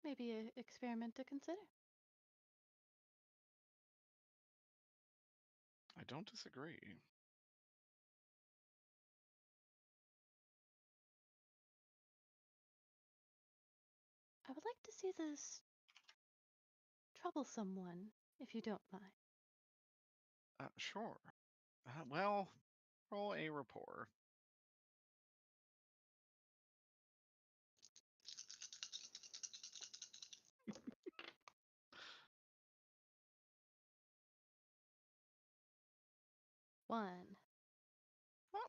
Maybe an experiment to consider. I don't disagree. I would like to see this troublesome one, if you don't mind. Sure. Well, roll a rapport. One.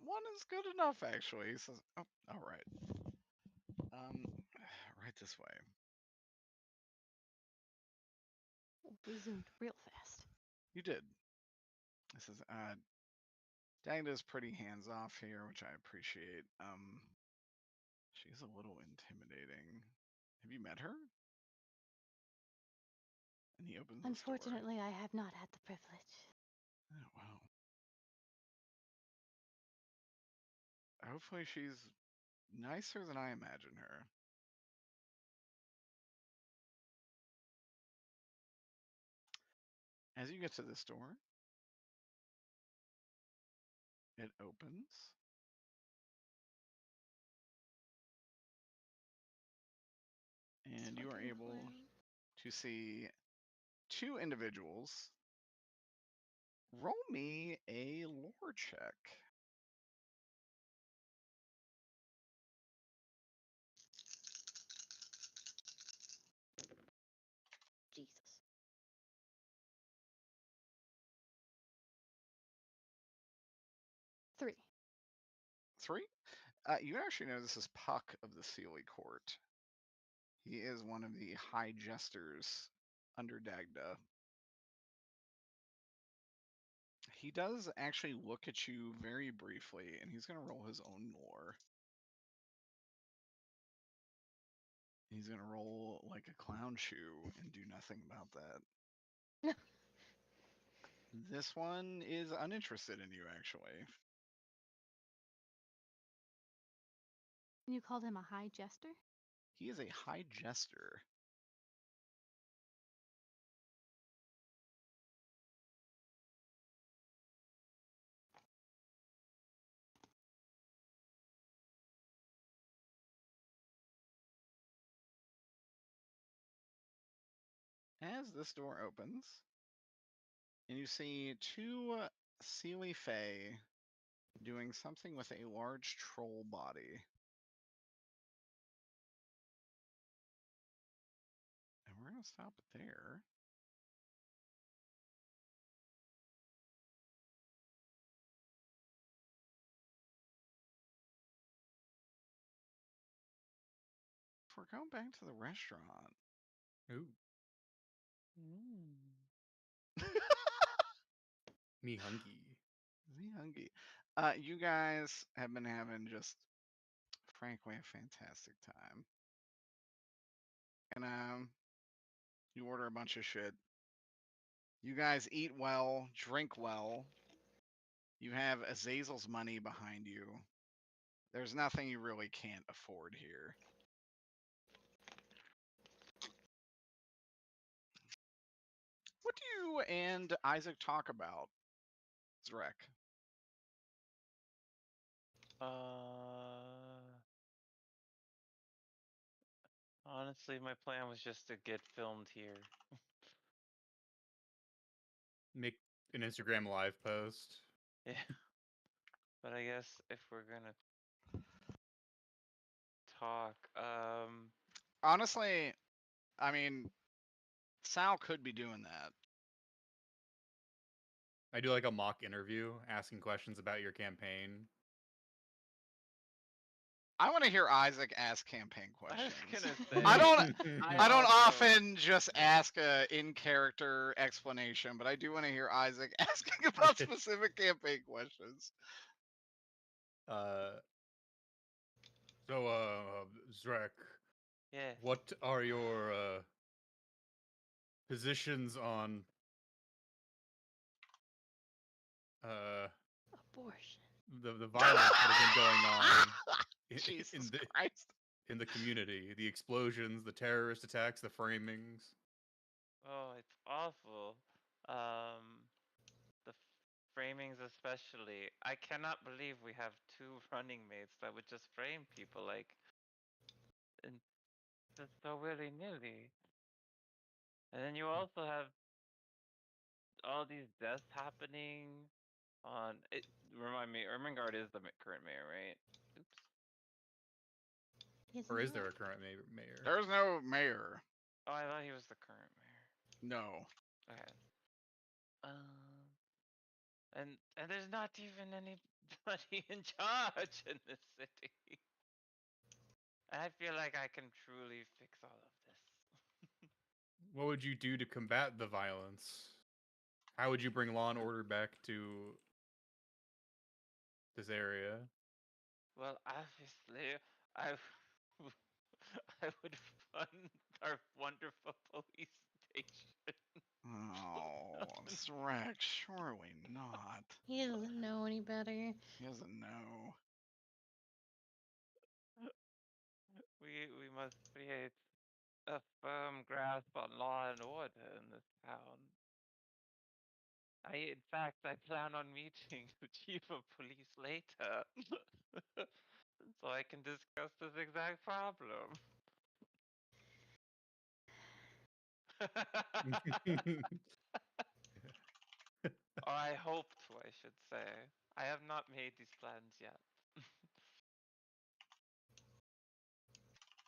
One is good enough, actually. He says, "Oh, all right. Right this way." Oh, we zoomed real fast. You did. This is Dagda's pretty hands off here, which I appreciate. She's a little intimidating. Have you met her? And he opens the store. Unfortunately, I have not had the privilege. Oh, wow. Hopefully she's nicer than I imagine her. As you get to this door, it opens. And you are Fucking able close. to see two individuals. Roll me a lore check. Jesus. 3. 3. You actually know this is Puck of the Sealy Court. He is one of the high jesters under Dagda. He does actually look at you very briefly, and he's going to roll his own lore. He's gonna roll like a clown shoe and do nothing about that. This one is uninterested in you, actually. You called him a high jester? He is a high jester. As this door opens, and you see two Sealy Fae doing something with a large troll body. And we're going to stop it there. If we're going back to the restaurant. Ooh, Mm. me hungry. Me hungry. You guys have been having just, frankly, a fantastic time. And you order a bunch of shit. You guys eat well, drink well. You have Azazel's money behind you. There's nothing you really can't afford here. What do you and Isaac talk about, Zrek? Honestly, my plan was just to get filmed here. Make an Instagram live post. Yeah. But I guess if we're gonna talk, Honestly, I mean, Sal could be doing that. I do like a mock interview, asking questions about your campaign. I want to hear Isaac ask campaign I questions. was gonna say. I don't also- often just ask a in-character explanation, but I do want to hear Isaac asking about specific campaign questions. Zrek, Yeah. what are your positions on Abortion. the violence that has been going on Jesus Christ. in the community? The explosions, the terrorist attacks, the framings. Oh, it's awful. The framings especially. I cannot believe we have two running mates that would just frame people like, and just so willy nilly. And then you also have all these deaths happening on it. Remind me, Ermengarde is the current mayor, right? Oops. Isn't Or is it? there a current mayor? There's no mayor. Oh, I thought he was the current mayor. No. Okay. And there's not even anybody in charge in this city. I feel like I can truly fix all of this. What would you do to combat the violence? How would you bring law and order back to this area? Well, obviously, I I would fund our wonderful police station. Oh, Zrek, surely not. He doesn't know any better. He doesn't know. We must create a firm grasp on law and order in this town. In fact, I plan on meeting the chief of police later, so I can discuss this exact problem. Or I hope to, I should say. I have not made these plans yet.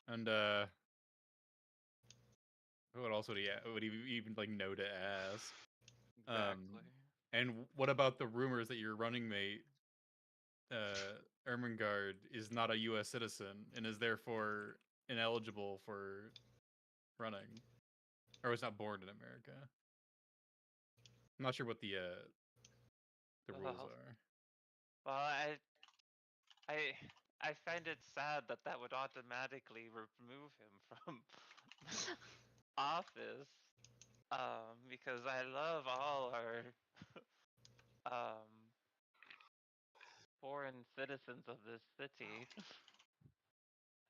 And what else would he even like know to ask? Exactly. And what about the rumors that your running mate, Ermengarde, is not a U.S. citizen and is therefore ineligible for running, or was not born in America? I'm not sure what the rules Well, are. Well, I I find it sad that that would automatically remove him from office. Because I love all our foreign citizens of this city.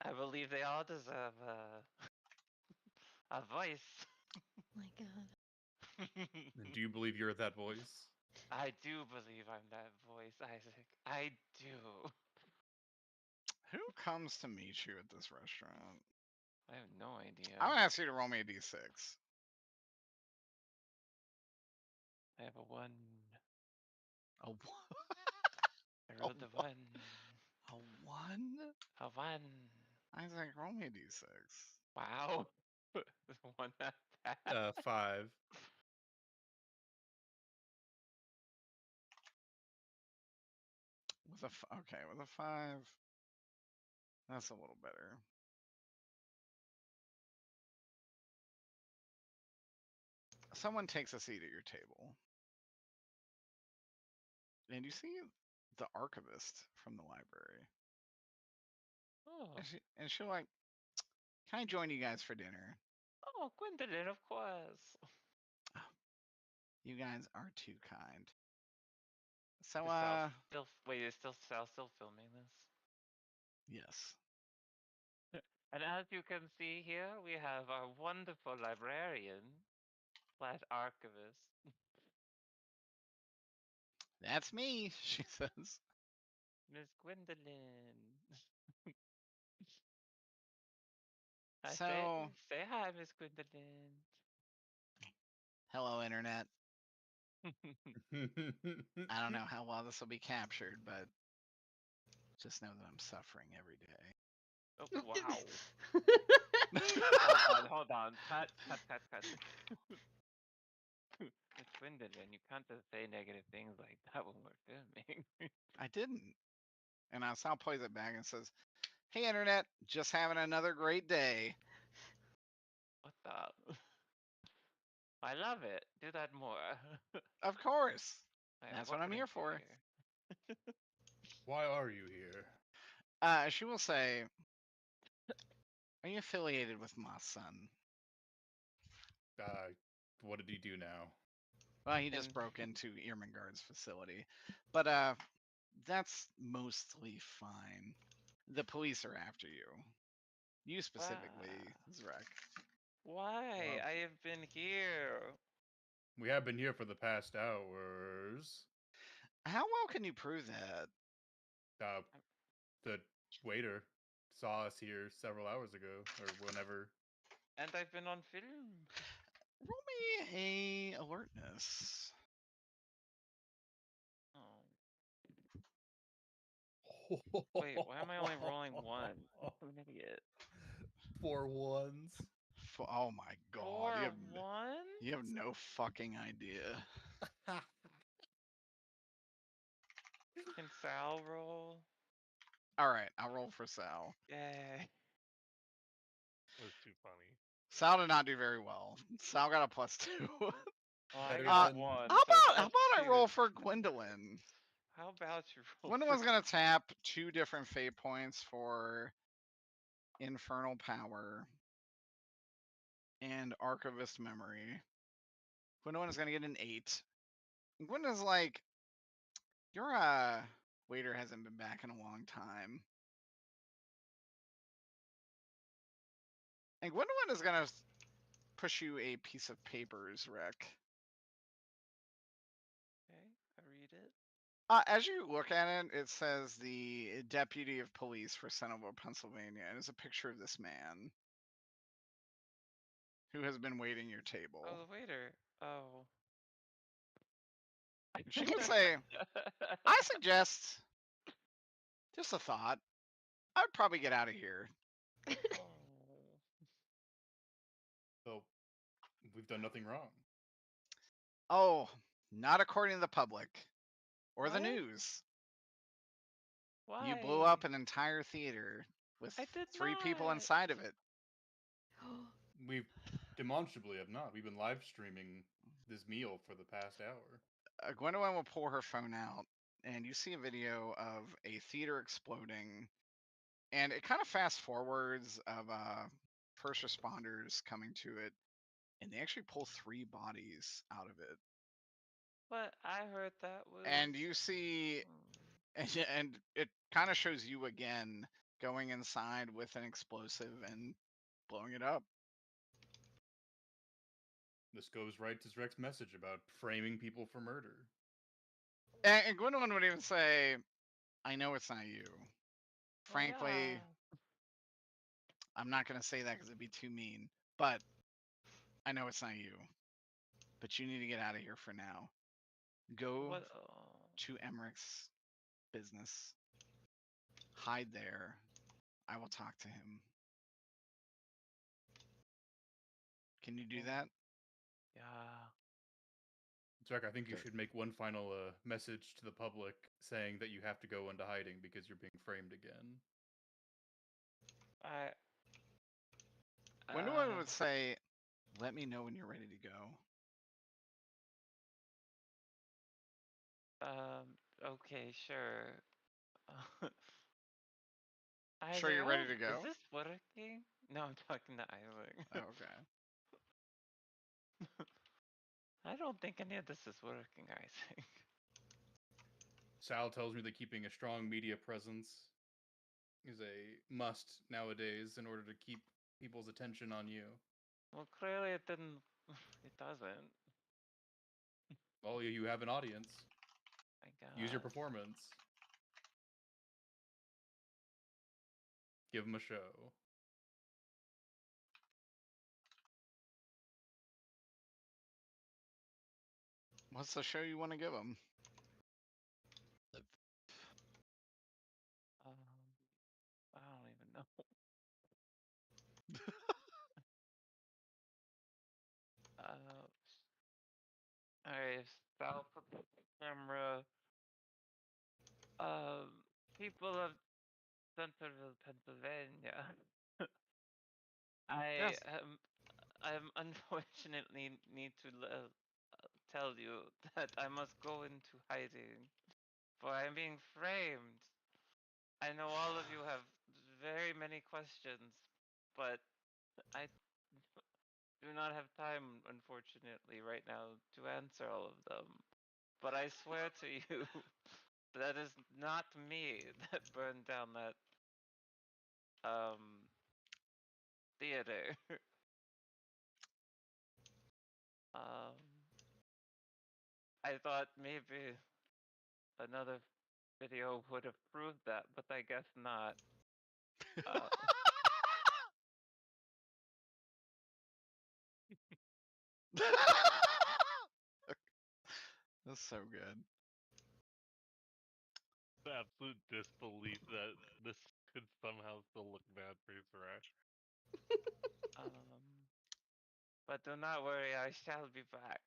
I believe they all deserve a voice. My God. Do you believe you're that voice? I do believe I'm that voice, Isaac. I do. Who comes to meet you at this restaurant? I have no idea. I'm gonna ask you to roll me a d6. I have a 1. A one? I rolled the 1. A one? A 1. Isaac, roll me a d6. Wow. One that bad. 5. With a okay, with a 5, that's a little better. Someone takes a seat at your table, and you see the archivist from the library, Oh. and she'll like, "Can I join you guys for dinner?" Oh, Gwendolyn, of course. You guys are too kind. So, Is Sal still wait, is Sal still filming this? yes. And as you can see here, we have our wonderful librarian / archivist. That's me, she says. Miss Gwendolyn. So, say hi, Miss Gwendolyn. hello, Internet. I don't know how well this will be captured, but just know that I'm suffering every day. Oh, wow. hold on. Cut. Miss Gwendolyn, you can't just say negative things like that when we're filming. I didn't. And now Sal plays it back and says, "Hey, Internet, just having another great day." What the? I love it. Do that more. Of course. Alright, That's what I'm can I here do for. here? Why are you here? She will say, "Are you affiliated with mothson?" What did he do now? Well, he just broke into Irmingard's facility. But that's mostly fine. The police are after you. You specifically, Zrek. Why? Wow. I have been here. We have been here for the past hours. How well can you prove that? The waiter saw us here several hours ago, or whenever. And I've been on film. Roll me a alertness. Oh. Wait, why am I only rolling 1? I'm an idiot. 4 1s. Oh my god. 4 1? You have no fucking idea. Can Sal roll? Alright, I'll roll for Sal. Yay. That was too funny. Sal did not do very well. Sal got a +2. Well, I Better got than- 1. How so about I +2. roll for Gwendolyn? How about you roll? Gwendolyn's gonna tap 2 different fate points for Infernal Power and Archivist Memory. Gwendolyn is gonna get an 8. And Gwendolyn's like, your waiter hasn't been back in a long time. And Gwendolyn is gonna push you a piece of paper, Zrek. Okay, I read it. As you look at it, it says the deputy of police for Centerville, Pennsylvania, and it's a picture of this man who has been waiting your table. Oh, the waiter. Oh. She would say, I suggest, just a thought, I'd probably get out of here. So, we've done nothing wrong. Oh, not according to the public or the What? news. Why? You blew up an entire theater with I did 3 people not. inside of it. We demonstrably have not. We've been live streaming this meal for the past hour. Gwendolyn will pull her phone out, and you see a video of a theater exploding and it kind of fast forwards of first responders coming to it, and they actually pull 3 bodies out of it. But I heard that was. And you see, and it kind of shows you again going inside with an explosive and blowing it up. This goes right to Zrek's message about framing people for murder. And Gwendolyn would even say, I know it's not you. Frankly, Yeah. I'm not going to say that because it'd be too mean, but I know it's not you. But you need to get out of here for now. Go What? to Emmerich's business. Hide there. I will talk to him. Can you do that? Yeah. Zrek, I think you Good. should make one final message to the public saying that you have to go into hiding because you're being framed again. Gwendolyn would say, let me know when you're ready to go. Okay, sure. Sure you're ready to Is go? this working? No, I'm talking to Isaac. Oh, okay. I don't think any of this is working, Isaac. Sal tells me that keeping a strong media presence is a must nowadays in order to keep people's attention on you. Well, clearly it didn't. It doesn't. Well, you have an audience. My God. Use your performance. Give them a show. What's the show you want to give them? I don't even know. Alright, I'll put the camera. People of Centerville, Pennsylvania. Yes. I'm unfortunately need to tell you that I must go into hiding, for I'm being framed. I know all of you have very many questions, but I do not have time, unfortunately, right now to answer all of them. But I swear to you, that is not me that burned down that theater. I thought maybe another video would have proved that, but I guess not. That's so good. The absolute disbelief that this could somehow still look bad for Zrek. But do not worry, I shall be back,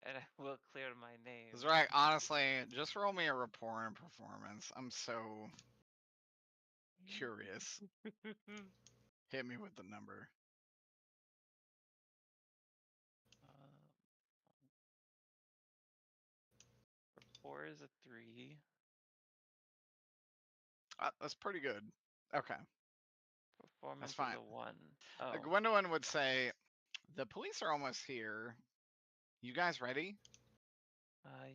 and I will clear my name. That's right. Honestly, just roll me a report on performance. I'm so curious. Hit me with the number. 4 is a 3. That's pretty good. Okay. Performance fine. is a 1. Oh. Gwendolyn would say, the police are almost here. You guys ready?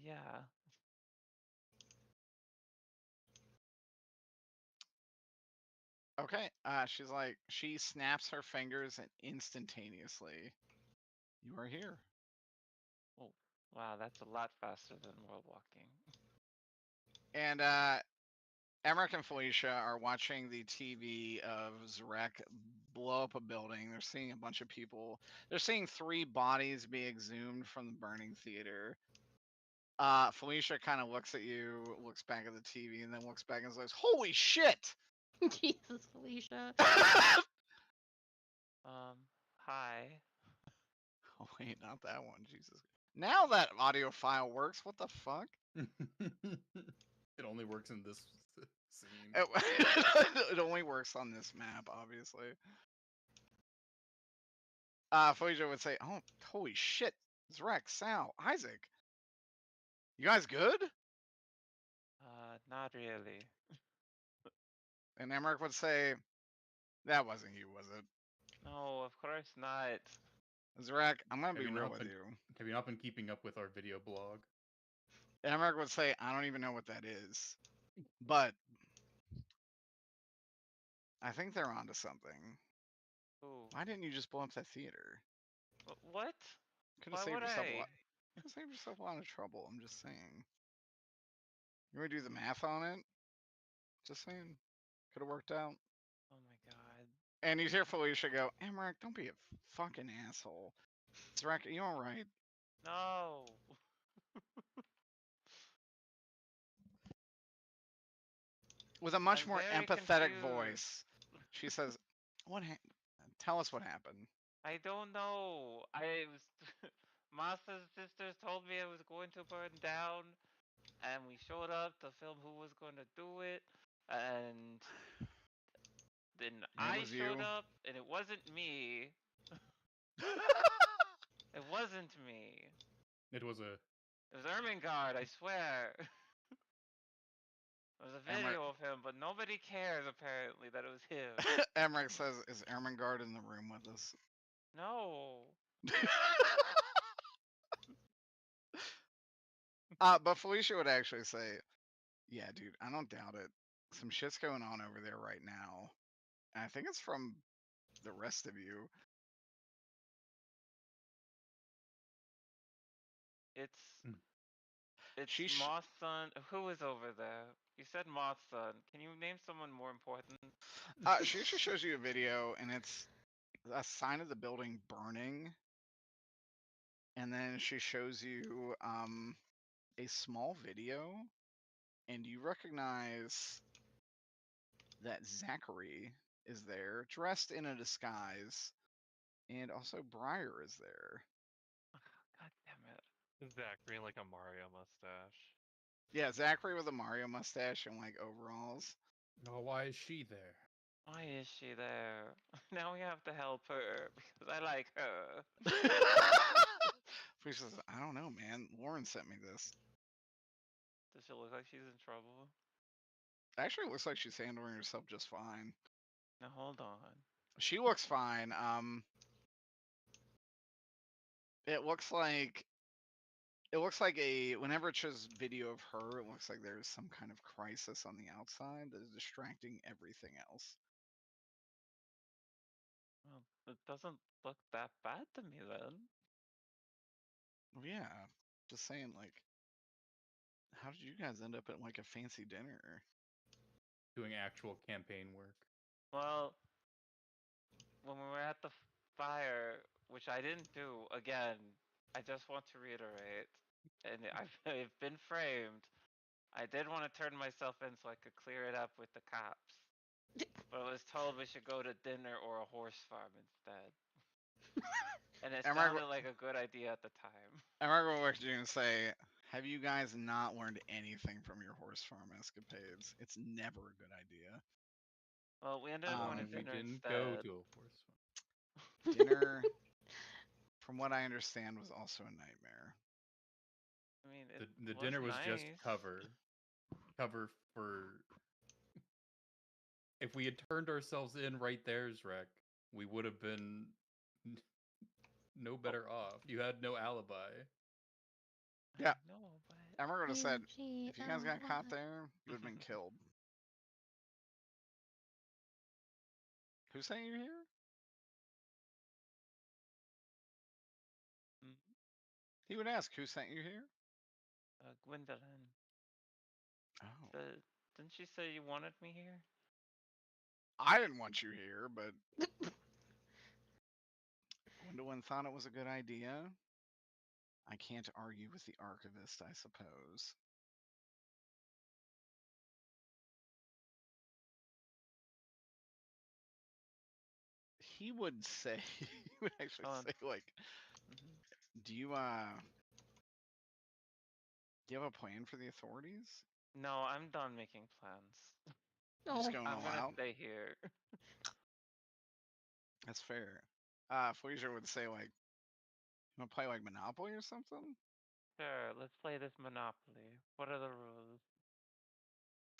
Yeah. Okay. She's like, she snaps her fingers and instantaneously, you are here. Oh, wow, that's a lot faster than world walking. And Emmerich and Felicia are watching the TV of Zrek blow up a building. They're seeing a bunch of people. They're seeing 3 bodies be exhumed from the burning theater. Felicia kind of looks at you, looks back at the TV, and then looks back and says, holy shit! Jesus, Felicia. Hi. Oh, wait, not that one. Jesus. Now that audio file works. What the fuck? It only works in this scene. It only works on this map, obviously. Felicia would say, oh, holy shit. Zrek, Sal, Isaac. You guys good? Not really. And Emmerich would say, "That wasn't you, was it?" No, of course not. Zarek, I'm gonna be Have you real not with been- you. Have you not been keeping up with our video blog? Emmerich would say, "I don't even know what that is," but I think they're onto something. Ooh. Why didn't you just blow up that theater? What? Could have Why saved would yourself I? could have saved yourself a lot of trouble. I'm just saying. You want to do the math on it? Just saying. Could have worked out. Oh my god. And you hear Felicia go, Emmerich, don't be a fucking asshole. Zarek, are you alright? No. With a much I'm more very empathetic confused. voice, she says, tell us what happened. I don't know. I was. Masa's sisters told me it was going to burn down, and we showed up to film who was going to do it, and then And it I was showed you? up, and it wasn't me. It wasn't me. It was It was Ermengarde, I swear. There was a Emmerich- video of him, but nobody cares apparently that it was him. Emmerich says, is Ermengarde in the room with us? No. But Felicia would actually say, yeah, dude, I don't doubt it. Some shit's going on over there right now. And I think it's from the rest of you. It's Mm. it's She sh- mothson. Who is over there? You said mothson. Can you name someone more important? she actually shows you a video, and it's a sign of the building burning. And then she shows you a small video, and you recognize that Zachary is there, dressed in a disguise, and also Briar is there. God damn it. Zachary in like a Mario mustache. Yeah, Zachary with a Mario mustache and like overalls. Oh, why is she there? Why is she there? Now we have to help her because I like her. She says, I don't know, man. Lauren sent me this. Does she look like she's in trouble? Actually, it looks like she's handling herself just fine. Now hold on. She looks fine. It looks like whenever it shows video of her, it looks like there's some kind of crisis on the outside that is distracting everything else. Well, it doesn't look that bad to me then. Well, yeah, just saying, like, how did you guys end up at like a fancy dinner? Doing actual campaign work. Well, when we were at the fire, which I didn't do, again, I just want to reiterate, and I've been framed. I did want to turn myself in so I could clear it up with the cops. But I was told we should go to dinner or a horse farm instead. And it sounded like a good idea at the time. I'm not going to look at you and say, have you guys not learned anything from your horse farm escapades? It's never a good idea. Well, we ended up going to We dinner didn't instead. go to a horse farm. Dinner, from what I understand, was also a nightmare. I mean, The was dinner was nice. just cover for. If we had turned ourselves in right there, Zrek, we would have been no better off. You had no alibi. Yeah. No, but I'm going to said, UG if you guys got caught alibi. there, you would have been killed. Who sent you here? mm, He would ask, who sent you here? Gwendolyn. Oh. Didn't she say you wanted me here? I didn't want you here, but Gwendolyn thought it was a good idea. I can't argue with the archivist, I suppose. He would say, he would actually say, like, Mhm. do you have a plan for the authorities? No, I'm done making plans. You're just Oh, going I'm all gonna out? stay here. That's fair. Fleischer would say, like, you want to play, like, Monopoly or something? Sure, let's play this Monopoly. What are the rules?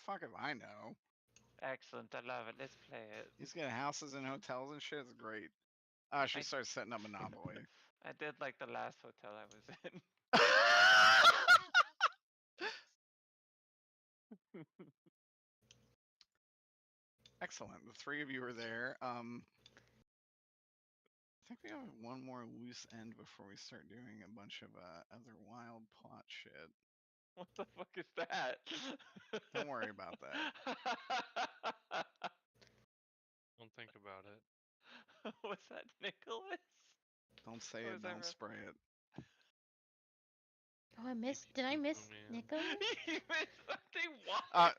Fuck if I know. Excellent. I love it. Let's play it. He's getting houses and hotels and shit. It's great. She I- starts setting up Monopoly. I did like the last hotel I was in. Excellent. The three of you are there. I think we have one more loose end before we start doing a bunch of other wild plot shit. What the fuck is that? Don't worry about that. Don't think about it. Was that Nicholas? Don't say What it. was that Don't for? spray it. Oh, I missed. Did I miss Nicholas? You missed something wild.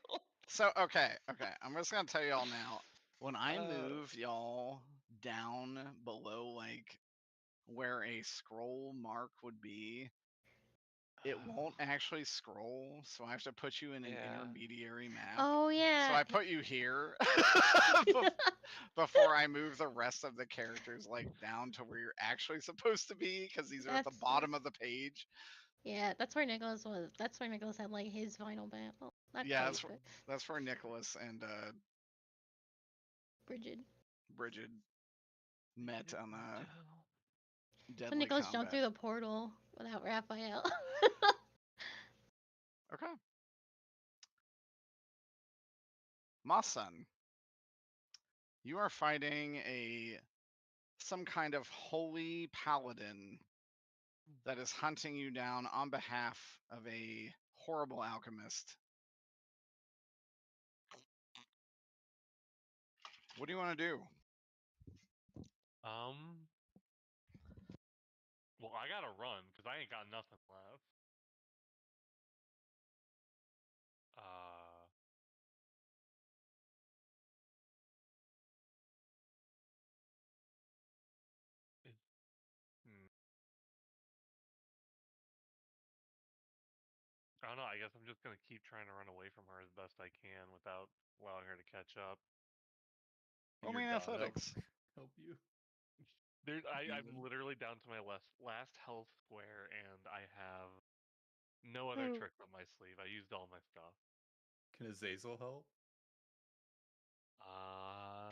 So okay. I'm just gonna tell y'all now. When I Uh. move y'all down below like where a scroll mark would be, it won't actually scroll. So I have to put you in an Yeah. intermediary map. Oh yeah. So I put you here before I move the rest of the characters like down to where you're actually supposed to be, because these are at the That's- bottom of the page. Yeah, that's where Nicholas was. That's where Nicholas had like his final battle. Not Yeah, quite, but that's where Nicholas and Bridget. Bridget met on So Deadly Nicholas Combat. jumped through the portal without Raphael. Okay. mothson, you are fighting some kind of holy paladin that is hunting you down on behalf of a horrible alchemist. What do you want to do? Well, I gotta run because I ain't got nothing left. I don't know. I guess I'm just gonna keep trying to run away from her as best I can without allowing her to catch up. Roll Your me god athletics. help you. I'm literally down to my last health square, and I have no other Oh. tricks up my sleeve. I used all my stuff. Can Azazel help?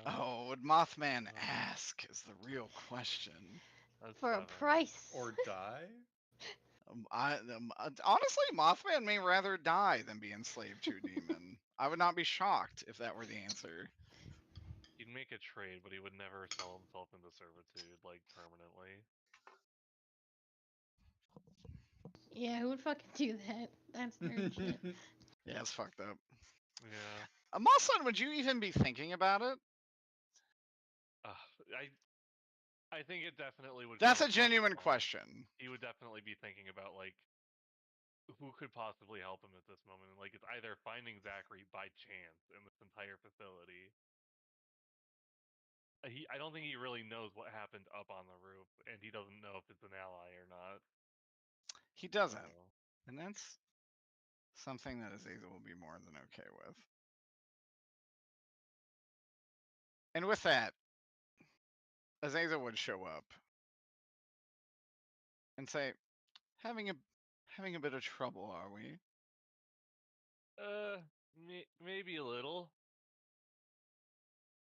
Oh, would Mothman ask is the real question. For a price. Or die? Honestly, Mothman may rather die than be enslaved to a demon. I would not be shocked if that were the answer. He'd make a trade, but he would never sell himself into servitude, like, permanently. Yeah, who would fucking do that? That's nerd shit. Yeah, it's fucked up. Yeah. Mothson, would you even be thinking about it? I think it definitely would. That's come a front and genuine center. question. He would definitely be thinking about, like, who could possibly help him at this moment. Like, it's either finding Zachary by chance in this entire facility. I don't think he really knows what happened up on the roof, and he doesn't know if it's an ally or not. He doesn't. So, And that's something that Azazel will be more than okay with. And with that, Azazel would show up and say, having a bit of trouble, are we? maybe a little.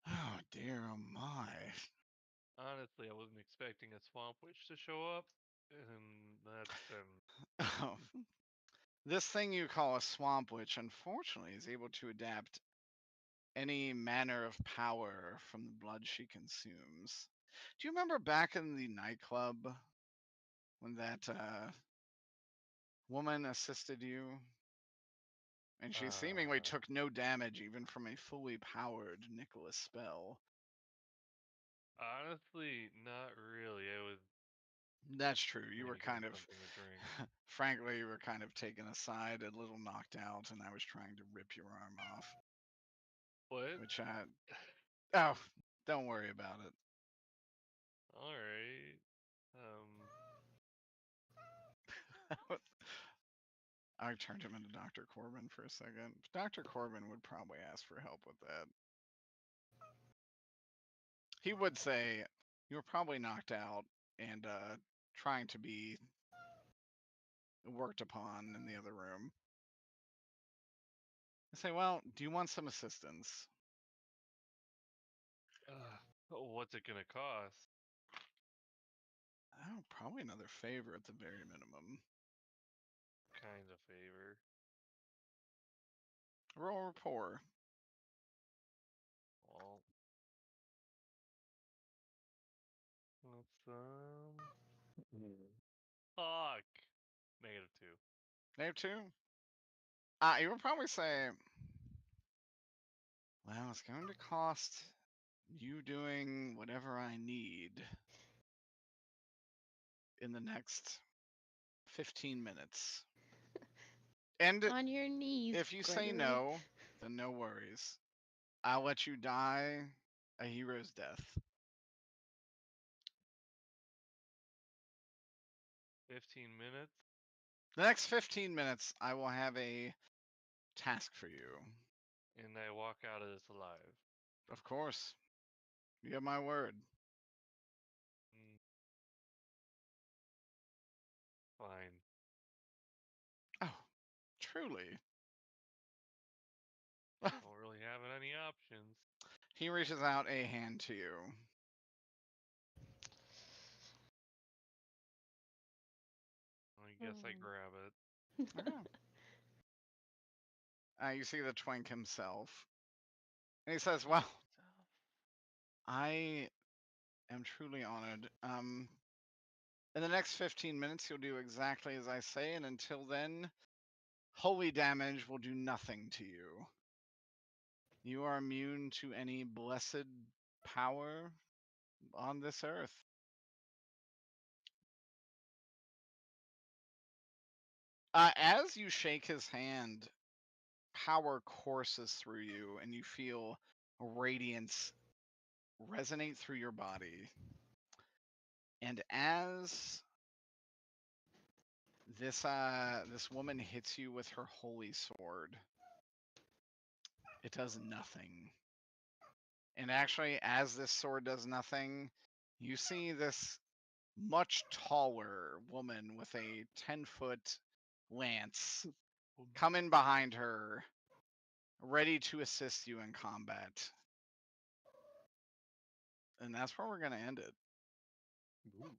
Oh dear, oh my. Honestly, I wasn't expecting a swamp witch to show up, and that's been. Oh. This thing you call a swamp witch, unfortunately, is able to adapt any manner of power from the blood she consumes. Do you remember back in the nightclub when that woman assisted you? And she seemingly took no damage even from a fully powered Nicholas spell. Honestly, not really. It was. That's true. You trying were to get kind of, something to drink. frankly, you were kind of taken aside, a little knocked out, and I was trying to rip your arm off. What? Which oh, don't worry about it. All right. I turned him into Dr. Corbin for a second. Dr. Corbin would probably ask for help with that. He would say, you were probably knocked out and trying to be worked upon in the other room. I say, well, do you want some assistance? What's it gonna cost? Oh, probably another favor at the very minimum. Kind of favor. Roll rapport. Well, let's fuck. -2. -2. You would probably say, well, it's going to cost you doing whatever I need in the next 15 minutes. And On your knees. if you say Gregory. no, then no worries. I'll let you die a hero's death. 15 minutes. The next 15 minutes, I will have a task for you. And I walk out of this alive. Of course. You have my word. Mm. Fine. Oh, truly. Don't really have any options. He reaches out a hand to you. I guess I grab it. You see the twink himself. And he says, well, I am truly honored. In the next 15 minutes, you'll do exactly as I say, and until then, holy damage will do nothing to you. You are immune to any blessed power on this earth. As you shake his hand, power courses through you, and you feel radiance resonate through your body. And as this woman hits you with her holy sword, it does nothing. And actually, as this sword does nothing, you see this much taller woman with a 10-foot lance come in behind her, ready to assist you in combat. And that's where we're going to end it. Ooh.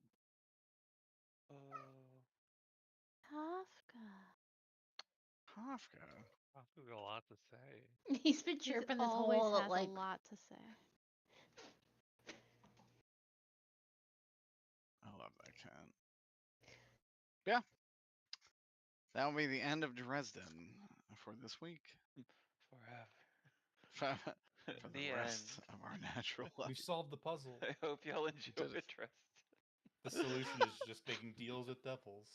Kafka. Kafka. I've got a lot to say. He's been He chirping this always whole has like a lot to say. I love that cat. Yeah. That'll be the end of Dresden for this week. Forever. For the The rest end. of our natural We life. solved the puzzle. I hope y'all enjoyed Did it. Trust. The solution is just making deals with devils.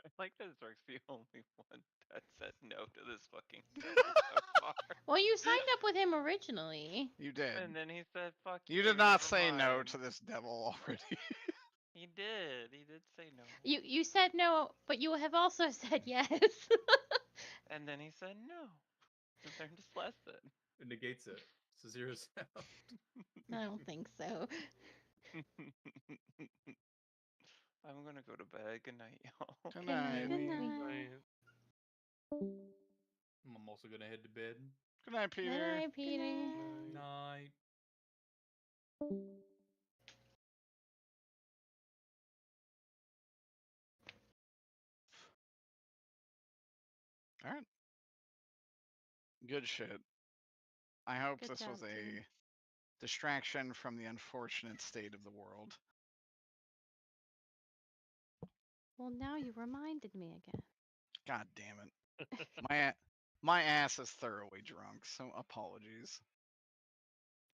I like that Zork's the only one that said no to this fucking devil so far. Well, you signed up with him originally. You did. And then he said, fuck You did not never say no mind. to this devil already. He did. He did say no. You said no, but you have also said yes. And then he said no. He learned his lesson. It negates it. It's a zero sound. I don't think so. I'm gonna go to bed. Good night, y'all. Good Good night. night. Good night. I'm also gonna head to bed. Good night, Good Peter. night, Peter. Night. All right. Good shit. I hope Good this job, was a team. distraction from the unfortunate state of the world. Well, now you reminded me again. God damn it. My ass is thoroughly drunk, so apologies.